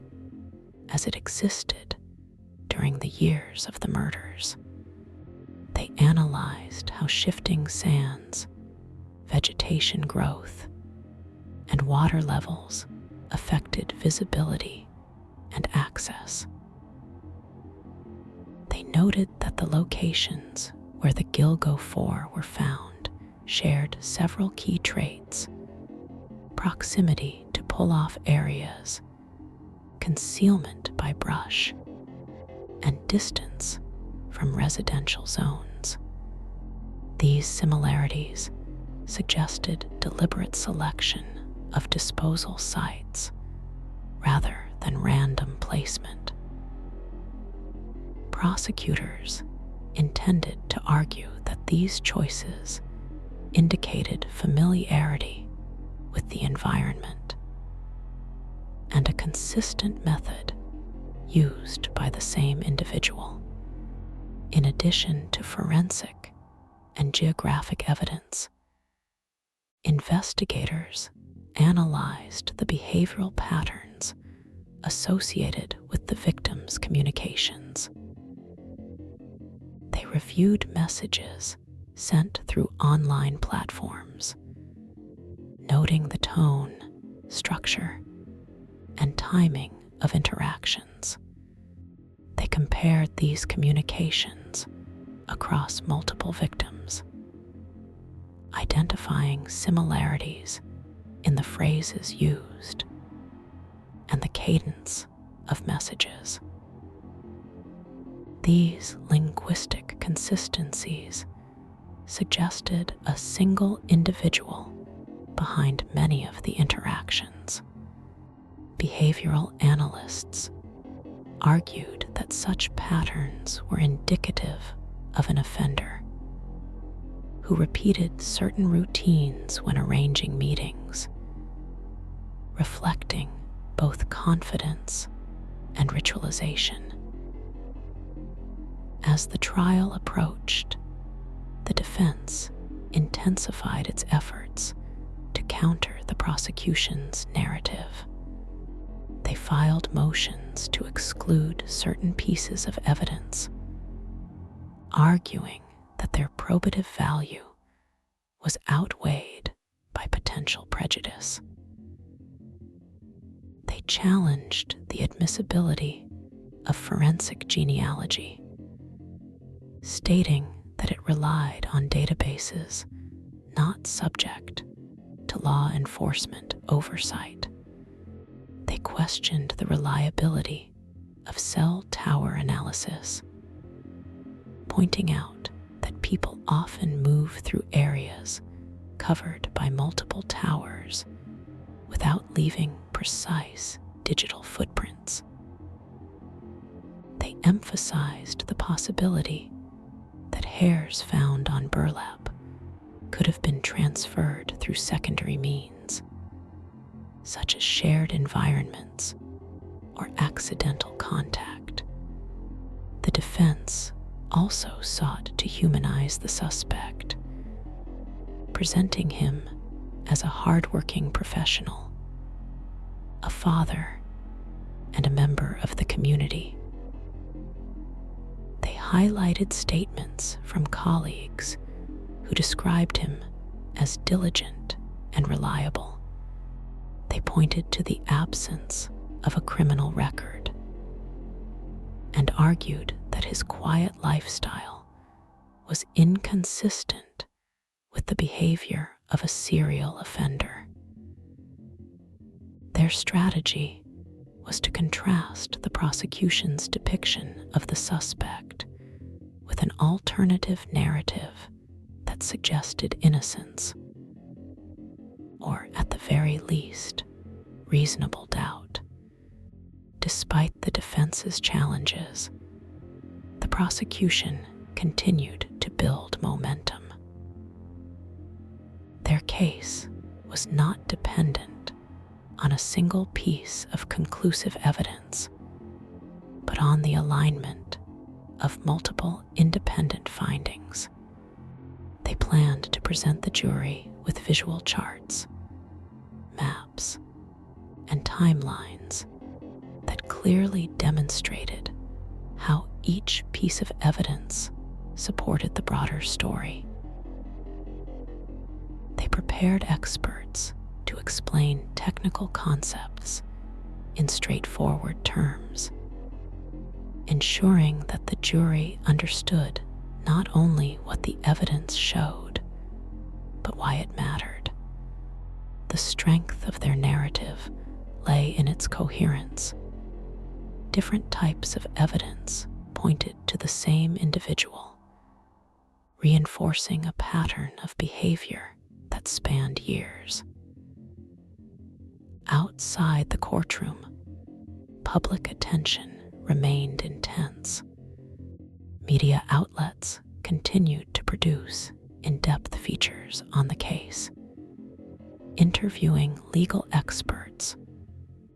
as it existed during the years of the murders. They analyzed how shifting sands, vegetation growth, and water levels affected visibility and access. They noted that the locations where the Gilgo 4 were found shared several key traits: proximity to pull-off areas, concealment by brush, and distance from residential zones. These similarities suggested deliberate selection of disposal sites rather than random placement. Prosecutors intended to argue that these choices indicated familiarity with the environment and a consistent method used by the same individual. In addition to forensic and geographic evidence, investigators analyzed the behavioral patterns associated with the victim's communications. They reviewed messages sent through online platforms, noting the tone, structure, and timing of interactions. They compared these communications across multiple victims, identifying similarities in the phrases used and the cadence of messages. These linguistic consistencies suggested a single individual behind many of the interactions. Behavioral analysts argued that such patterns were indicative of an offender who repeated certain routines when arranging meetings, reflecting both confidence and ritualization. As the trial approached, the defense intensified its efforts to counter the prosecution's narrative. They filed motions to exclude certain pieces of evidence, arguing that their probative value was outweighed by potential prejudice. They challenged the admissibility of forensic genealogy, stating that it relied on databases not subject to law enforcement oversight. They questioned the reliability of cell tower analysis, pointing out that people often move through areas covered by multiple towers without leaving precise digital footprints. They emphasized the possibility that hairs found on burlap could have been transferred through secondary means, such as shared environments or accidental contact. The defense also sought to humanize the suspect, presenting him as a hardworking professional, a father, and a member of the community. They highlighted statements from colleagues who described him as diligent and reliable. They pointed to the absence of a criminal record and argued that his quiet lifestyle was inconsistent with the behavior of a serial offender. Their strategy was to contrast the prosecution's depiction of the suspect with an alternative narrative that suggested innocence, or at the very least, reasonable doubt. Despite the defense's challenges, the prosecution continued to build momentum. Their case was not dependent on a single piece of conclusive evidence, but on the alignment of multiple independent findings. They planned to present the jury with visual charts, maps, and timelines that clearly demonstrated how each piece of evidence supported the broader story. They prepared experts to explain technical concepts in straightforward terms, ensuring that the jury understood not only what the evidence showed, but why it mattered. The strength of their narrative lay in its coherence. Different types of evidence pointed to the same individual, reinforcing a pattern of behavior that spanned years. Outside the courtroom, public attention remained intense. Media outlets continued to produce in-depth features on the case, interviewing legal experts,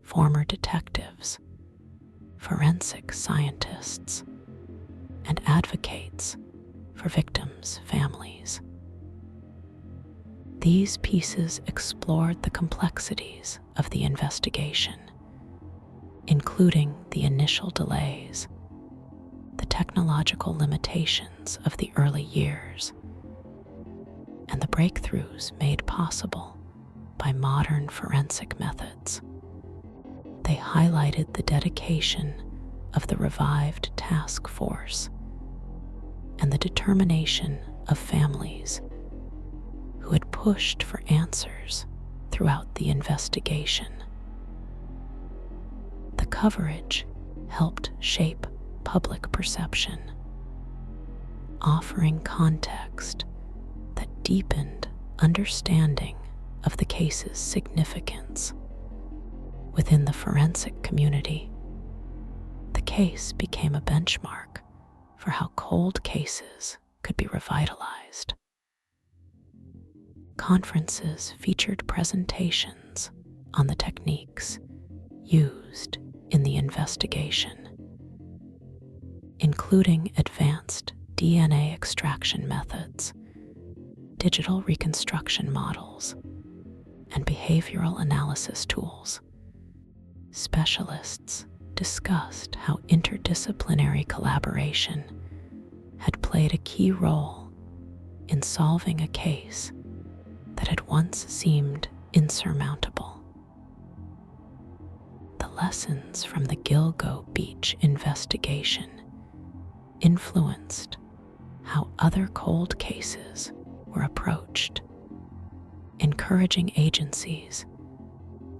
former detectives, forensic scientists, and advocates for victims' families. These pieces explored the complexities of the investigation, including the initial delays, the technological limitations of the early years, and the breakthroughs made possible by modern forensic methods. They highlighted the dedication of the revived task force and the determination of families who had pushed for answers throughout the investigation. The coverage helped shape public perception, offering context that deepened understanding of the case's significance. Within the forensic community, the case became a benchmark for how cold cases could be revitalized. Conferences featured presentations on the techniques used in the investigation, including advanced DNA extraction methods, digital reconstruction models, and behavioral analysis tools. Specialists discussed how interdisciplinary collaboration had played a key role in solving a case that had once seemed insurmountable. The lessons from the Gilgo Beach investigation influenced how other cold cases were approached, encouraging agencies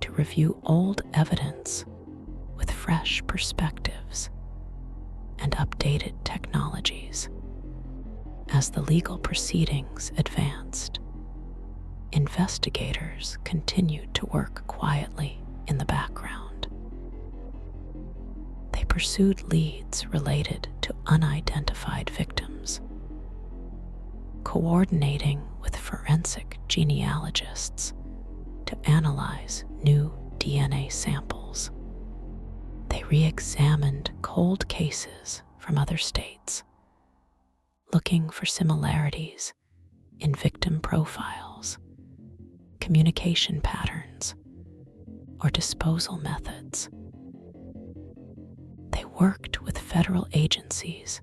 to review old evidence with fresh perspectives and updated technologies. As the legal proceedings advanced, investigators continued to work quietly in the background. They pursued leads related to unidentified victims, coordinating with forensic genealogists to analyze new DNA samples. They re-examined cold cases from other states, looking for similarities in victim profiles, communication patterns, or disposal methods. They worked with federal agencies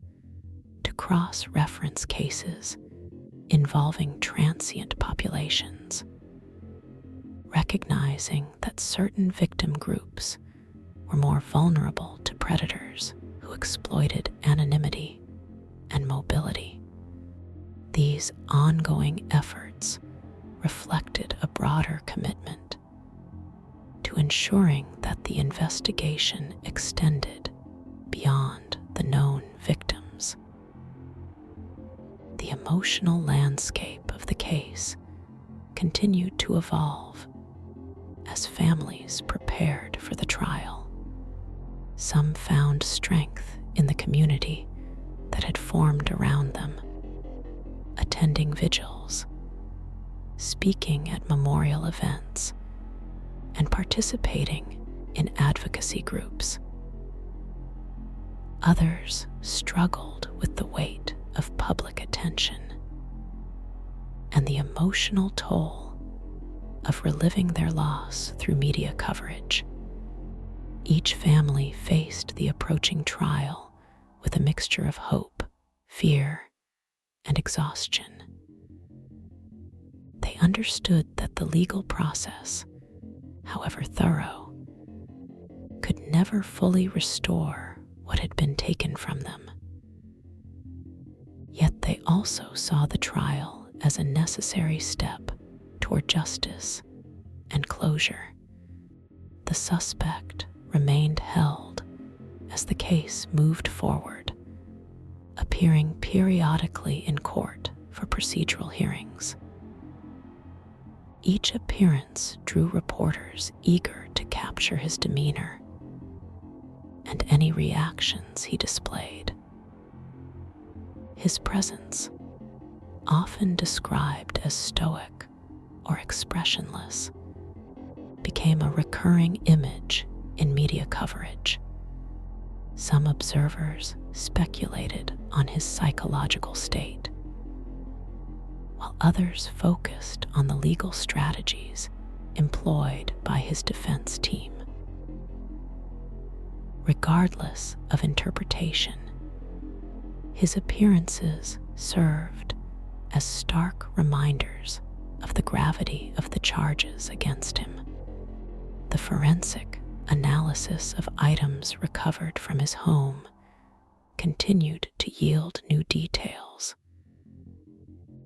to cross-reference cases involving transient populations, recognizing that certain victim groups were more vulnerable to predators who exploited anonymity and mobility. These ongoing efforts reflected a broader commitment to ensuring that the investigation extended beyond the known victims. The emotional landscape of the case continued to evolve as families prepared for the trial. Some found strength in the community that had formed around them, attending vigils, speaking at memorial events, and participating in advocacy groups. Others struggled with the weight of public attention and the emotional toll of reliving their loss through media coverage. Each family faced the approaching trial with a mixture of hope, fear, and exhaustion. They understood that the legal process, however thorough, could never fully restore what had been taken from them. Yet they also saw the trial as a necessary step toward justice and closure. The suspect remained held as the case moved forward, appearing periodically in court for procedural hearings. Each appearance drew reporters eager to capture his demeanor and any reactions he displayed. His presence, often described as stoic or expressionless, became a recurring image in media coverage. Some observers speculated on his psychological state, while others focused on the legal strategies employed by his defense team. Regardless of interpretation, his appearances served as stark reminders of the gravity of the charges against him. The forensic analysis of items recovered from his home continued to yield new details,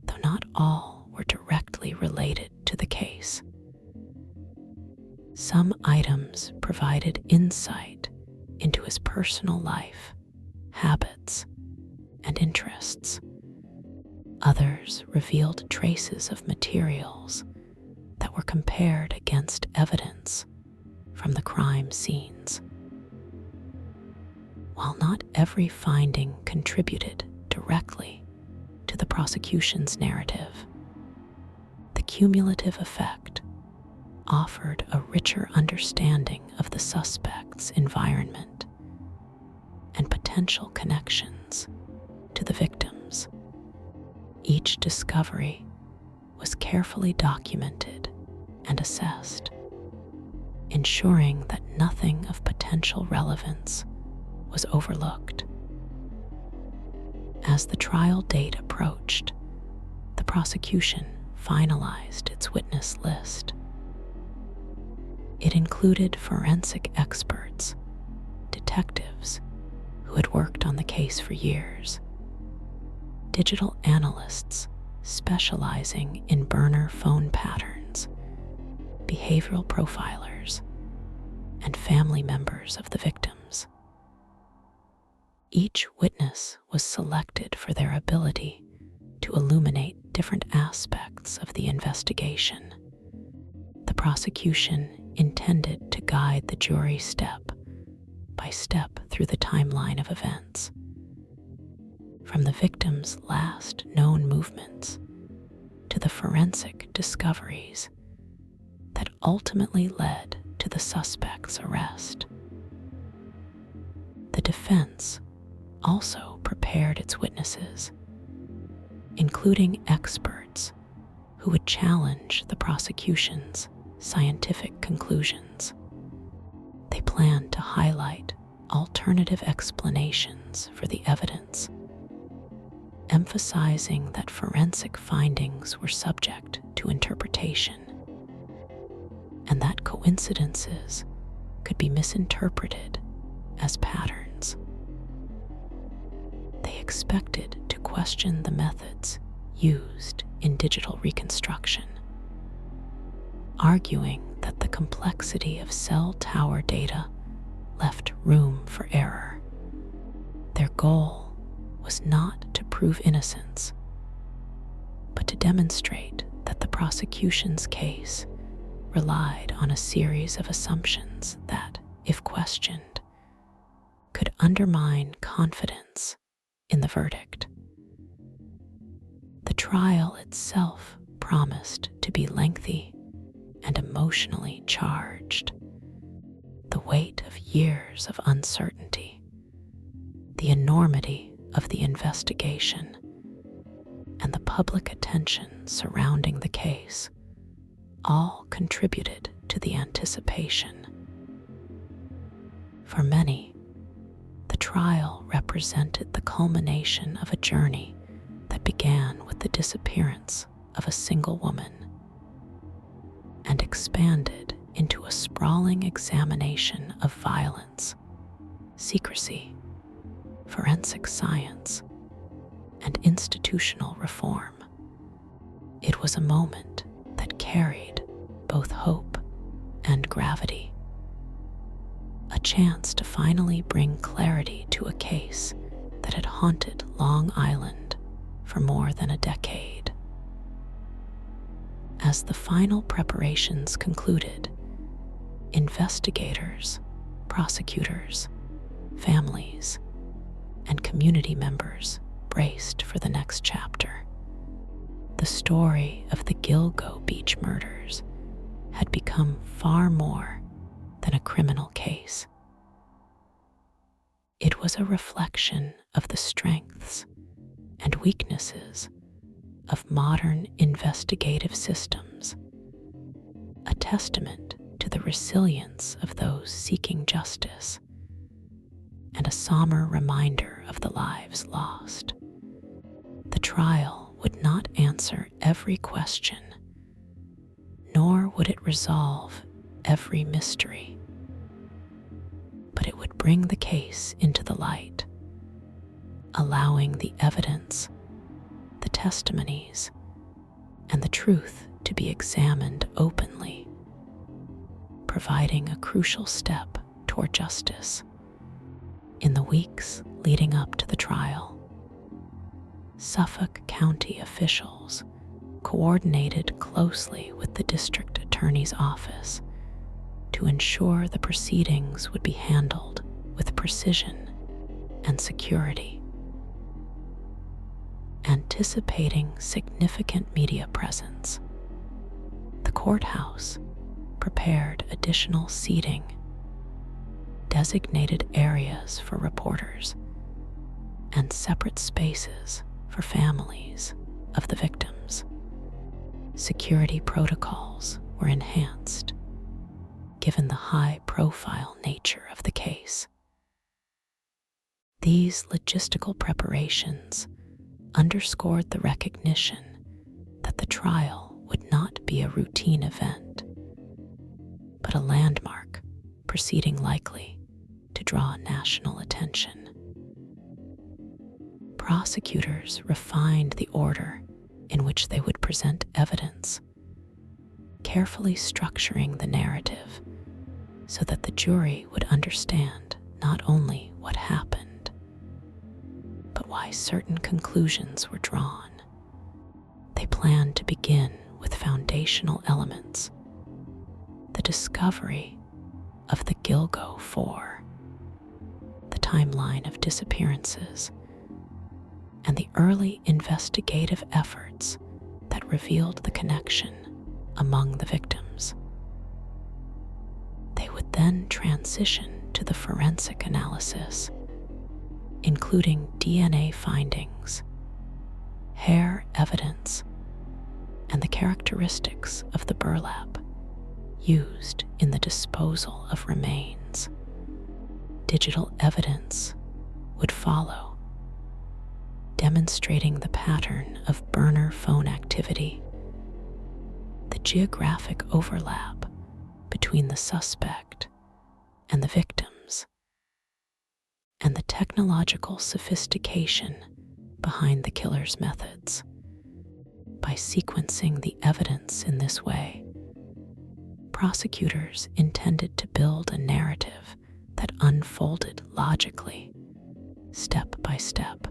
though not all were directly related to the case. Some items provided insight into his personal life, habits, and interests. Others revealed traces of materials that were compared against evidence from the crime scenes. While not every finding contributed directly to the prosecution's narrative, the cumulative effect offered a richer understanding of the suspect's environment and potential connections to the victims. Each discovery was carefully documented and assessed, ensuring that nothing of potential relevance was overlooked. As the trial date approached, the prosecution finalized its witness list. It included forensic experts, detectives who had worked on the case for years, digital analysts specializing in burner phone patterns, behavioral profilers, and family members of the victims. Each witness was selected for their ability to illuminate different aspects of the investigation. The prosecution intended to guide the jury step by step through the timeline of events, from the victim's last known movements to the forensic discoveries that ultimately led to the suspect's arrest. The defense also prepared its witnesses, including experts who would challenge the prosecution's scientific conclusions. They planned to highlight alternative explanations for the evidence, emphasizing that forensic findings were subject to interpretation and that coincidences could be misinterpreted as patterns. They expected to question the methods used in digital reconstruction, arguing that the complexity of cell tower data left room for error. Their goal was not to prove innocence, but to demonstrate that the prosecution's case relied on a series of assumptions that, if questioned, could undermine confidence in the verdict. The trial itself promised to be lengthy and emotionally charged. The weight of years of uncertainty, the enormity of the investigation, and the public attention surrounding the case all contributed to the anticipation. For many, the trial represented the culmination of a journey that began with the disappearance of a single woman and expanded into a sprawling examination of violence, secrecy, forensic science, and institutional reform. It was a moment that carried both hope and gravity, a chance to finally bring clarity to a case that had haunted Long Island for more than a decade. As the final preparations concluded, investigators, prosecutors, families, and community members braced for the next chapter. The story of the Gilgo beach murders had become far more than a criminal case. It was a reflection of the strengths and weaknesses of modern investigative systems, a testament to the resilience of those seeking justice, and a somber reminder of the lives lost. The trial would not answer every question, nor would it resolve every mystery, but it would bring the case into the light, allowing the evidence, the testimonies, and the truth to be examined openly, providing a crucial step toward justice. In the weeks leading up to the trial, Suffolk County officials coordinated closely with the district attorney's office to ensure the proceedings would be handled with precision and security. Anticipating significant media presence, the courthouse prepared additional seating, designated areas for reporters, and separate spaces for families of the victims. Security protocols were enhanced, given the high-profile nature of the case. These logistical preparations underscored the recognition that the trial would not be a routine event, but a landmark proceeding likely to draw national attention. Prosecutors refined the order in which they would present evidence, carefully structuring the narrative so that the jury would understand not only what happened, but why certain conclusions were drawn. They planned to begin with foundational elements: the discovery of the Gilgo 4, the timeline of disappearances, and the early investigative efforts that revealed the connection among the victims. They would then transition to the forensic analysis, including DNA findings, hair evidence, and the characteristics of the burlap used in the disposal of remains. Digital evidence would follow, demonstrating the pattern of burner phone activity, the geographic overlap between the suspect and the victims, and the technological sophistication behind the killer's methods. By sequencing the evidence in this way, prosecutors intended to build a narrative that unfolded logically, step by step,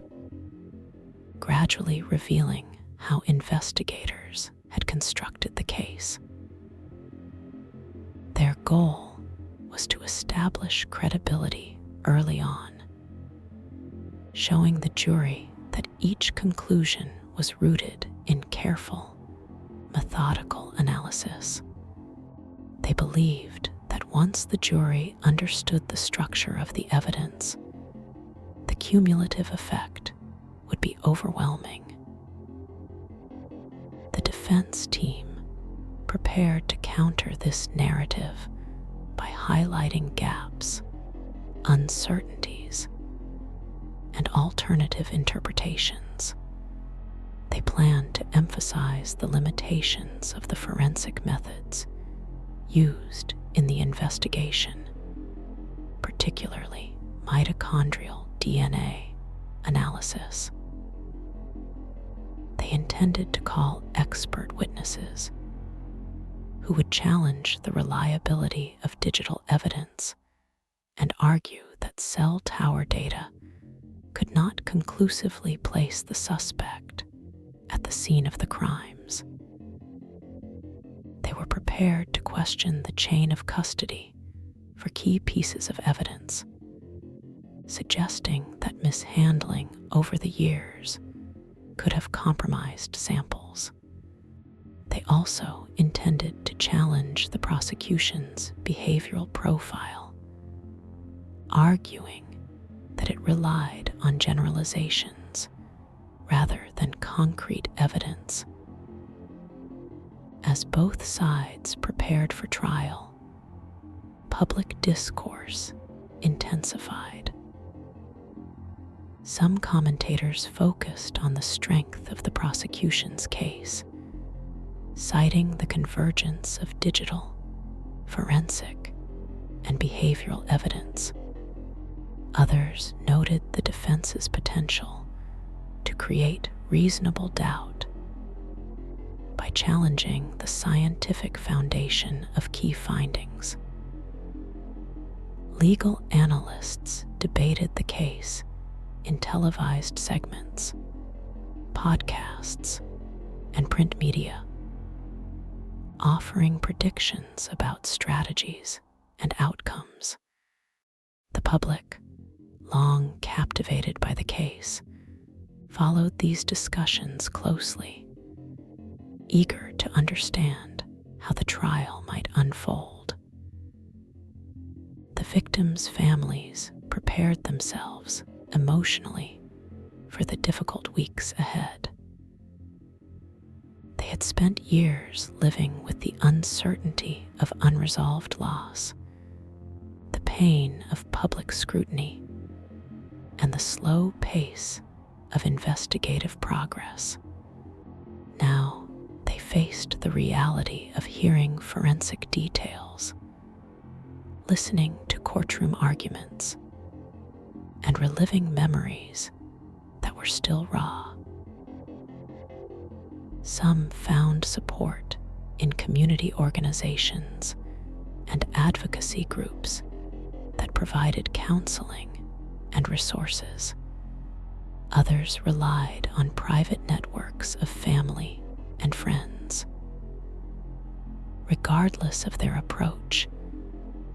gradually revealing how investigators had constructed the case. Their goal was to establish credibility early on, showing the jury that each conclusion was rooted in careful, methodical analysis. They believed that once the jury understood the structure of the evidence, the cumulative effect would be overwhelming. The defense team prepared to counter this narrative by highlighting gaps, uncertainties, and alternative interpretations. They planned to emphasize the limitations of the forensic methods used in the investigation, particularly mitochondrial DNA analysis. They intended to call expert witnesses who would challenge the reliability of digital evidence and argue that cell tower data could not conclusively place the suspect at the scene of the crimes. They were prepared to question the chain of custody for key pieces of evidence, suggesting that mishandling over the years could have compromised samples. They also intended to challenge the prosecution's behavioral profile, arguing that it relied on generalizations rather than concrete evidence. As both sides prepared for trial, public discourse intensified. Some commentators focused on the strength of the prosecution's case, citing the convergence of digital, forensic, and behavioral evidence. Others noted the defense's potential to create reasonable doubt by challenging the scientific foundation of key findings. Legal analysts debated the case in televised segments, podcasts, and print media, offering predictions about strategies and outcomes. The public, long captivated by the case, followed these discussions closely, eager to understand how the trial might unfold. The victims' families prepared themselves emotionally for the difficult weeks ahead. They had spent years living with the uncertainty of unresolved loss, the pain of public scrutiny, and the slow pace of investigative progress. Now they faced the reality of hearing forensic details, listening to courtroom arguments, and reliving memories that were still raw. Some found support in community organizations and advocacy groups that provided counseling and resources. Others relied on private networks of family and friends. Regardless of their approach,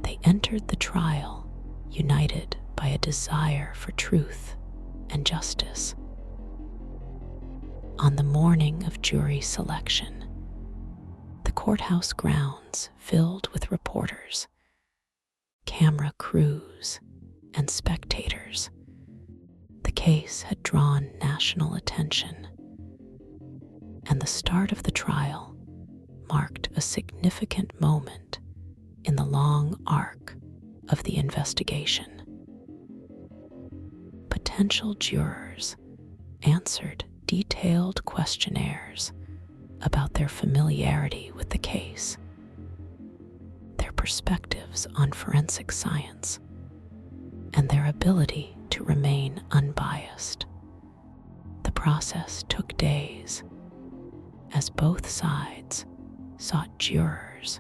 they entered the trial united by a desire for truth and justice. On the morning of jury selection, the courthouse grounds filled with reporters, camera crews, and spectators. The case had drawn national attention, and the the start of the trial marked a significant moment in the long arc of the investigation. Potential jurors answered detailed questionnaires about their familiarity with the case, their perspectives on forensic science, and their ability to remain unbiased. The process took days, as both sides sought jurors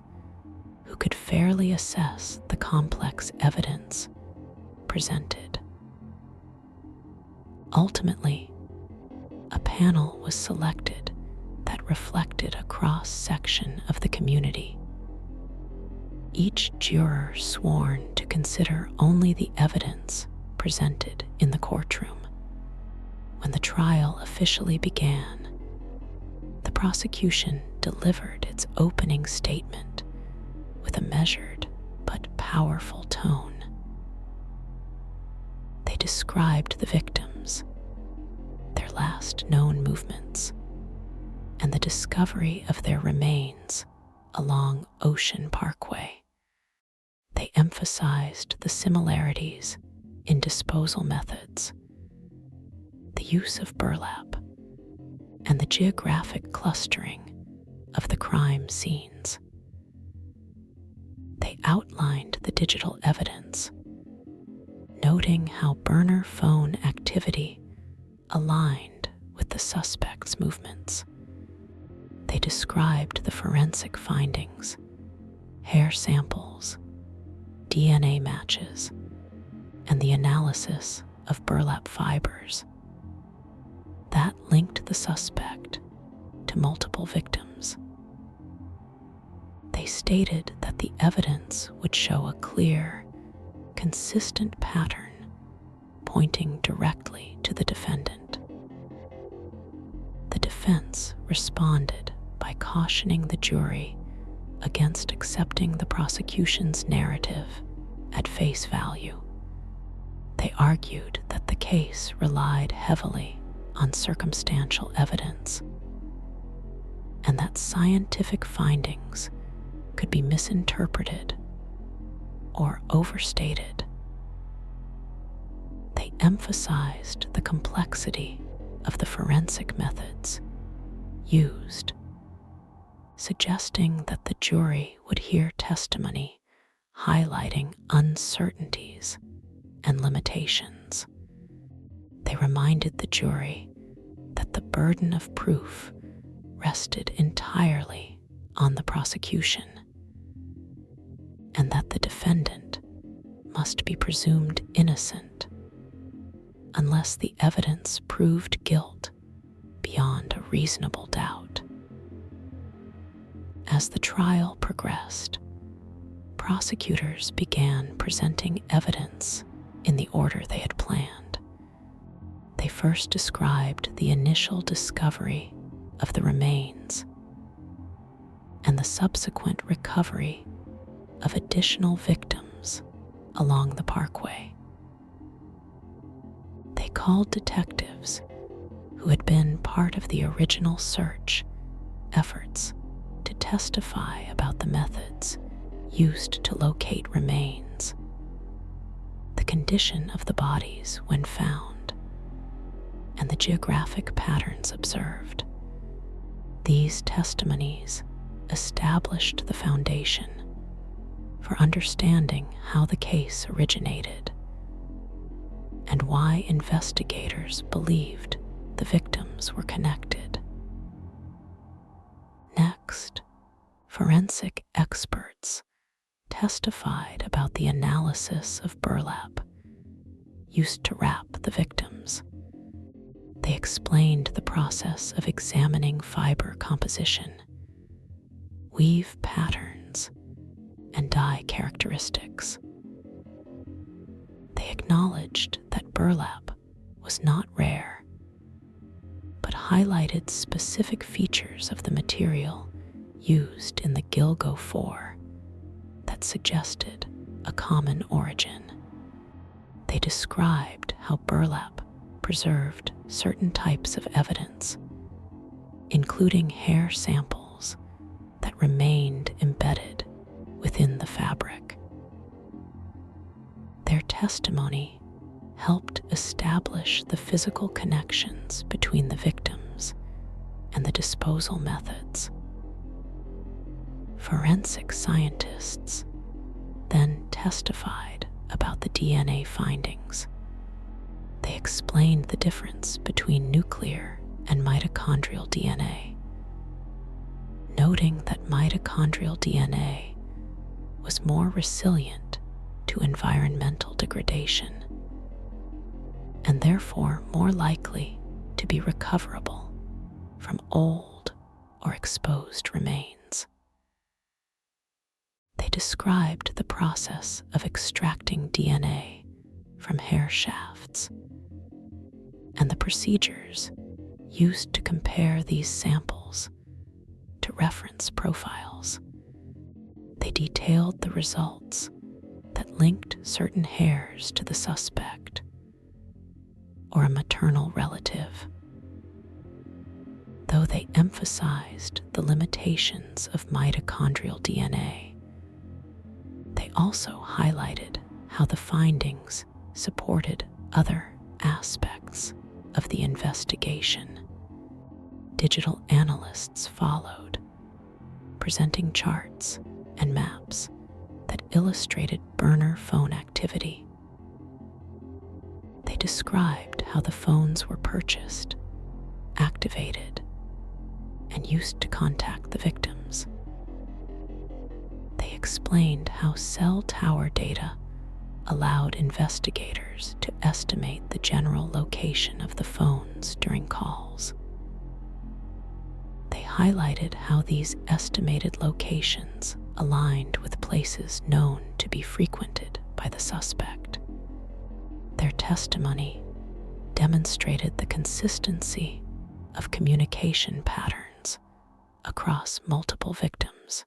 who could fairly assess the complex evidence presented. Ultimately, a panel was selected that reflected a cross-section of the community. Each juror sworn to consider only the evidence presented in the courtroom. When the trial officially began, the prosecution delivered its opening statement with a measured but powerful tone. They described the victims, their last known movements, and the discovery of their remains along Ocean Parkway. They emphasized the similarities in disposal methods, the use of burlap, and the geographic clustering of the crime scenes. They outlined the digital evidence, noting how burner phone activity aligned with the suspect's movements. They described the forensic findings, hair samples, DNA matches, and the analysis of burlap fibers that linked the suspect to multiple victims. They stated that the evidence would show a clear, consistent pattern pointing directly to the defendant. The defense responded by cautioning the jury against accepting the prosecution's narrative at face value. They argued that the case relied heavily on circumstantial evidence, and that scientific findings could be misinterpreted or overstated. They emphasized the complexity of the forensic methods used, suggesting that the jury would hear testimony highlighting uncertainties and limitations. They reminded the jury that the burden of proof rested entirely on the prosecution, and that the defendant must be presumed innocent unless the evidence proved guilt beyond a reasonable doubt. As the trial progressed, prosecutors began presenting evidence in the order they had planned. They first described the initial discovery of the remains and the subsequent recovery of additional victims along the parkway. They called detectives who had been part of the original search efforts to testify about the methods used to locate remains, the condition of the bodies when found, and the geographic patterns observed. These testimonies established the foundation for understanding how the case originated and why investigators believed the victims were connected. Next, forensic experts testified about the analysis of burlap used to wrap the victims. They explained the process of examining fiber composition, weave patterns, and dye characteristics. They acknowledged that burlap was not rare, but highlighted specific features of the material used in the Gilgo 4 that suggested a common origin. They described how burlap preserved certain types of evidence including hair samples that remained embedded within the fabric. Their testimony helped establish the physical connections between the victims and the disposal methods. Forensic scientists then testified about the DNA findings. They explained the difference between nuclear and mitochondrial DNA, noting that mitochondrial DNA was more resilient to environmental degradation and therefore more likely to be recoverable from old or exposed remains. They described the process of extracting DNA from hair shafts and the procedures used to compare these samples to reference profiles. They detailed the results that linked certain hairs to the suspect or a maternal relative. Though they emphasized the limitations of mitochondrial DNA, they also highlighted how the findings supported other aspects of the investigation. Digital analysts followed, presenting charts and maps that illustrated burner phone activity. They described how the phones were purchased, activated, and used to contact the victims. They explained how cell tower data allowed investigators to estimate the general location of the phones during calls. They highlighted how these estimated locations aligned with places known to be frequented by the suspect. Their testimony demonstrated the consistency of communication patterns across multiple victims,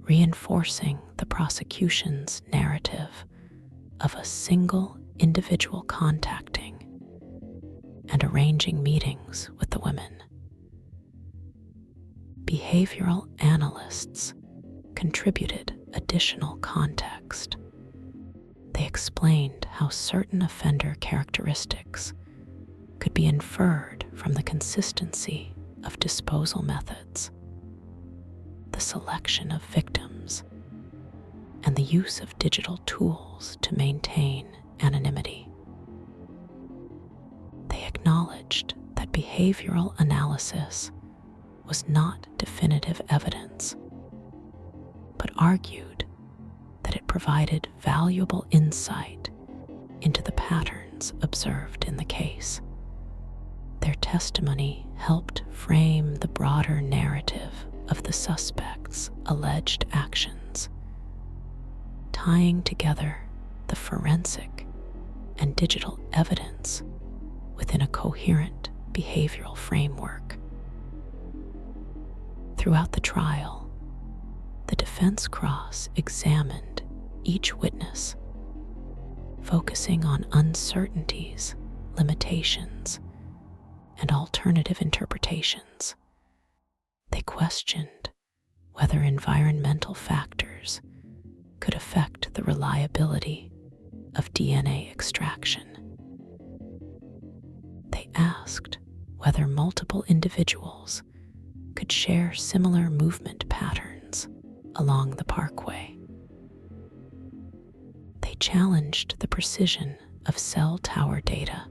reinforcing the prosecution's narrative of a single individual contacting and arranging meetings with the women. Behavioral analysts contributed additional context. They explained how certain offender characteristics could be inferred from the consistency of disposal methods, the selection of victims, and the use of digital tools to maintain anonymity. They acknowledged that behavioral analysis was not definitive evidence, but argued that it provided valuable insight into the patterns observed in the case. Their testimony helped frame the broader narrative of the suspect's alleged actions, tying together the forensic and digital evidence within a coherent behavioral framework. Throughout the trial, the defense cross-examined each witness, focusing on uncertainties, limitations, and alternative interpretations. They questioned whether environmental factors could affect the reliability of DNA extraction. They asked whether multiple individuals could share similar movement patterns along the parkway. They challenged the precision of cell tower data,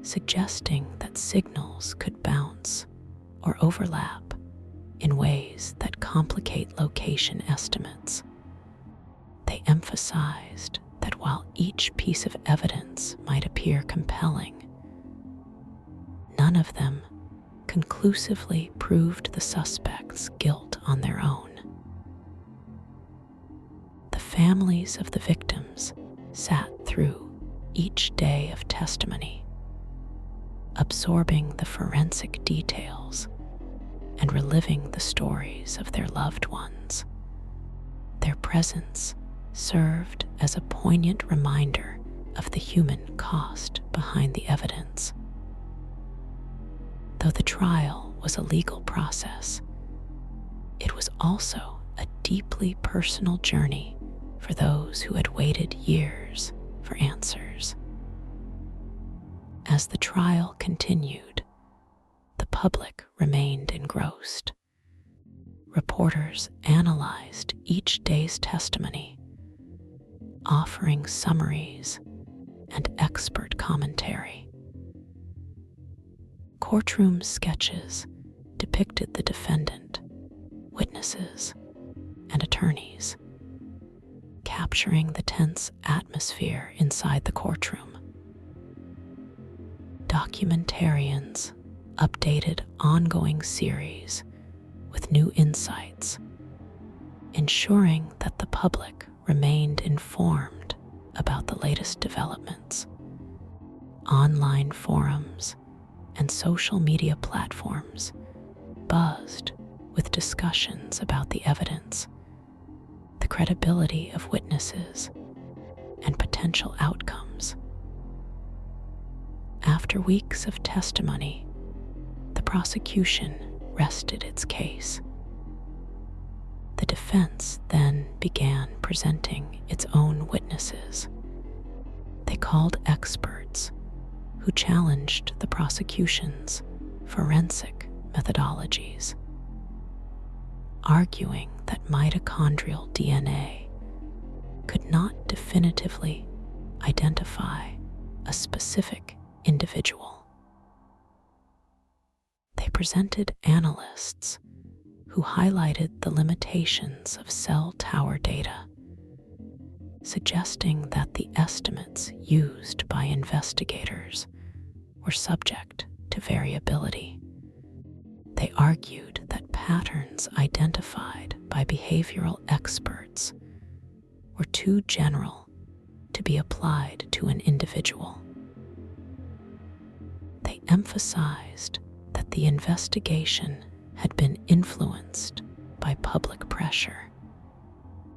suggesting that signals could bounce or overlap in ways that complicate location estimates. They emphasized that while each piece of evidence might appear compelling, none of them conclusively proved the suspect's guilt on their own. The families of the victims sat through each day of testimony, absorbing the forensic details and reliving the stories of their loved ones. Their presence served as a poignant reminder of the human cost behind the evidence. Though the trial was a legal process, it was also a deeply personal journey for those who had waited years for answers. As the trial continued, the public remained engrossed. Reporters analyzed each day's testimony, offering summaries and expert commentary. Courtroom sketches depicted the defendant, witnesses, and attorneys, capturing the tense atmosphere inside the courtroom. Documentarians updated ongoing series with new insights, ensuring that the public remained informed about the latest developments. Online forums and social media platforms buzzed with discussions about the evidence, the credibility of witnesses, and potential outcomes. After weeks of testimony, the prosecution rested its case. The defense then began presenting its own witnesses. They called experts who challenged the prosecution's forensic methodologies, arguing that mitochondrial DNA could not definitively identify a specific individual. They presented analysts who highlighted the limitations of cell tower data, suggesting that the estimates used by investigators were subject to variability. They argued that patterns identified by behavioral experts were too general to be applied to an individual. They emphasized that the investigation had been influenced by public pressure,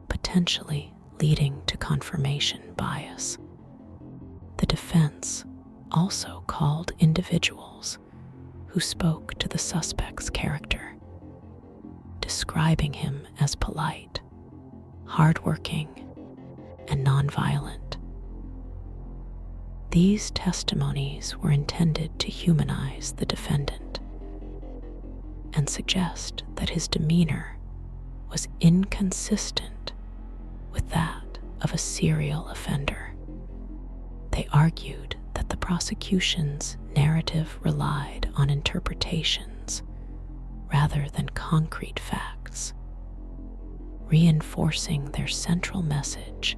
potentially leading to confirmation bias. The defense also called individuals who spoke to the suspect's character, describing him as polite, hardworking, and nonviolent. These testimonies were intended to humanize the defendant and suggest that his demeanor was inconsistent with that of a serial offender. They argued that the prosecution's narrative relied on interpretations rather than concrete facts, reinforcing their central message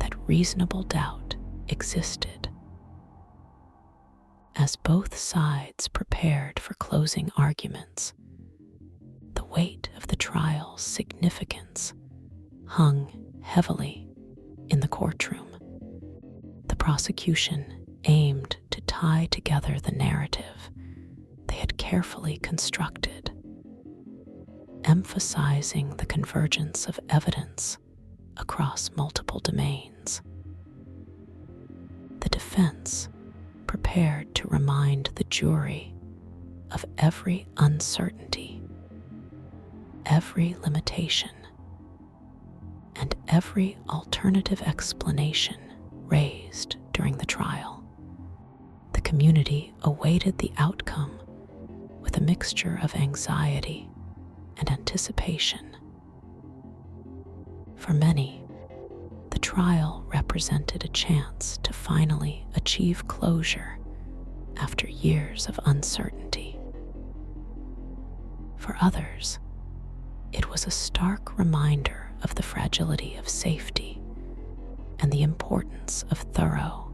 that reasonable doubt existed. As both sides prepared for closing arguments, the weight of the trial's significance hung heavily in the courtroom. The prosecution aimed to tie together the narrative they had carefully constructed, emphasizing the convergence of evidence across multiple domains. The defense prepared to remind the jury of every uncertainty, every limitation, and every alternative explanation raised during the trial. The community awaited the outcome with a mixture of anxiety and anticipation. For many, the trial represented a chance to finally achieve closure after years of uncertainty. For others, it was a stark reminder of the fragility of safety and the importance of thorough,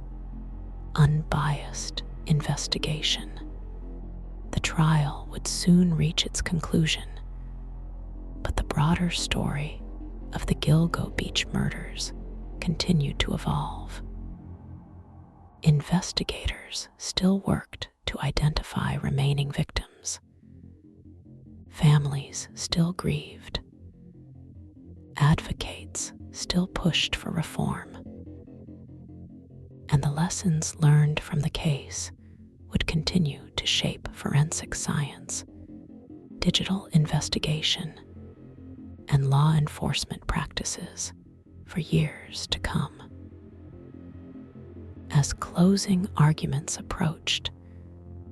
unbiased investigation. The trial would soon reach its conclusion, but the broader story of the Gilgo beach murders continued to evolve. Investigators still worked to identify remaining victims. Families still grieved. Advocates still pushed for reform. And the lessons learned from the case would continue to to shape forensic science, digital investigation, and law enforcement practices for years to come. As closing arguments approached,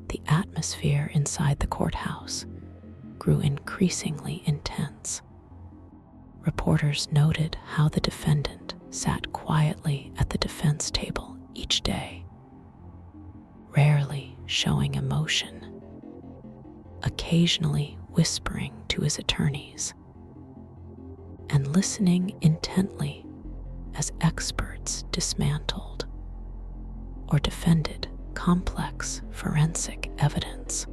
the atmosphere inside the courthouse grew increasingly intense. Reporters noted how the defendant sat quietly at the defense table each day, rarely showing emotion, occasionally whispering to his attorneys, and listening intently as experts dismantled or defended complex forensic evidence.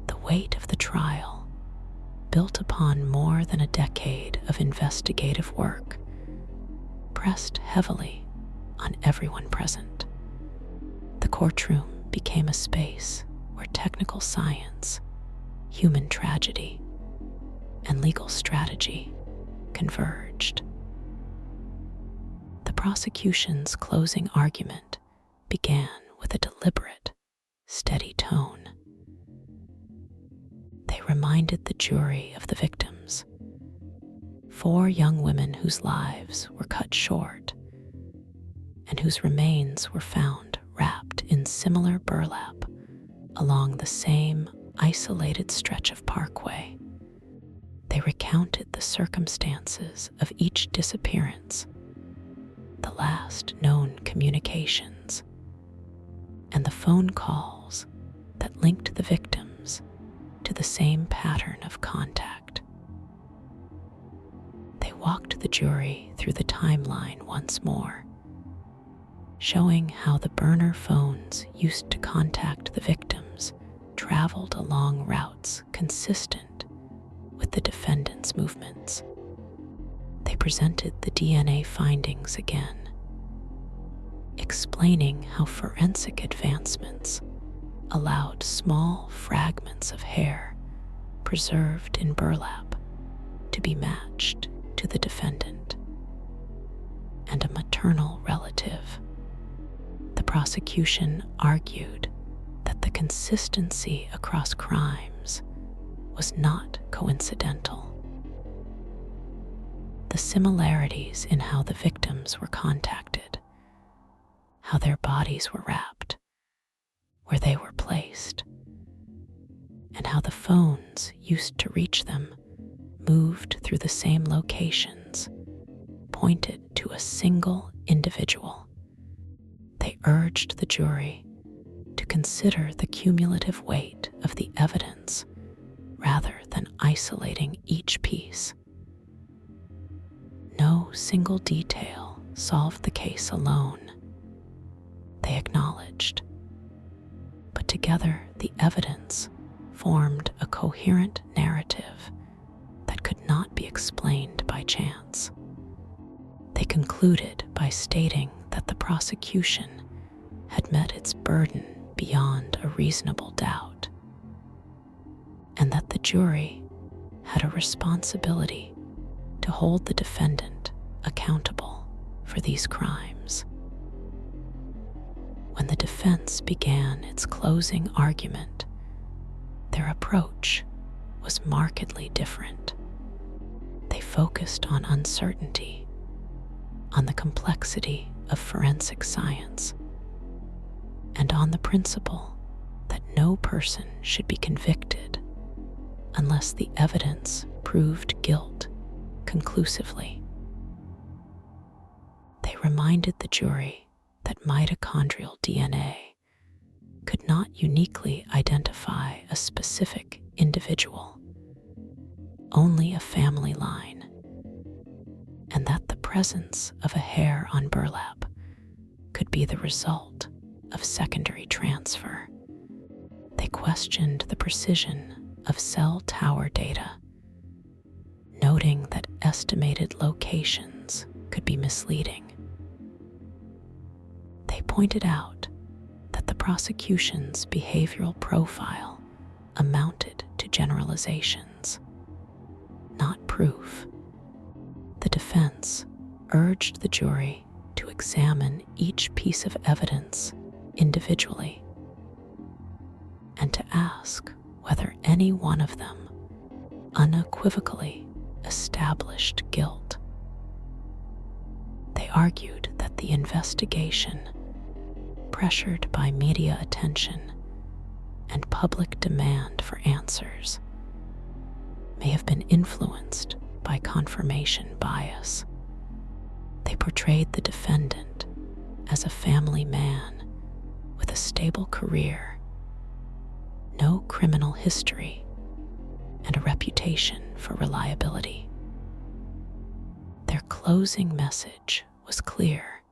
The weight of the trial, built upon more than a decade of investigative work, pressed heavily on everyone present. The courtroom became a space where technical science, human tragedy, and legal strategy converged. The prosecution's closing argument began with a deliberate, steady tone. They reminded the jury of the victims, 4 young women whose lives were cut short and whose remains were found wrapped in similar burlap along the same isolated stretch of parkway. They recounted the circumstances of each disappearance, the last known communications, and the phone calls that linked the victims to the same pattern of contact. They walked the jury through the timeline once more, showing how the burner phones used to contact the victims traveled along routes consistent with the defendant's movements. They presented the DNA findings again, explaining how forensic advancements allowed small fragments of hair preserved in burlap to be matched to the defendant and a maternal relative. The prosecution argued that the consistency across crimes was not coincidental. The similarities in how the victims were contacted, how their bodies were wrapped, where they were placed, and how the phones used to reach them moved through the same locations, pointed to a single individual. They urged the jury to consider the cumulative weight of the evidence rather than isolating each piece. No single detail solved the case alone, they acknowledged, but together the evidence formed a coherent narrative that could not be explained by chance. They concluded by stating that the prosecution had met its burden beyond a reasonable doubt, and that the jury had a responsibility to hold the defendant accountable for these crimes. When the defense began its closing argument, their approach was markedly different. They focused on uncertainty, on the complexity of forensic science, and on the principle that no person should be convicted unless the evidence proved guilt conclusively. They reminded the jury that mitochondrial DNA could not uniquely identify a specific individual, only a family line, and that the presence of a hair on burlap could be the result of secondary transfer. They questioned the precision of cell tower data, noting that estimated locations could be misleading. They pointed out that the prosecution's behavioral profile amounted to generalizations, not proof. The defense urged the jury to examine each piece of evidence individually, and to ask whether any one of them unequivocally established guilt. They argued that the investigation, pressured by media attention and public demand for answers, may have been influenced by confirmation bias. They portrayed the defendant as a family man with a stable career, no criminal history, and a reputation for reliability. Their closing message was clear: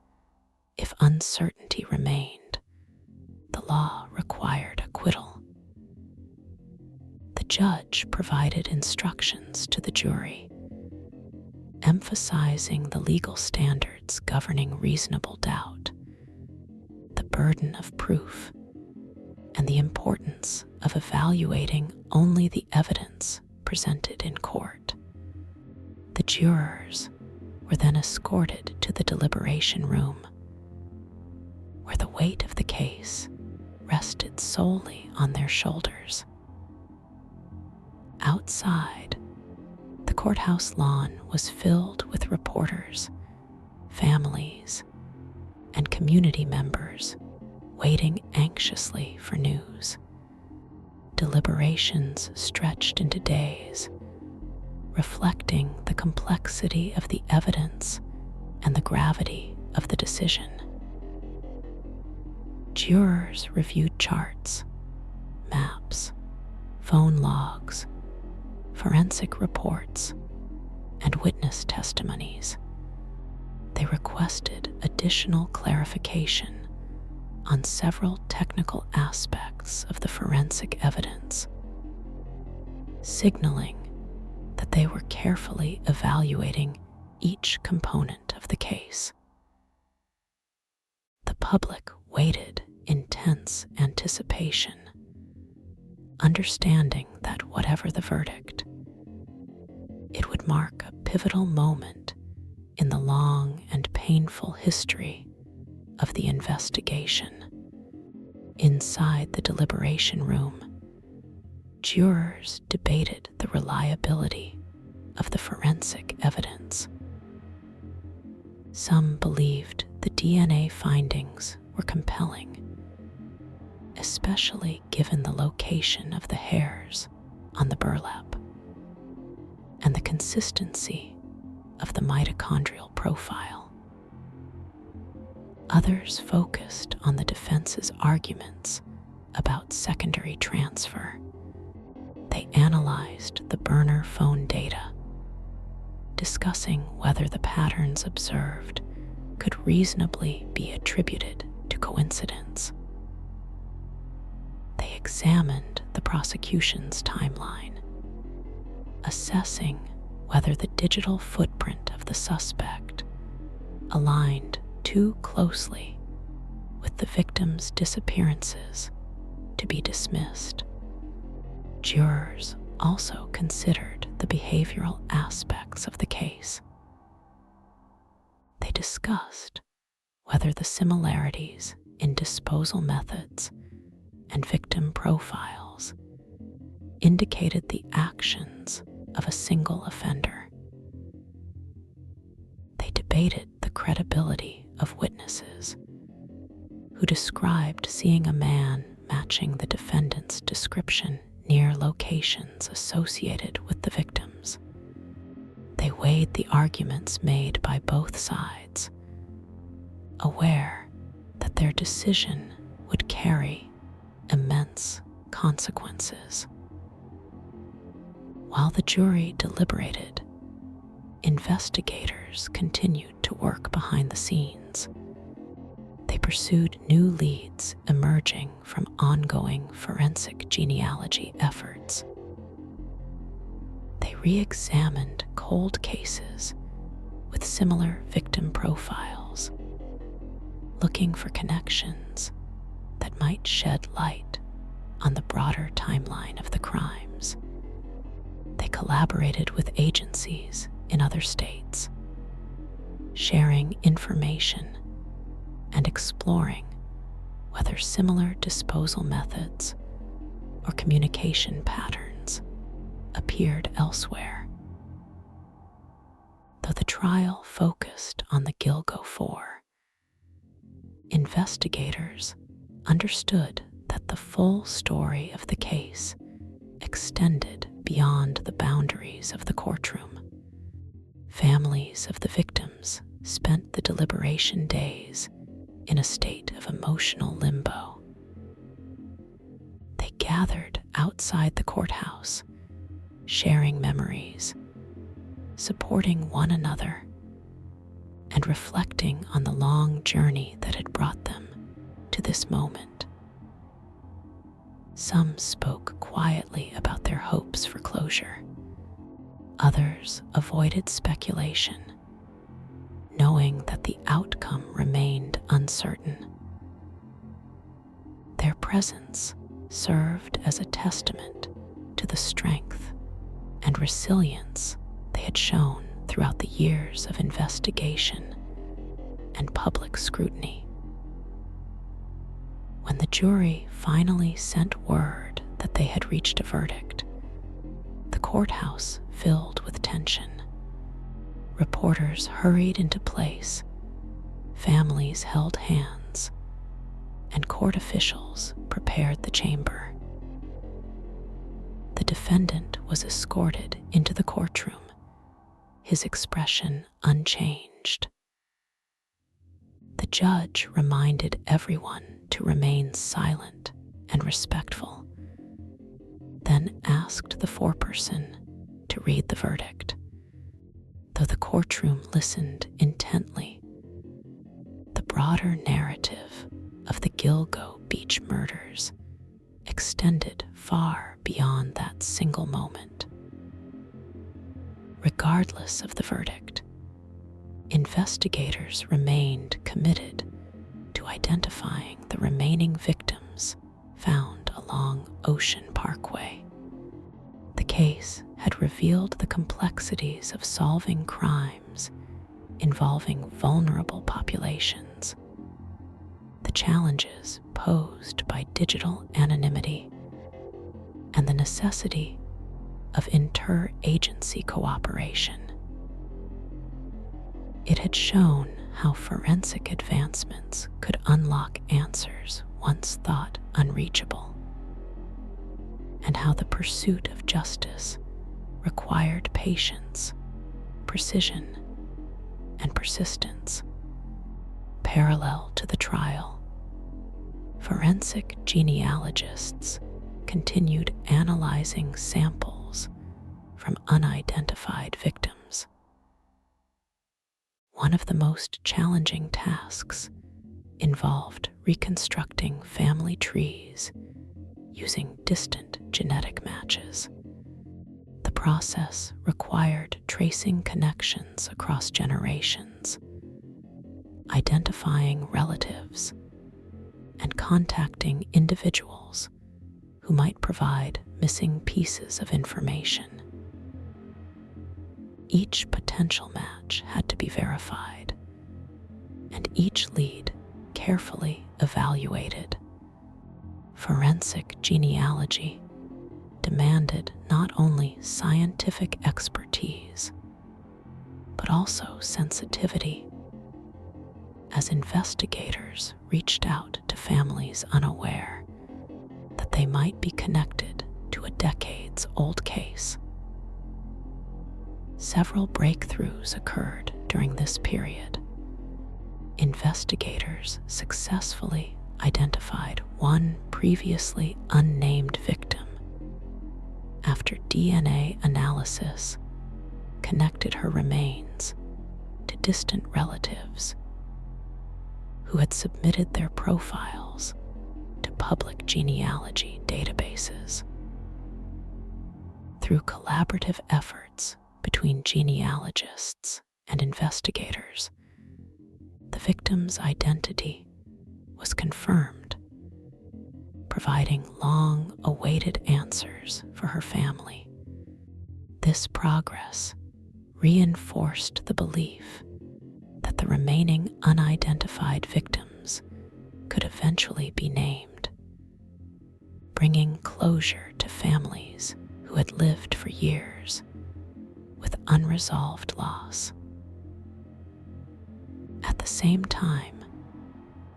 if uncertainty remained, the law required acquittal. The judge provided instructions to the jury, emphasizing the legal standards governing reasonable doubt, the burden of proof, and the importance of evaluating only the evidence presented in court. The jurors were then escorted to the deliberation room, where the weight of the case rested solely on their shoulders. Outside, the courthouse lawn was filled with reporters, families, and community members waiting anxiously for news. Deliberations stretched into days, reflecting the complexity of the evidence and the gravity of the decision. Jurors reviewed charts, maps, phone logs, forensic reports, and witness testimonies. They requested additional clarification on several technical aspects of the forensic evidence, signaling that they were carefully evaluating each component of the case. The public waited in tense anticipation, understanding that whatever the verdict, it would mark a pivotal moment in the long and painful history of the investigation. Inside the deliberation room, jurors debated the reliability of the forensic evidence. Some believed the DNA findings were compelling, especially given the location of the hairs on the burlap and the consistency of the mitochondrial profile. Others focused on the defense's arguments about secondary transfer. They analyzed the burner phone data, discussing whether the patterns observed could reasonably be attributed to coincidence. They examined the prosecution's timeline, assessing whether the digital footprint of the suspect aligned too closely with the victim's disappearances to be dismissed. Jurors also considered the behavioral aspects of the case. They discussed whether the similarities in disposal methods and victim profiles indicated the actions of a single offender. They debated the credibility of witnesses who described seeing a man matching the defendant's description near locations associated with the victims. They weighed the arguments made by both sides, aware that their decision would carry immense consequences. While the jury deliberated, investigators continued to work behind the scenes. They pursued new leads emerging from ongoing forensic genealogy efforts. They re-examined cold cases with similar victim profiles, looking for connections that might shed light on the broader timeline of the crimes. They collaborated with agencies in other states, sharing information and exploring whether similar disposal methods or communication patterns appeared elsewhere. Though the trial focused on the Gilgo Four, investigators understood that the full story of the case extended beyond the boundaries of the courtroom. Families of the victims spent the deliberation days in a state of emotional limbo. They gathered outside the courthouse, sharing memories, supporting one another, and reflecting on the long journey that had brought them to this moment. Some spoke quietly about their hopes for closure. Others avoided speculation, knowing that the outcome remained uncertain. Their presence served as a testament to the strength and resilience they had shown throughout the years of investigation and public scrutiny. When the jury finally sent word that they had reached a verdict, the courthouse filled with tension. Reporters hurried into place, families held hands, and court officials prepared the chamber. The defendant was escorted into the courtroom, his expression unchanged. The judge reminded everyone to remain silent and respectful, then asked the foreperson to read the verdict. Though the courtroom listened intently, the broader narrative of the Gilgo Beach murders extended far beyond that single moment. Regardless of the verdict, investigators remained committed to identifying the remaining victims found along Ocean Parkway. The case had revealed the complexities of solving crimes involving vulnerable populations, the challenges posed by digital anonymity, and the necessity of inter-agency cooperation. It had shown how forensic advancements could unlock answers once thought unreachable, and how the pursuit of justice required patience, precision, and persistence. Parallel to the trial, forensic genealogists continued analyzing samples from unidentified victims. One of the most challenging tasks involved reconstructing family trees using distant genetic matches. The process required tracing connections across generations, identifying relatives, and contacting individuals who might provide missing pieces of information. Each potential match had to be verified, and each lead carefully evaluated. Forensic genealogy demanded not only scientific expertise, but also sensitivity, as investigators reached out to families unaware that they might be connected to a decades-old case. Several breakthroughs occurred during this period. Investigators successfully identified one previously unnamed victim after DNA analysis connected her remains to distant relatives who had submitted their profiles to public genealogy databases. Through collaborative efforts between genealogists and investigators, the victim's identity was confirmed, providing long-awaited answers for her family. This progress reinforced the belief that the remaining unidentified victims could eventually be named, bringing closure to families who had lived for years with unresolved loss. At the same time,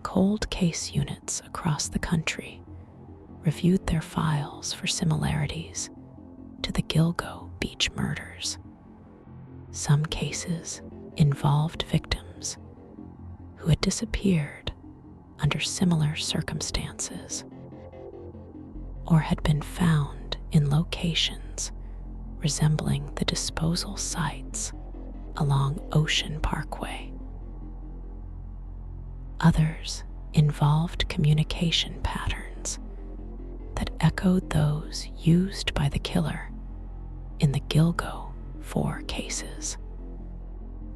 cold case units across the country reviewed their files for similarities to the Gilgo beach murders. Some cases involved victims who had disappeared under similar circumstances or had been found in locations resembling the disposal sites along Ocean Parkway. Others involved communication patterns that echoed those used by the killer in the Gilgo 4 cases.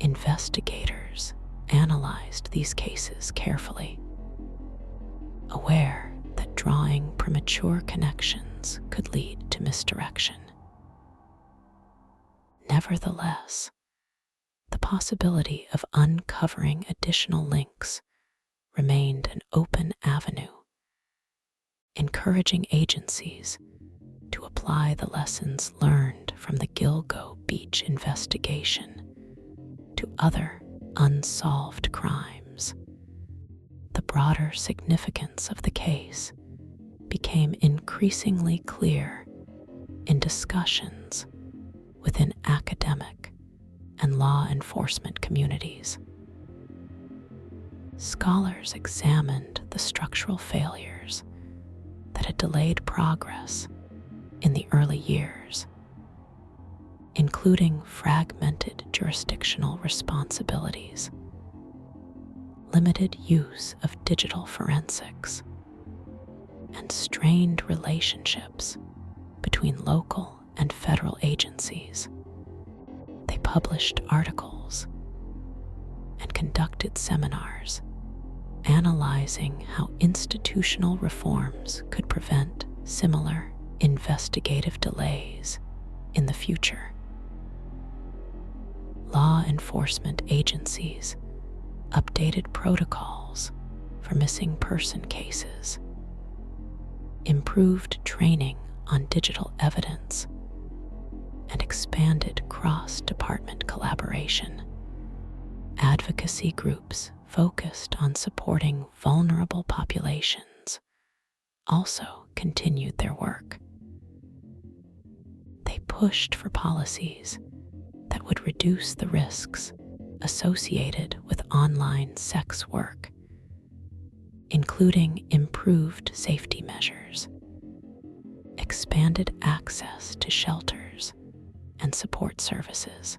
Investigators analyzed these cases carefully, aware that drawing premature connections could lead to misdirection. Nevertheless, the possibility of uncovering additional links remained an open avenue, encouraging agencies to apply the lessons learned from the Gilgo beach investigation to other unsolved crimes. The broader significance of the case became increasingly clear in discussions within academic and law enforcement communities. Scholars examined the structural failures that had delayed progress in the early years, including fragmented jurisdictional responsibilities, limited use of digital forensics, and strained relationships between local and federal agencies. They published articles and conducted seminars analyzing how institutional reforms could prevent similar investigative delays in the future. Law enforcement agencies updated protocols for missing person cases, improved training on digital evidence, and expanded cross-department collaboration. Advocacy groups focused on supporting vulnerable populations also continued their work. They pushed for policies that would reduce the risks associated with online sex work, including improved safety measures, expanded access to shelters and support services,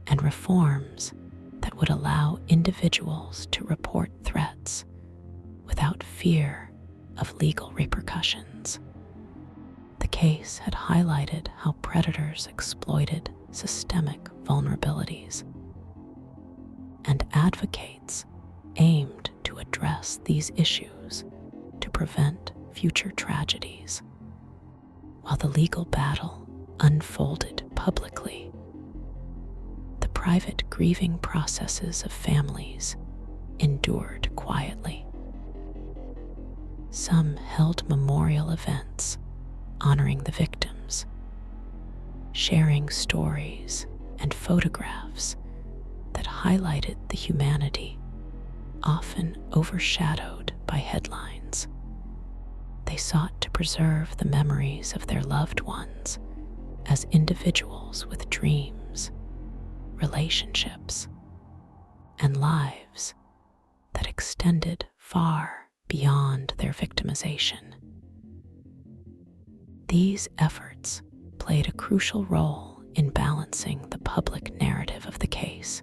and reforms that would allow individuals to report threats without fear of legal repercussions. The case had highlighted how predators exploited systemic vulnerabilities, and advocates aimed to address these issues to prevent future tragedies. While the legal battle unfolded publicly, the private grieving processes of families endured quietly. Some held memorial events honoring the victims, sharing stories and photographs that highlighted the humanity often overshadowed by headlines. They sought to preserve the memories of their loved ones as individuals with dreams, relationships, and lives that extended far beyond their victimization. These efforts played a crucial role in balancing the public narrative of the case,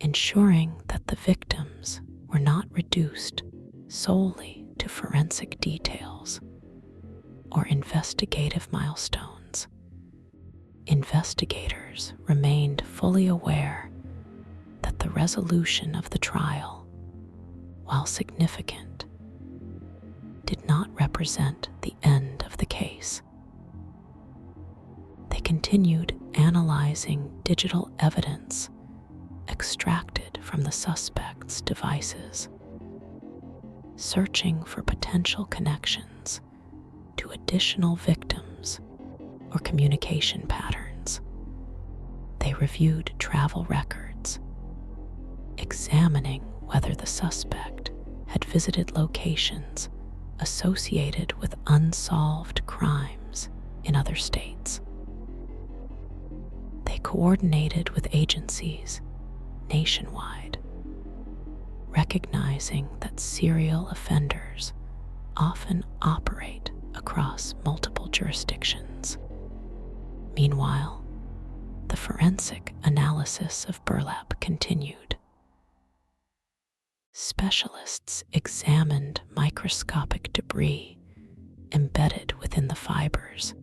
ensuring that the victims were not reduced solely to forensic details or investigative milestones. Investigators remained fully aware that the resolution of the trial, while significant, did not represent the end of the case. They continued analyzing digital evidence extracted from the suspects' devices, searching for potential connections to additional victims or communication patterns. They reviewed travel records, examining whether the suspect had visited locations associated with unsolved crimes in other states. They coordinated with agencies nationwide, recognizing that serial offenders often operate across multiple jurisdictions. Meanwhile, the forensic analysis of burlap continued. Specialists examined microscopic debris embedded within the fibers,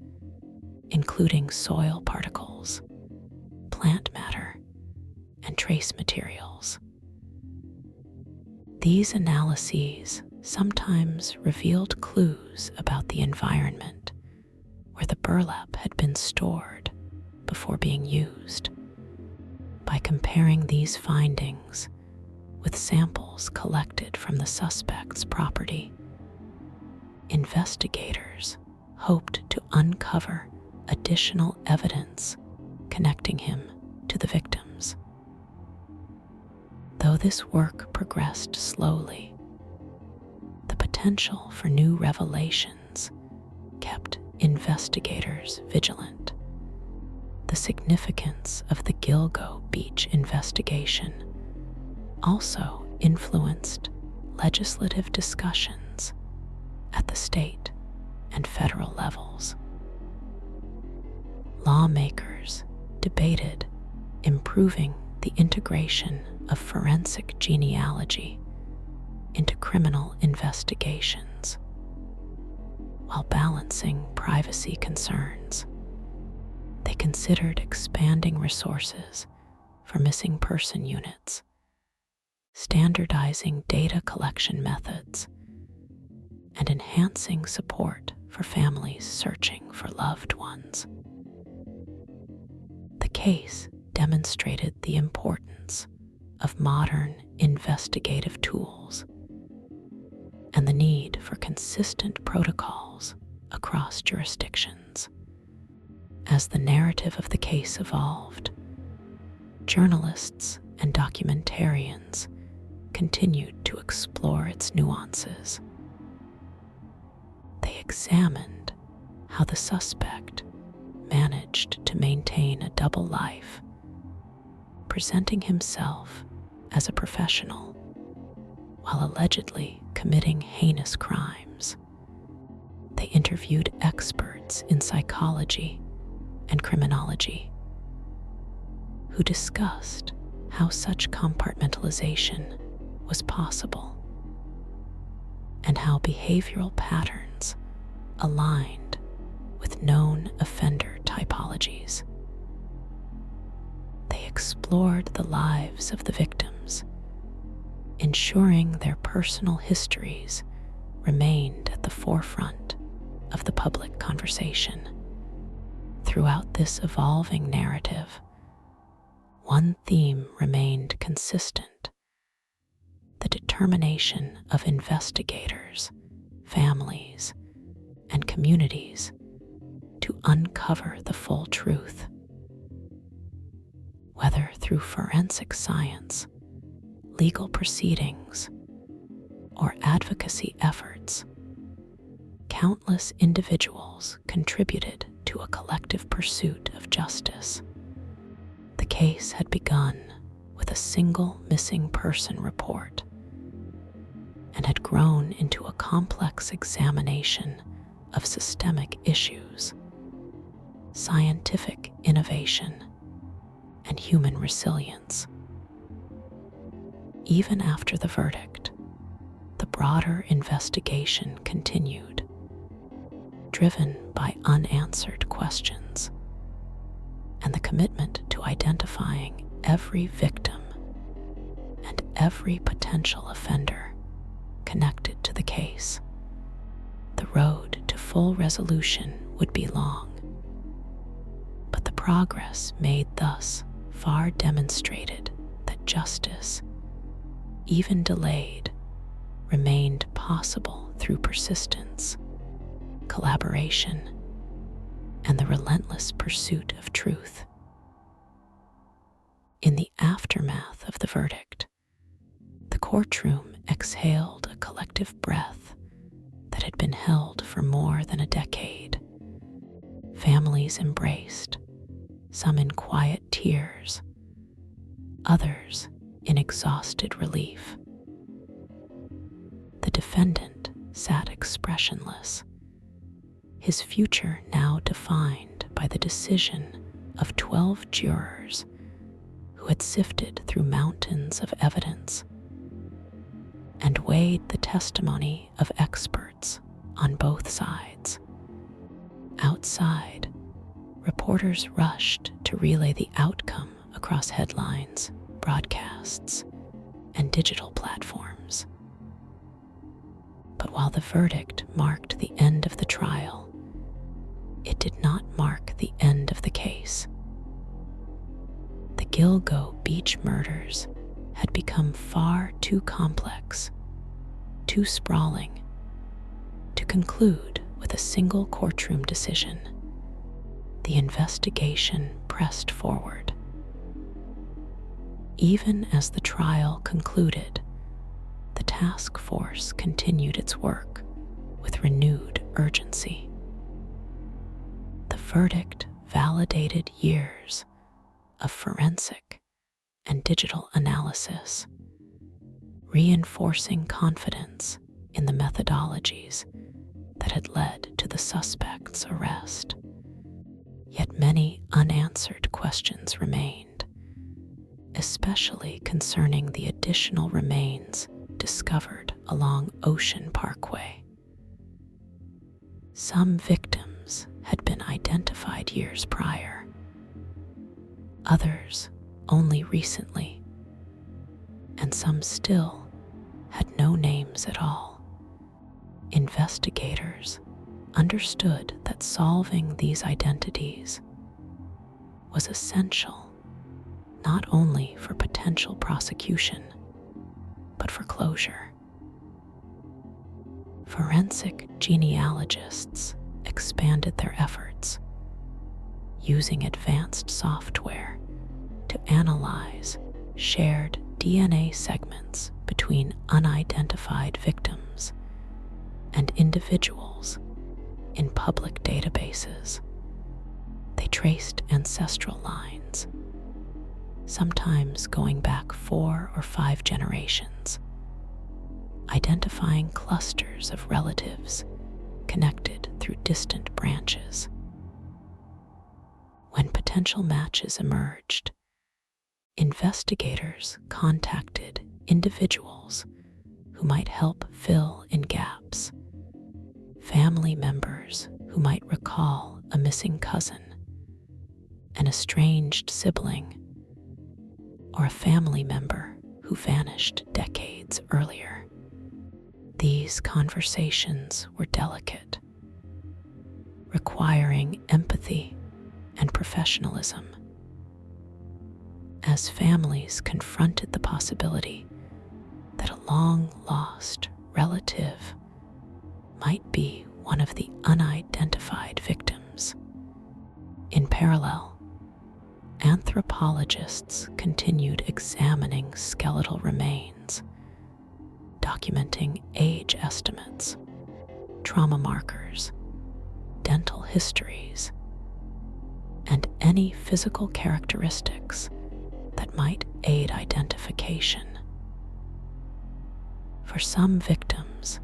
including soil particles, plant matter, and trace materials. These analyses sometimes revealed clues about the environment where the burlap had been stored before being used. By comparing these findings with samples collected from the suspect's property, investigators hoped to uncover additional evidence connecting him to the victims. Though this work progressed slowly, the potential for new revelations kept investigators vigilant. The significance of the Gilgo beach investigation also influenced legislative discussions at the state and federal levels. Lawmakers debated improving the integration of forensic genealogy into criminal investigations, while balancing privacy concerns. They considered expanding resources for missing person units, standardizing data collection methods, and enhancing support for families searching for loved ones. The case demonstrated the importance of modern investigative tools and the need for consistent protocols across jurisdictions. As the narrative of the case evolved, journalists and documentarians continued to explore its nuances. They examined how the suspect managed to maintain a double life, presenting himself as a professional while allegedly committing heinous crimes. They interviewed experts in psychology and criminology who discussed how such compartmentalization was possible and how behavioral patterns aligned with known offender typologies. They explored the lives of the victims, ensuring their personal histories remained at the forefront of the public conversation. Throughout this evolving narrative, one theme remained consistent: the determination of investigators, families, and communities to uncover the full truth. Whether through forensic science, legal proceedings, or advocacy efforts, countless individuals contributed to a collective pursuit of justice. The case had begun with a single missing person report and had grown into a complex examination of systemic issues, scientific innovation, and human resilience. Even after the verdict, the broader investigation continued, driven by unanswered questions and the commitment to identifying every victim and every potential offender connected to the case. The road to full resolution would be long, but the progress made thus far demonstrated that justice, even delayed, remained possible possible through persistence, collaboration, and the relentless pursuit of truth. In the aftermath of the verdict, the courtroom exhaled a collective breath that had been held for more than a decade. Families embraced, some in quiet tears, others in exhausted relief. The defendant sat expressionless, his future now defined by the decision of 12 jurors who had sifted through mountains of evidence and weighed the testimony of experts on both sides. Outside, reporters rushed to relay the outcome across headlines, broadcasts, and digital platforms. But while the verdict marked the end of the trial, it did not mark the end of the case. The Gilgo beach murders had become far too complex, too sprawling, to conclude with a single courtroom decision. The investigation pressed forward. Even as the trial concluded, the task force continued its work with renewed urgency. The verdict validated years of forensic and digital analysis, reinforcing confidence in the methodologies that had led to the suspect's arrest. Yet many unanswered questions remained, especially concerning the additional remains discovered along Ocean Parkway. Some victims had been identified years prior, others only recently, and some still had no names at all. Investigators understood that solving these identities was essential not only for potential prosecution, but for closure. Forensic genealogists expanded their efforts, using advanced software to analyze shared DNA segments between unidentified victims and individuals in public databases. They traced ancestral lines, sometimes going back 4 or 5 generations, identifying clusters of relatives connected through distant branches. When potential matches emerged, investigators contacted individuals who might help fill in gaps, family members who might recall a missing cousin, an estranged sibling, or a family member who vanished decades earlier. These conversations were delicate, requiring empathy and professionalism. As families confronted the possibility that a long-lost relative might be one of the unidentified victims. In parallel, anthropologists continued examining skeletal remains, documenting age estimates, trauma markers, dental histories, and any physical characteristics that might aid identification. For some victims,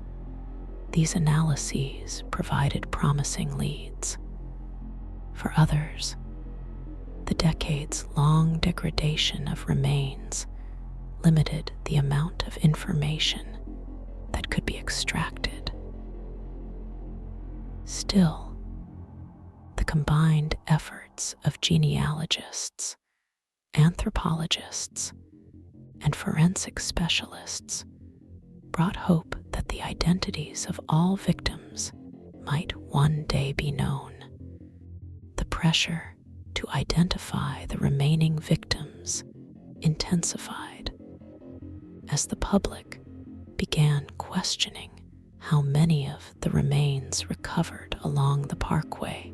these analyses provided promising leads. For others, the decades-long degradation of remains limited the amount of information that could be extracted. Still, the combined efforts of genealogists, anthropologists, and forensic specialists brought hope that the identities of all victims might one day be known. The pressure to identify the remaining victims intensified as the public began questioning how many of the remains recovered along the parkway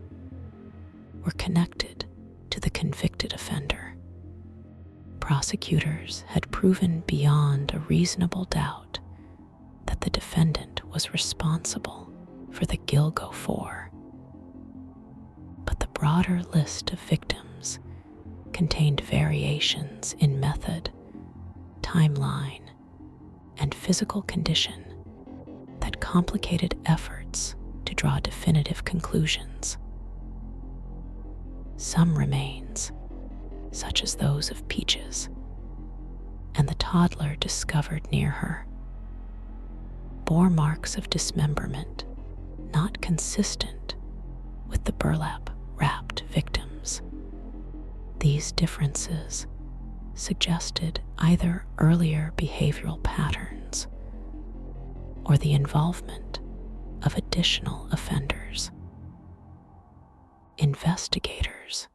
were connected to the convicted offender. Prosecutors had proven beyond a reasonable doubt that the defendant was responsible for the Gilgo 4. But the broader list of victims contained variations in method, timeline, and physical condition that complicated efforts to draw definitive conclusions. Some remains, such as those of Peaches and the toddler discovered near her, bore marks of dismemberment not consistent with the burlap-wrapped victims. These differences suggested either earlier behavioral patterns or the involvement of additional offenders. Investigators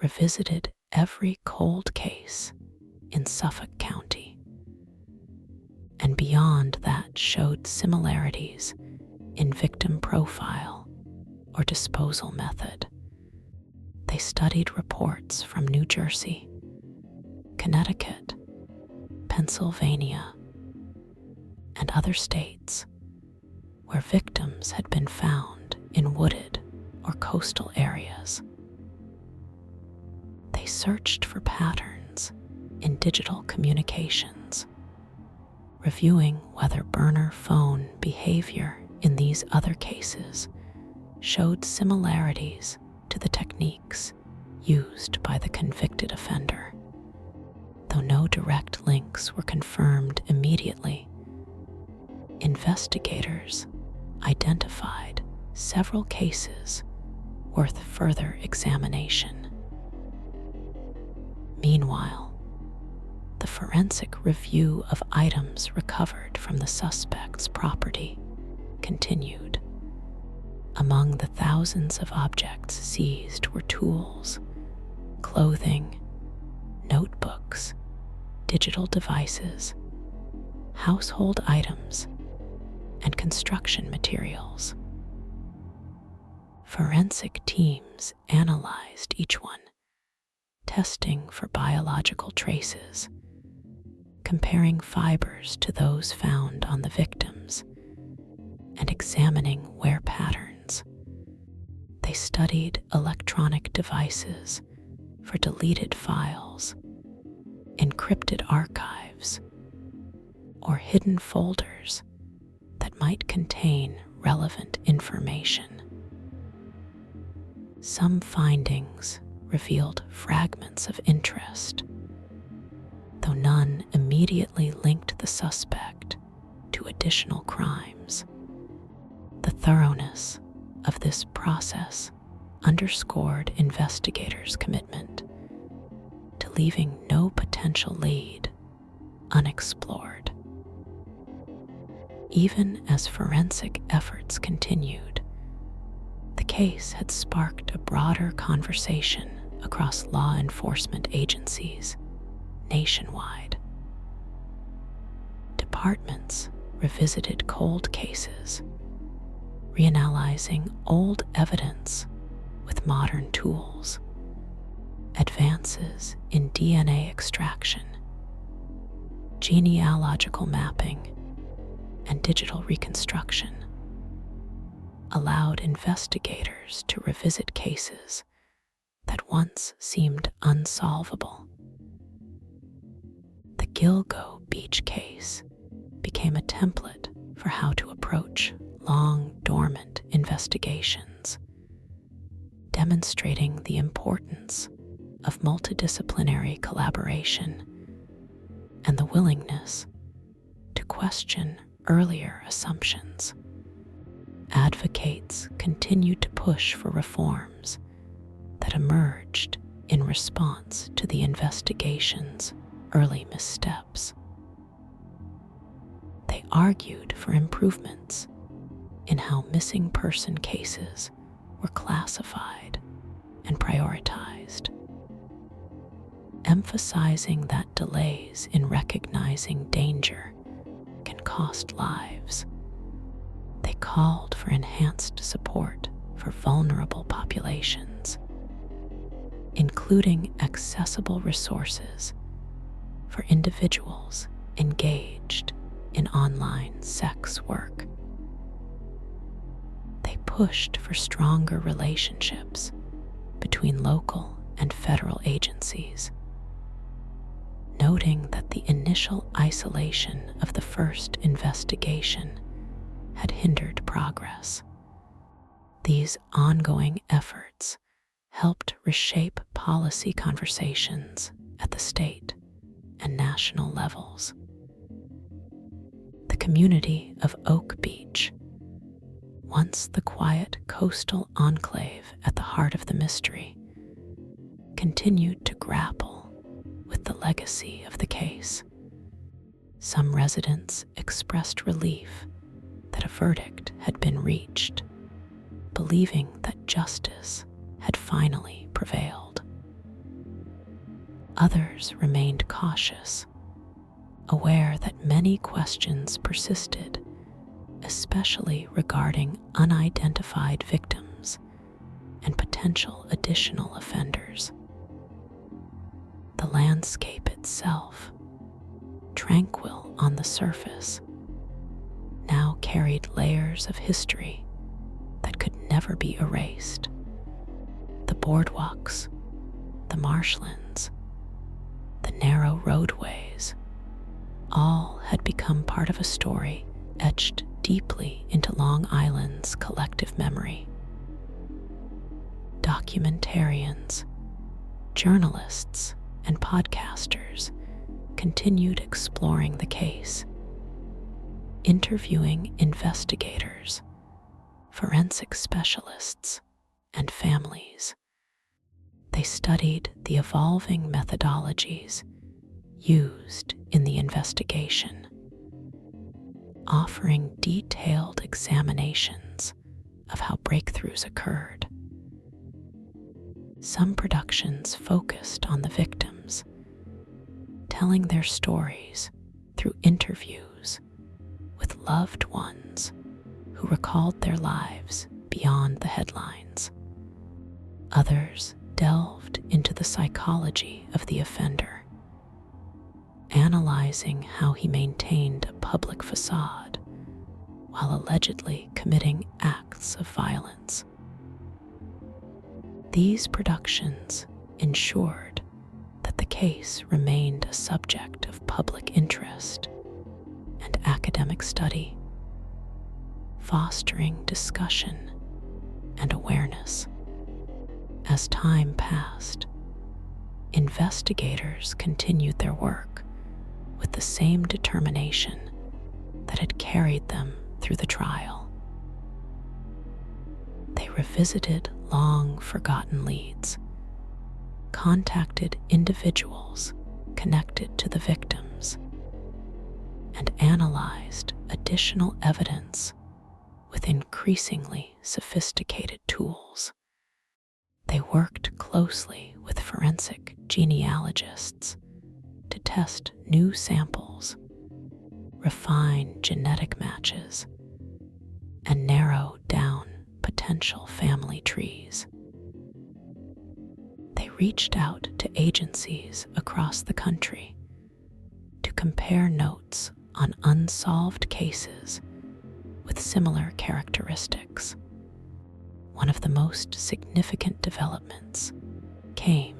revisited every cold case in Suffolk County, and beyond that showed similarities in victim profile or disposal method. They studied reports from New Jersey, Connecticut, Pennsylvania, and other states where victims had been found in wooded or coastal areas. They searched for patterns in digital communications, reviewing whether burner phone behavior in these other cases showed similarities to the techniques used by the convicted offender. Though no direct links were confirmed immediately, investigators identified several cases worth further examination. Meanwhile, the forensic review of items recovered from the suspect's property continued. Among the thousands of objects seized were tools, clothing, notebooks, digital devices, household items, and construction materials. Forensic teams analyzed each one, testing for biological traces, comparing fibers to those found on the victims, and examining wear patterns. They studied electronic devices for deleted files, encrypted archives, or hidden folders that might contain relevant information. Some findings revealed fragments of interest, though none immediately linked the suspect to additional crimes. The thoroughness of this process underscored investigators' commitment to leaving no potential lead unexplored. Even as forensic efforts continued, the case had sparked a broader conversation across law enforcement agencies nationwide. Departments revisited cold cases, reanalyzing old evidence with modern tools. Advances in DNA extraction, genealogical mapping, and digital reconstruction allowed investigators to revisit cases that once seemed unsolvable. The Gilgo Beach case became a template for how to approach long dormant investigations, demonstrating the importance of multidisciplinary collaboration and the willingness to question earlier assumptions. Advocates continued to push for reforms that emerged in response to the investigation's early missteps. They argued for improvements in how missing person cases were classified and prioritized, emphasizing that delays in recognizing danger can cost lives. called for enhanced support for vulnerable populations, including accessible resources for individuals engaged in online sex work. They pushed for stronger relationships between local and federal agencies, noting that the initial isolation of the first investigation had hindered progress. These ongoing efforts helped reshape policy conversations at the state and national levels. The community of Oak Beach, once the quiet coastal enclave at the heart of the mystery, continued to grapple with the legacy of the case. Some residents expressed relief that a verdict had been reached, believing that justice had finally prevailed. Others remained cautious, aware that many questions persisted, especially regarding unidentified victims and potential additional offenders. The landscape itself, tranquil on the surface, now carried layers of history that could never be erased. The boardwalks, the marshlands, the narrow roadways, all had become part of a story etched deeply into Long Island's collective memory. Documentarians, journalists, and podcasters continued exploring the case, interviewing investigators, forensic specialists, and families. They studied the evolving methodologies used in the investigation, offering detailed examinations of how breakthroughs occurred. Some productions focused on the victims, telling their stories through interviews with loved ones who recalled their lives beyond the headlines. Others delved into the psychology of the offender, analyzing how he maintained a public facade while allegedly committing acts of violence. These productions ensured that the case remained a subject of public interest and academic study, fostering discussion and awareness. As time passed, investigators continued their work with the same determination that had carried them through the trial. They revisited long-forgotten leads, contacted individuals connected to the victims, and analyzed additional evidence with increasingly sophisticated tools. They worked closely with forensic genealogists to test new samples, refine genetic matches, and narrow down potential family trees. They reached out to agencies across the country to compare notes on unsolved cases with similar characteristics. One of the most significant developments came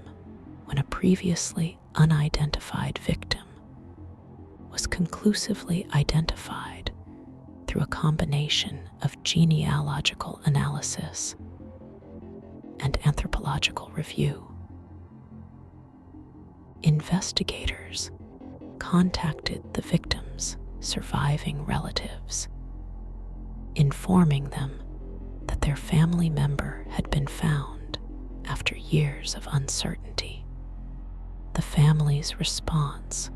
when a previously unidentified victim was conclusively identified through a combination of genealogical analysis and anthropological review. Investigators contacted the victim's surviving relatives, informing them that their family member had been found after years of uncertainty. The family's response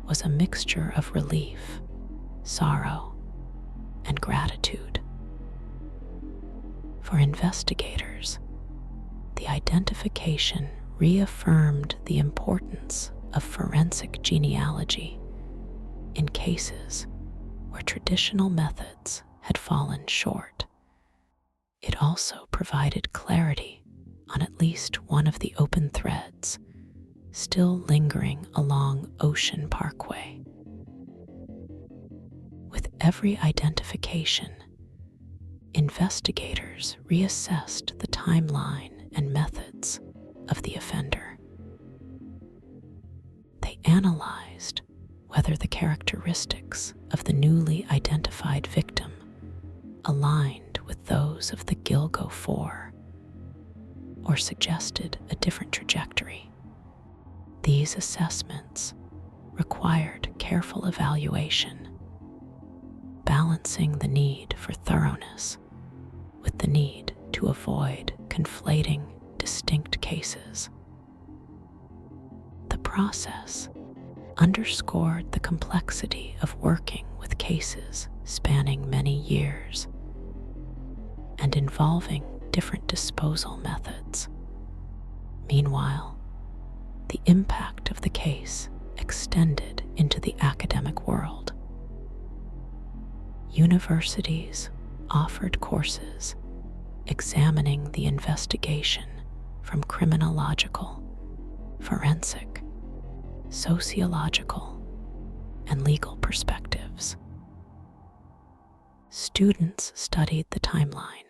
was a mixture of relief, sorrow, and gratitude. For investigators, the identification reaffirmed the importance of forensic genealogy in cases where traditional methods had fallen short. It also provided clarity on at least one of the open threads still lingering along Ocean Parkway. With every identification, investigators reassessed the timeline and methods of the offender. They analyzed whether the characteristics of the newly identified victim aligned with those of the Gilgo 4 or suggested a different trajectory. These assessments required careful evaluation, balancing the need for thoroughness with the need to avoid conflating distinct cases. The process underscored the complexity of working with cases spanning many years and involving different disposal methods. Meanwhile, the impact of the case extended into the academic world. Universities offered courses examining the investigation from criminological, forensic, sociological, and legal perspectives. Students studied the timeline,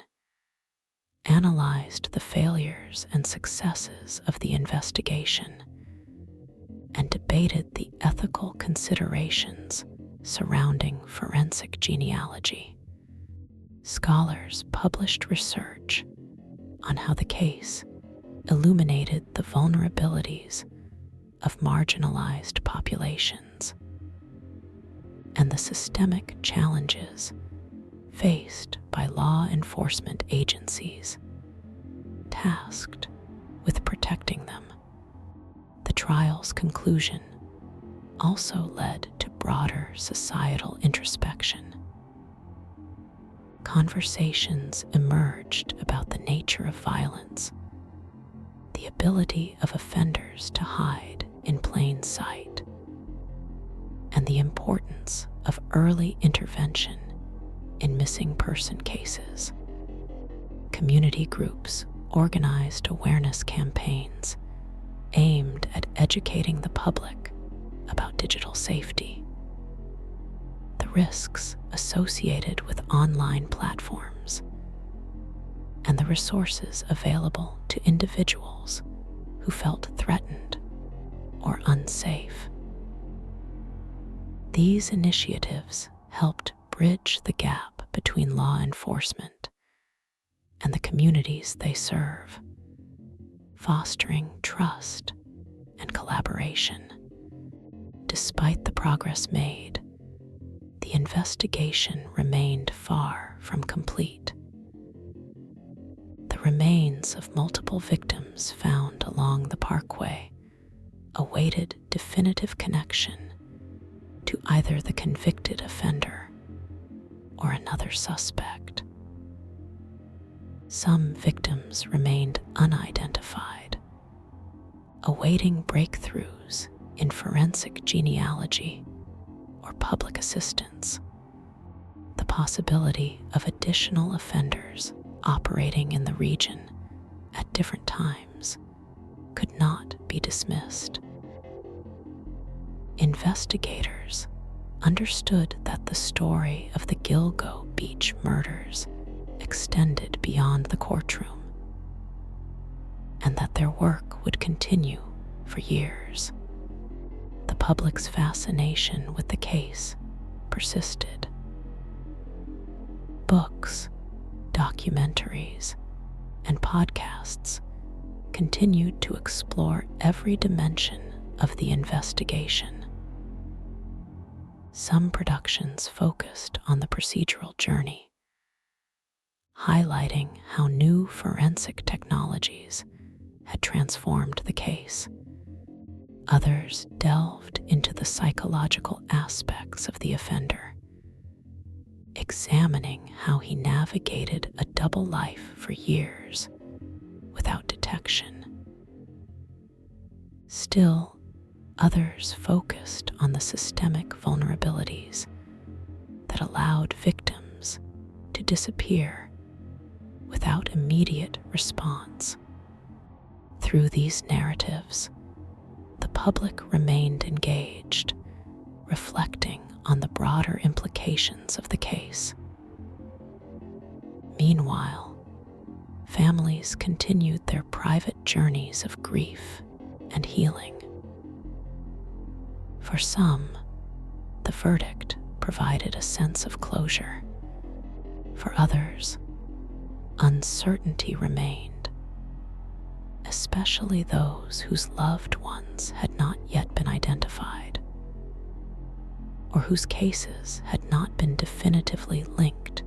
analyzed the failures and successes of the investigation, and debated the ethical considerations surrounding forensic genealogy. Scholars published research on how the case illuminated the vulnerabilities of marginalized populations and the systemic challenges faced by law enforcement agencies tasked with protecting them. The trial's conclusion also led to broader societal introspection. Conversations emerged about the nature of violence, the ability of offenders to hide in plain sight, and the importance of early intervention in missing person cases. Community groups organized awareness campaigns aimed at educating the public about digital safety, the risks associated with online platforms, and the resources available to individuals who felt threatened or unsafe. These initiatives helped bridge the gap between law enforcement and the communities they serve, fostering trust and collaboration. Despite the progress made, the investigation remained far from complete. The remains of multiple victims found along the parkway awaited definitive connection to either the convicted offender or another suspect. Some victims remained unidentified, awaiting breakthroughs in forensic genealogy or public assistance. The possibility of additional offenders operating in the region at different times could not be dismissed. Investigators understood that the story of the Gilgo Beach murders extended beyond the courtroom, and that their work would continue for years. The public's fascination with the case persisted. Books, documentaries, and podcasts continued to explore every dimension of the investigation. Some productions focused on the procedural journey, highlighting how new forensic technologies had transformed the case. Others delved into the psychological aspects of the offender, examining how he navigated a double life for years without detection. Still, others focused on the systemic vulnerabilities that allowed victims to disappear without immediate response. Through these narratives, the public remained engaged, reflecting on the broader implications of the case. Meanwhile, families continued their private journeys of grief and healing. For some, the verdict provided a sense of closure. For others, uncertainty remained, especially those whose loved ones had not yet been identified, or whose cases had not been definitively linked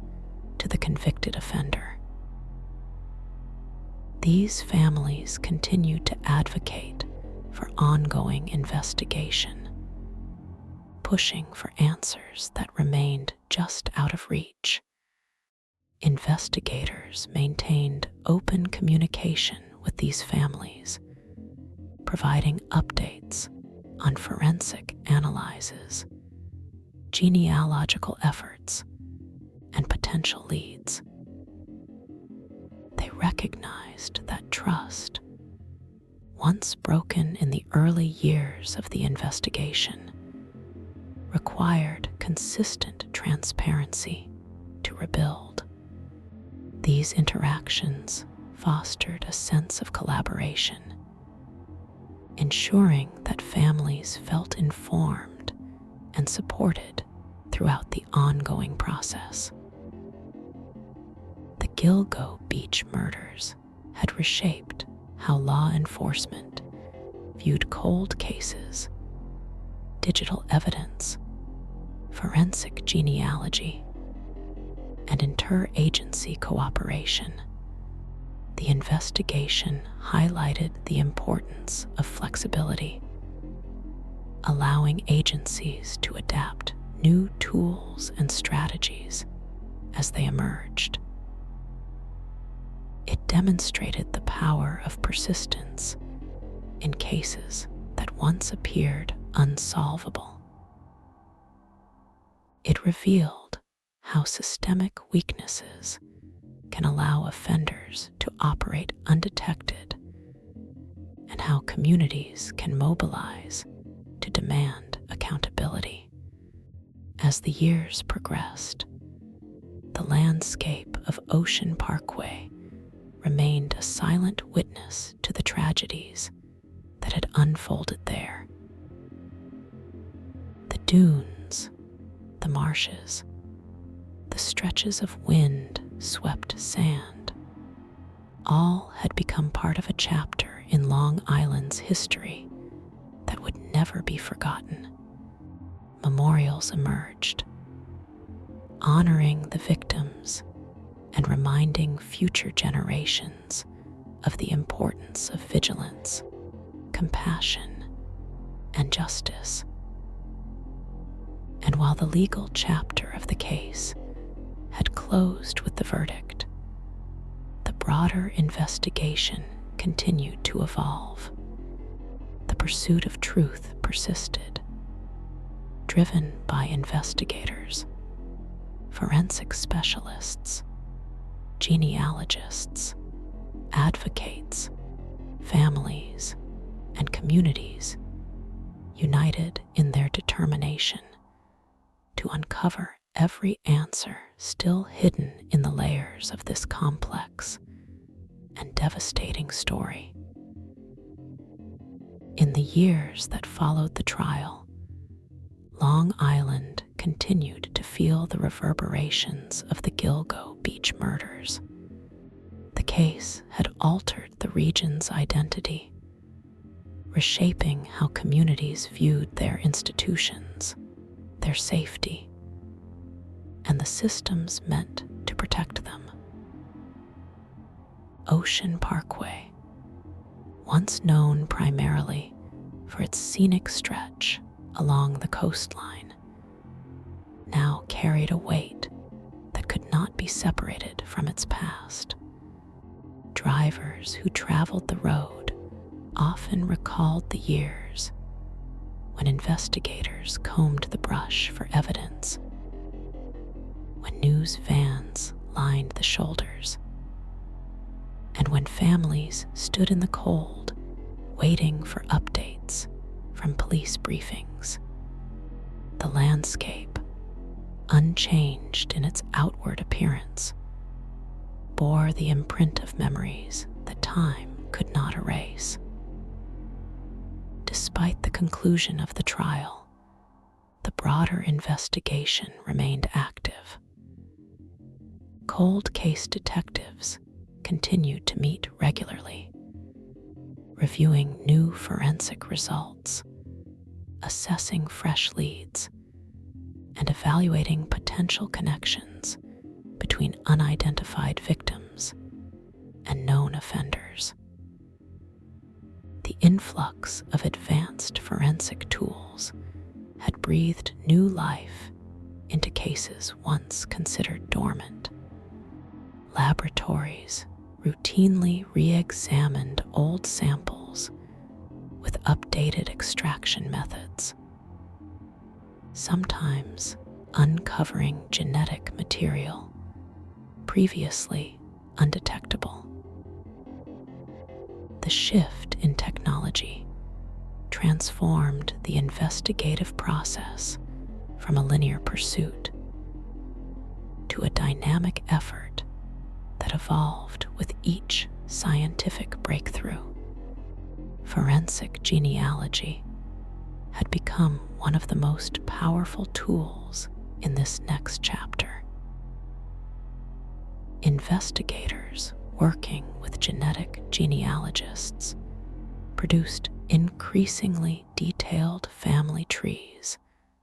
to the convicted offender. These families continued to advocate for ongoing investigation, pushing for answers that remained just out of reach. Investigators maintained open communication with these families, providing updates on forensic analyses, genealogical efforts, and potential leads. They recognized that trust, once broken in the early years of the investigation, required consistent transparency to rebuild. These interactions fostered a sense of collaboration, ensuring that families felt informed and supported throughout the ongoing process. The Gilgo beach murders had reshaped how law enforcement viewed cold cases, digital evidence, forensic genealogy, and interagency cooperation. The investigation highlighted the importance of flexibility, allowing agencies to adapt new tools and strategies as they emerged. It demonstrated the power of persistence in cases that once appeared unsolvable. It revealed how systemic weaknesses can allow offenders to operate undetected, and how communities can mobilize to demand accountability. As the years progressed, the landscape of Ocean Parkway remained a silent witness to the tragedies that had unfolded there. The dunes, the marshes, the stretches of wind-swept sand, all had become part of a chapter in Long Island's history that would never be forgotten. Memorials emerged, honoring the victims and reminding future generations of the importance of vigilance, compassion, and justice. And while the legal chapter of the case had closed with the verdict, the broader investigation continued to evolve. The pursuit of truth persisted, driven by investigators, forensic specialists, genealogists, advocates, families, and communities united in their determination to uncover every answer still hidden in the layers of this complex and devastating story. In the years that followed the trial, Long Island continued to feel the reverberations of the Gilgo beach murders. The case had altered the region's identity, reshaping how communities viewed their institutions, their safety, and the systems meant to protect them. Ocean Parkway, once known primarily for its scenic stretch along the coastline, now carried a weight that could not be separated from its past. Drivers who traveled the road often recalled the years when investigators combed the brush for evidence, when news vans lined the shoulders. And when families stood in the cold, waiting for updates from police briefings, the landscape, unchanged in its outward appearance, bore the imprint of memories that time could not erase. Despite the conclusion of the trial, the broader investigation remained active. Cold case detectives continued to meet regularly, reviewing new forensic results, assessing fresh leads, and evaluating potential connections between unidentified victims and known offenders. The influx of advanced forensic tools had breathed new life into cases once considered dormant. Laboratories routinely re-examined old samples with updated extraction methods, sometimes uncovering genetic material previously undetectable. The shift in technology transformed the investigative process from a linear pursuit to a dynamic effort that evolved with each scientific breakthrough. Forensic genealogy had become one of the most powerful tools in this next chapter. Investigators working with genetic genealogists produced increasingly detailed family trees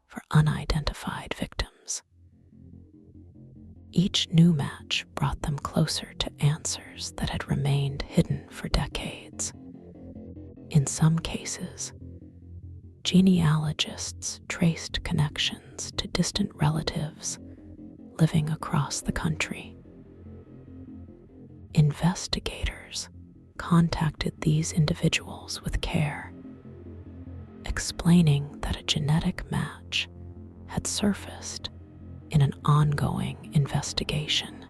for unidentified victims. Each new match brought them closer to answers that had remained hidden for decades. In some cases, genealogists traced connections to distant relatives living across the country. Investigators contacted these individuals with care, explaining that a genetic match had surfaced in an ongoing investigation.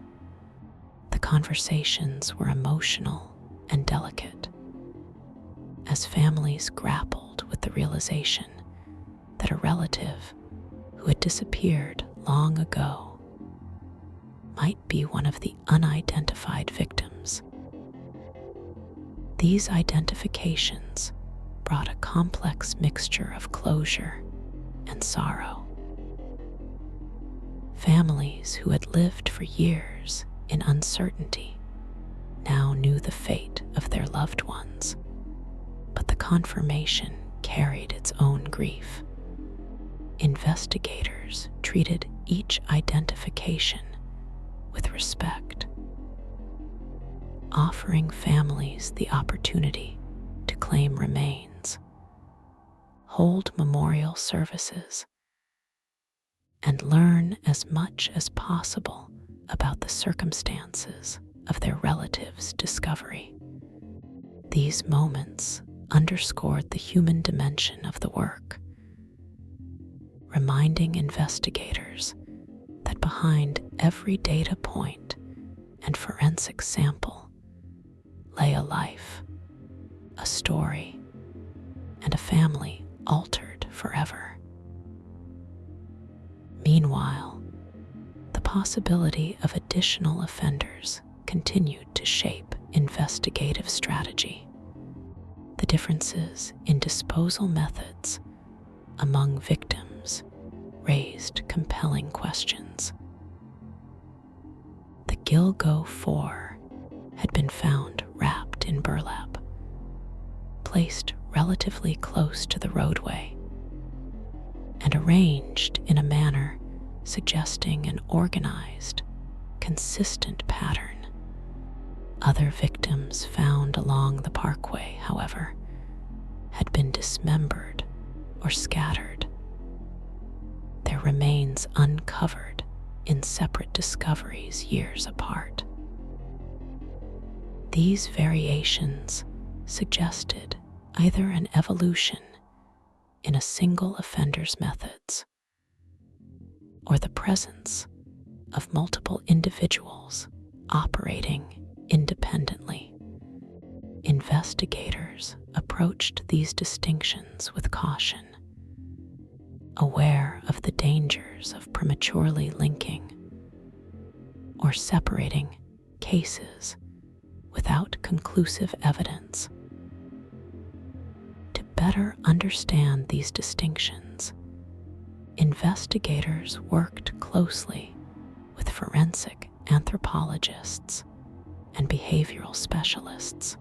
The conversations were emotional and delicate, as families grappled with the realization that a relative who had disappeared long ago might be one of the unidentified victims. These identifications brought a complex mixture of closure and sorrow. Families who had lived for years in uncertainty now knew the fate of their loved ones, but the confirmation carried its own grief. Investigators treated each identification with respect, offering families the opportunity to claim remains, hold memorial services, and learn as much as possible about the circumstances of their relatives' discovery. These moments underscored the human dimension of the work, reminding investigators that behind every data point and forensic sample lay a life, a story, and a family altered forever. Meanwhile, the possibility of additional offenders continued to shape investigative strategy. The differences in disposal methods among victims raised compelling questions. The Gilgo 4 had been found wrapped in burlap, placed relatively close to the roadway, and arranged in a manner suggesting an organized, consistent pattern. Other victims found along the parkway, however, had been dismembered or scattered, their remains uncovered in separate discoveries years apart. These variations suggested either an evolution in a single offender's methods or the presence of multiple individuals operating independently. Investigators approached these distinctions with caution, aware of the dangers of prematurely linking or separating cases without conclusive evidence. To better understand these distinctions, investigators worked closely with forensic anthropologists and behavioral specialists.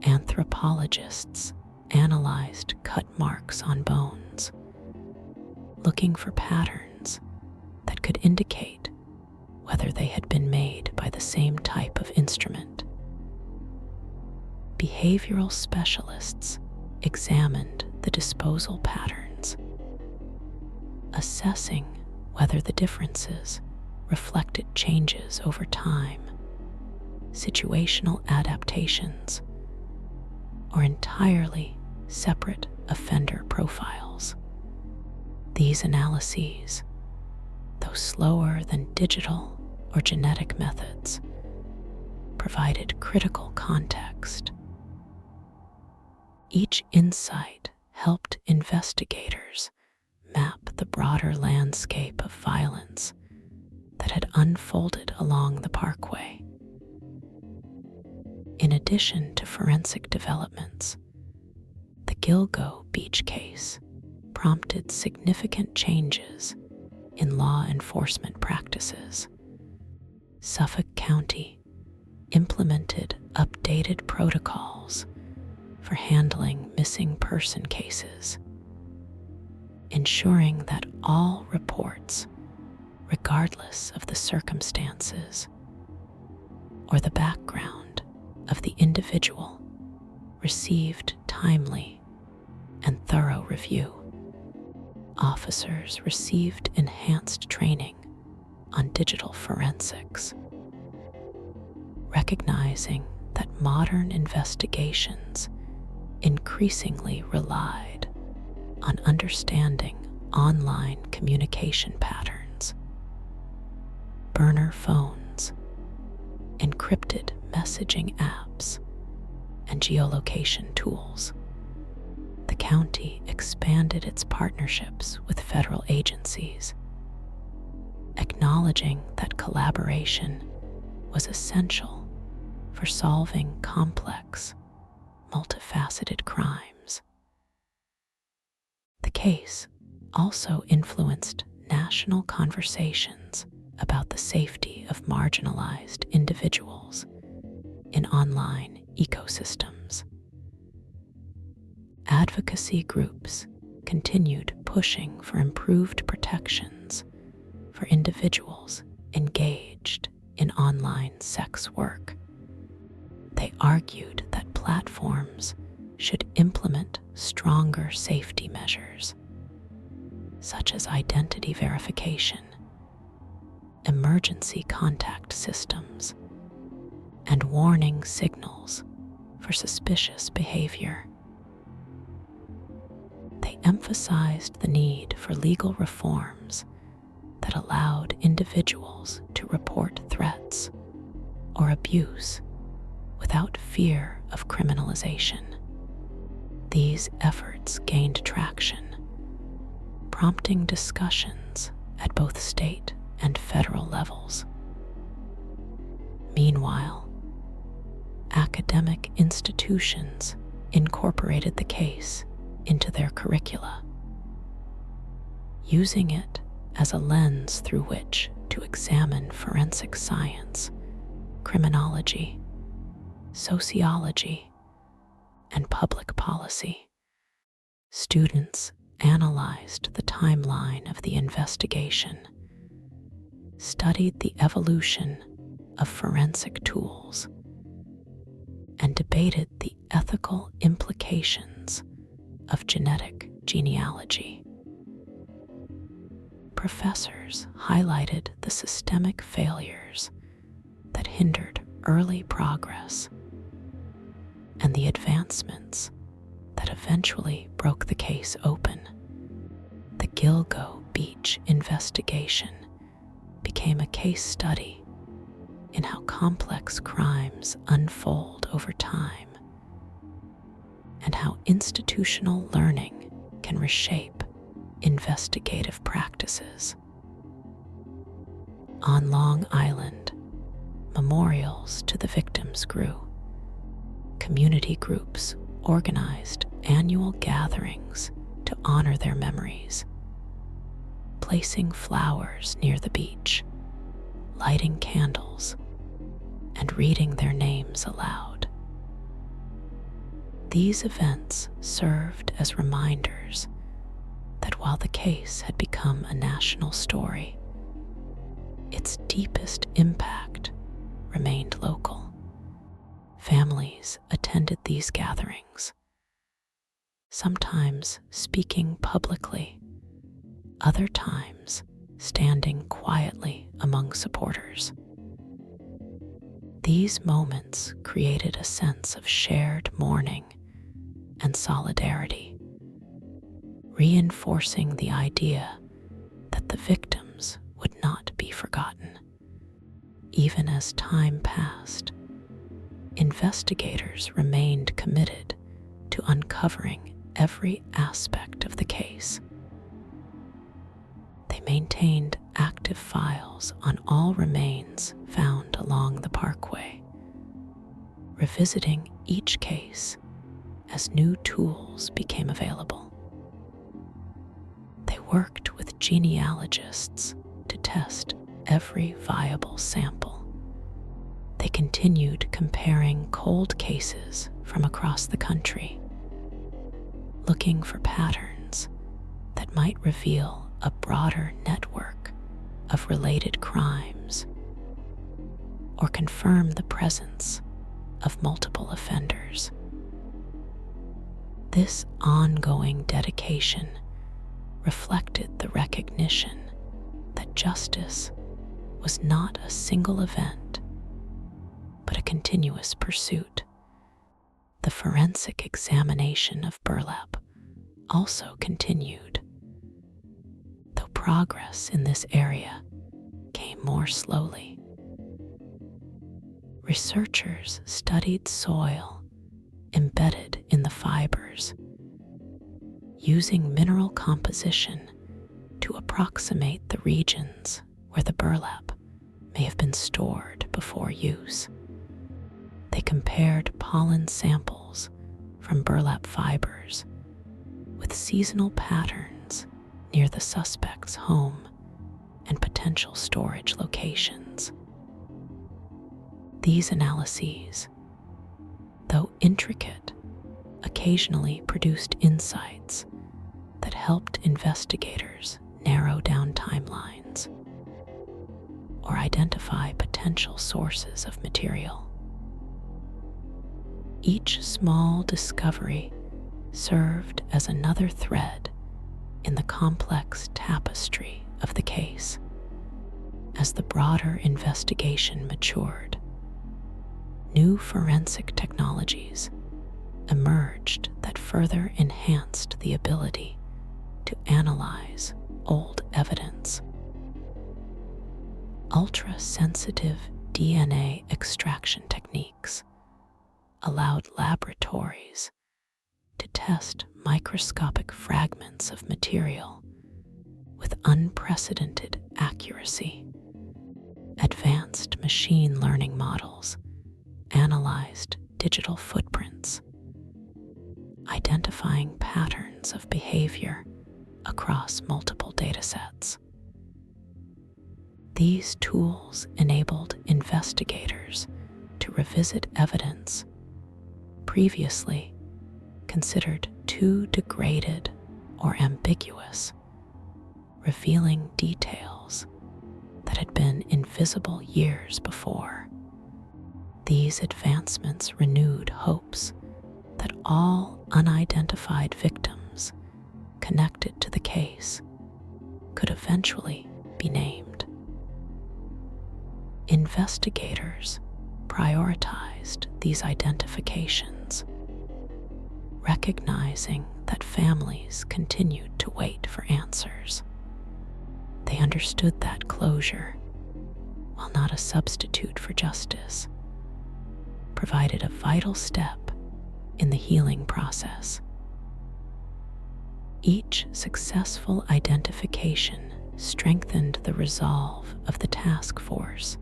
Anthropologists analyzed cut marks on bones, looking for patterns that could indicate whether they had been made by the same type of instrument. Behavioral specialists examined the disposal patterns, assessing whether the differences reflected changes over time, situational adaptations, or entirely separate offender profiles. These analyses, though slower than digital or genetic methods, provided critical context. Each insight helped investigators map the broader landscape of violence that had unfolded along the parkway. In addition to forensic developments, the Gilgo beach case prompted significant changes in law enforcement practices. Suffolk County implemented updated protocols for handling missing person cases, ensuring that all reports, regardless of the circumstances or the background of the individual, received timely and thorough review. Officers received enhanced training on digital forensics, recognizing that modern investigations increasingly relied on understanding online communication patterns. Burner phones, encrypted messaging apps, and geolocation tools. The county expanded its partnerships with federal agencies, acknowledging that collaboration was essential for solving complex, multifaceted crimes. The case also influenced national conversations about the safety of marginalized individuals in online ecosystems. Advocacy groups continued pushing for improved protections for individuals engaged in online sex work. They argued that platforms should implement stronger safety measures, such as identity verification, emergency contact systems, and warning signals for suspicious behavior. They emphasized the need for legal reforms that allowed individuals to report threats or abuse without fear of criminalization. These efforts gained traction, prompting discussions at both state and federal levels. Meanwhile, academic institutions incorporated the case into their curricula, using it as a lens through which to examine forensic science, criminology, sociology, and public policy. Students analyzed the timeline of the investigation, studied the evolution of forensic tools, and debated the ethical implications of genetic genealogy. Professors highlighted the systemic failures that hindered early progress and the advancements that eventually broke the case open. The Gilgo Beach investigation became a case study in how complex crimes unfold over time and how institutional learning can reshape investigative practices. On Long Island, memorials to the victims grew. Community groups organized annual gatherings to honor their memories, placing flowers near the beach, lighting candles, and reading their names aloud. These events served as reminders that while the case had become a national story, its deepest impact remained local. Families attended these gatherings, sometimes speaking publicly, other times standing quietly among supporters. These moments created a sense of shared mourning and solidarity, reinforcing the idea that the victims would not be forgotten. Even as time passed, investigators remained committed to uncovering every aspect of the case. They maintained active files on all remains found along the parkway, revisiting each case as new tools became available. They worked with genealogists to test every viable sample. They continued comparing cold cases from across the country, looking for patterns that might reveal a broader network of related crimes or confirm the presence of multiple offenders. This ongoing dedication reflected the recognition that justice was not a single event, but a continuous pursuit. The forensic examination of burlap also continued, though progress in this area came more slowly. Researchers studied soil embedded in the fibers, using mineral composition to approximate the regions where the burlap may have been stored before use. They compared pollen samples from burlap fibers with seasonal patterns near the suspect's home and potential storage locations. These analyses, though intricate, occasionally produced insights that helped investigators narrow down timelines or identify potential sources of material. Each small discovery served as another thread in the complex tapestry of the case. As the broader investigation matured, new forensic technologies emerged that further enhanced the ability to analyze old evidence. Ultra-sensitive DNA extraction techniques allowed laboratories to test microscopic fragments of material with unprecedented accuracy. Advanced machine learning models analyzed digital footprints, identifying patterns of behavior across multiple datasets. These tools enabled investigators to revisit evidence previously considered too degraded or ambiguous, revealing details that had been invisible years before. These advancements renewed hopes that all unidentified victims connected to the case could eventually be named. Investigators prioritized these identifications, recognizing that families continued to wait for answers. They understood that closure not a substitute for justice, provided a vital step in the healing process. Each successful identification strengthened the resolve of the task force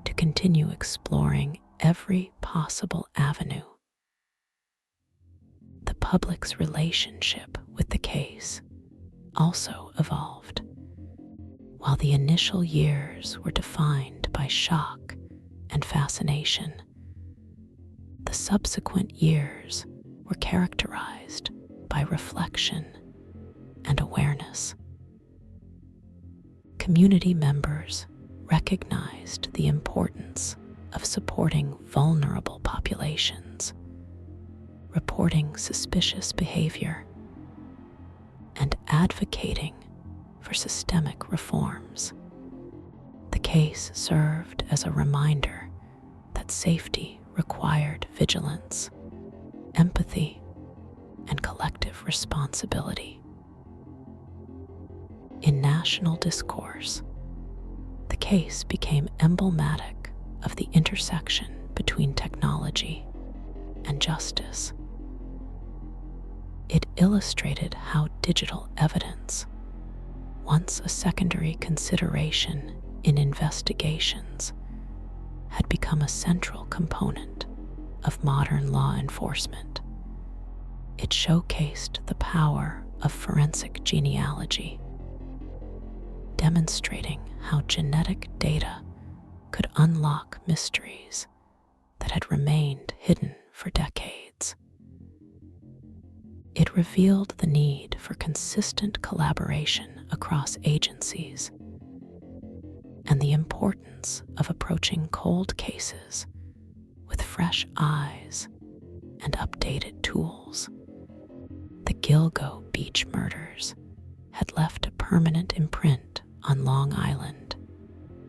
to continue exploring every possible avenue. The public's relationship with the case also evolved. While the initial years were defined by shock and fascination, the subsequent years were characterized by reflection and awareness. Community members recognized the importance of supporting vulnerable populations, reporting suspicious behavior, and advocating for systemic reforms. The case served as a reminder that safety required vigilance, empathy, and collective responsibility. In national discourse, the case became emblematic of the intersection between technology and justice. It illustrated how digital evidence, once a secondary consideration in investigations, had become a central component of modern law enforcement. It showcased the power of forensic genealogy, demonstrating how genetic data could unlock mysteries that had remained hidden for decades. It revealed the need for consistent collaboration across agencies and the importance of approaching cold cases with fresh eyes and updated tools. The Gilgo beach murders had left a permanent imprint on Long Island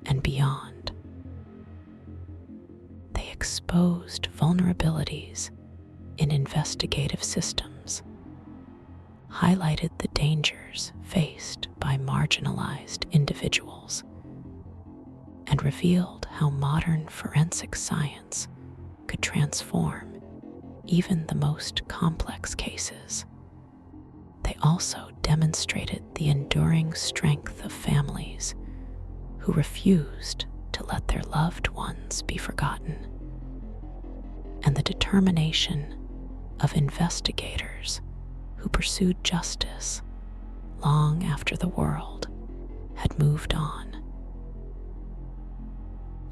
and beyond. They exposed vulnerabilities in investigative systems, highlighted the dangers faced by marginalized individuals, and revealed how modern forensic science could transform even the most complex cases. They also demonstrated the enduring strength of families who refused to let their loved ones be forgotten, and the determination of investigators who pursued justice long after the world had moved on.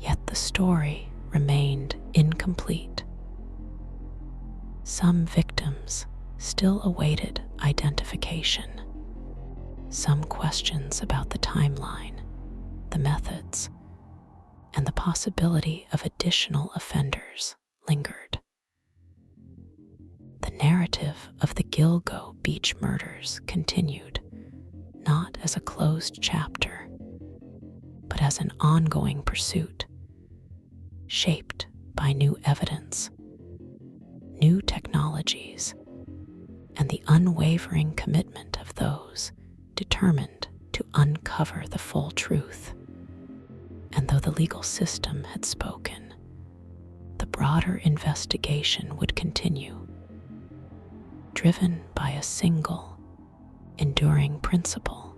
Yet the story remained incomplete. Some victims still awaited identification. Some questions about the timeline, the methods, and the possibility of additional offenders lingered. The narrative of the Gilgo beach murders continued, not as a closed chapter, but as an ongoing pursuit, shaped by new evidence, new technologies, and the unwavering commitment of those determined to uncover the full truth. And though the legal system had spoken, the broader investigation would continue, driven by a single, enduring principle: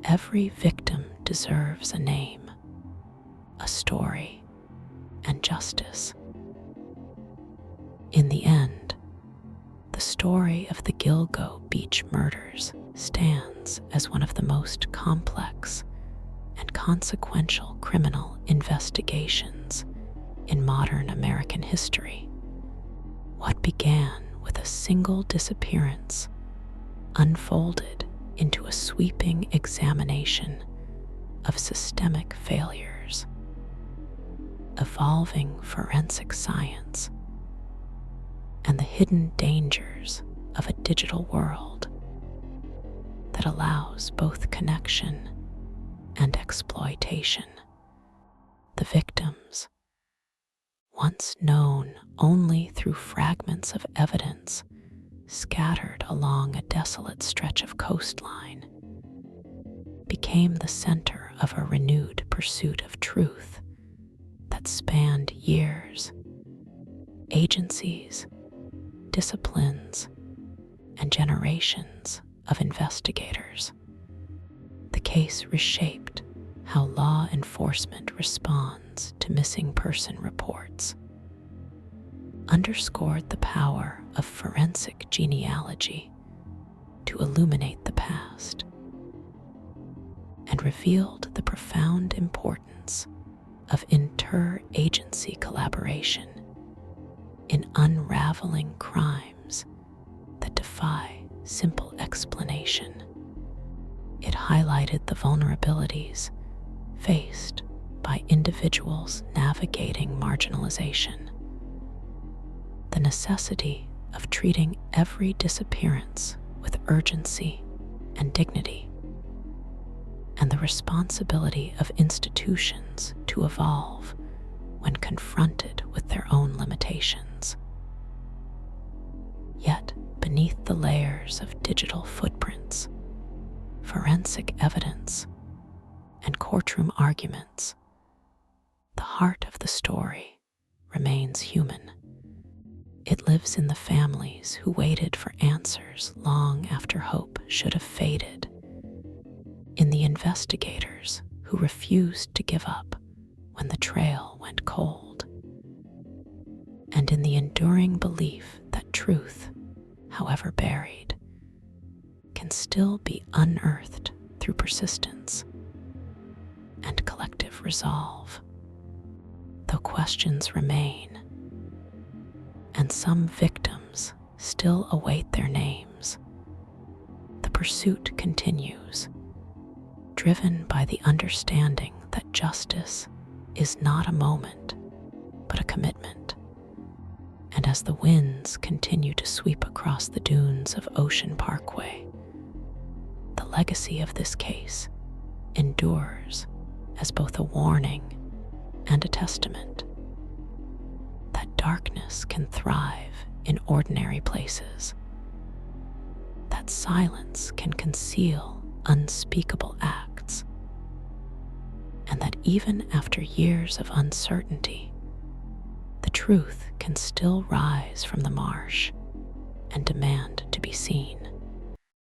every victim deserves a name, a story, and justice. In the end, the story of the Gilgo beach murders stands as one of the most complex and consequential criminal investigations in modern American history. What began with a single disappearance unfolded into a sweeping examination of systemic failures, evolving forensic science, and the hidden dangers of a digital world that allows both connection and exploitation. The victims, once known only through fragments of evidence scattered along a desolate stretch of coastline, became the center of a renewed pursuit of truth. truth that spanned years, agencies, disciplines, and generations of investigators. The case reshaped how law enforcement responds to missing person reports, underscored the power of forensic genealogy to illuminate the past, and revealed the profound importance of interagency collaboration in unraveling crimes that defy simple explanation. It highlighted the vulnerabilities faced by individuals navigating marginalization, the necessity of treating every disappearance with urgency and dignity, and the responsibility of institutions to evolve when confronted with their own limitations. Yet, beneath the layers of digital footprints, forensic evidence, and courtroom arguments, the heart of the story remains human. It lives in the families who waited for answers long after hope should have faded, in the investigators who refused to give up when the trail went cold, and in the enduring belief that truth, however buried, can still be unearthed through persistence and collective resolve. Though questions remain, and some victims still await their names, the pursuit continues, driven by the understanding that justice is not a moment, but a commitment. And as the winds continue to sweep across the dunes of Ocean Parkway, the legacy of this case endures as both a warning and a testament that darkness can thrive in ordinary places, that silence can conceal unspeakable acts, and that even after years of uncertainty, the truth can still rise from the marsh and demand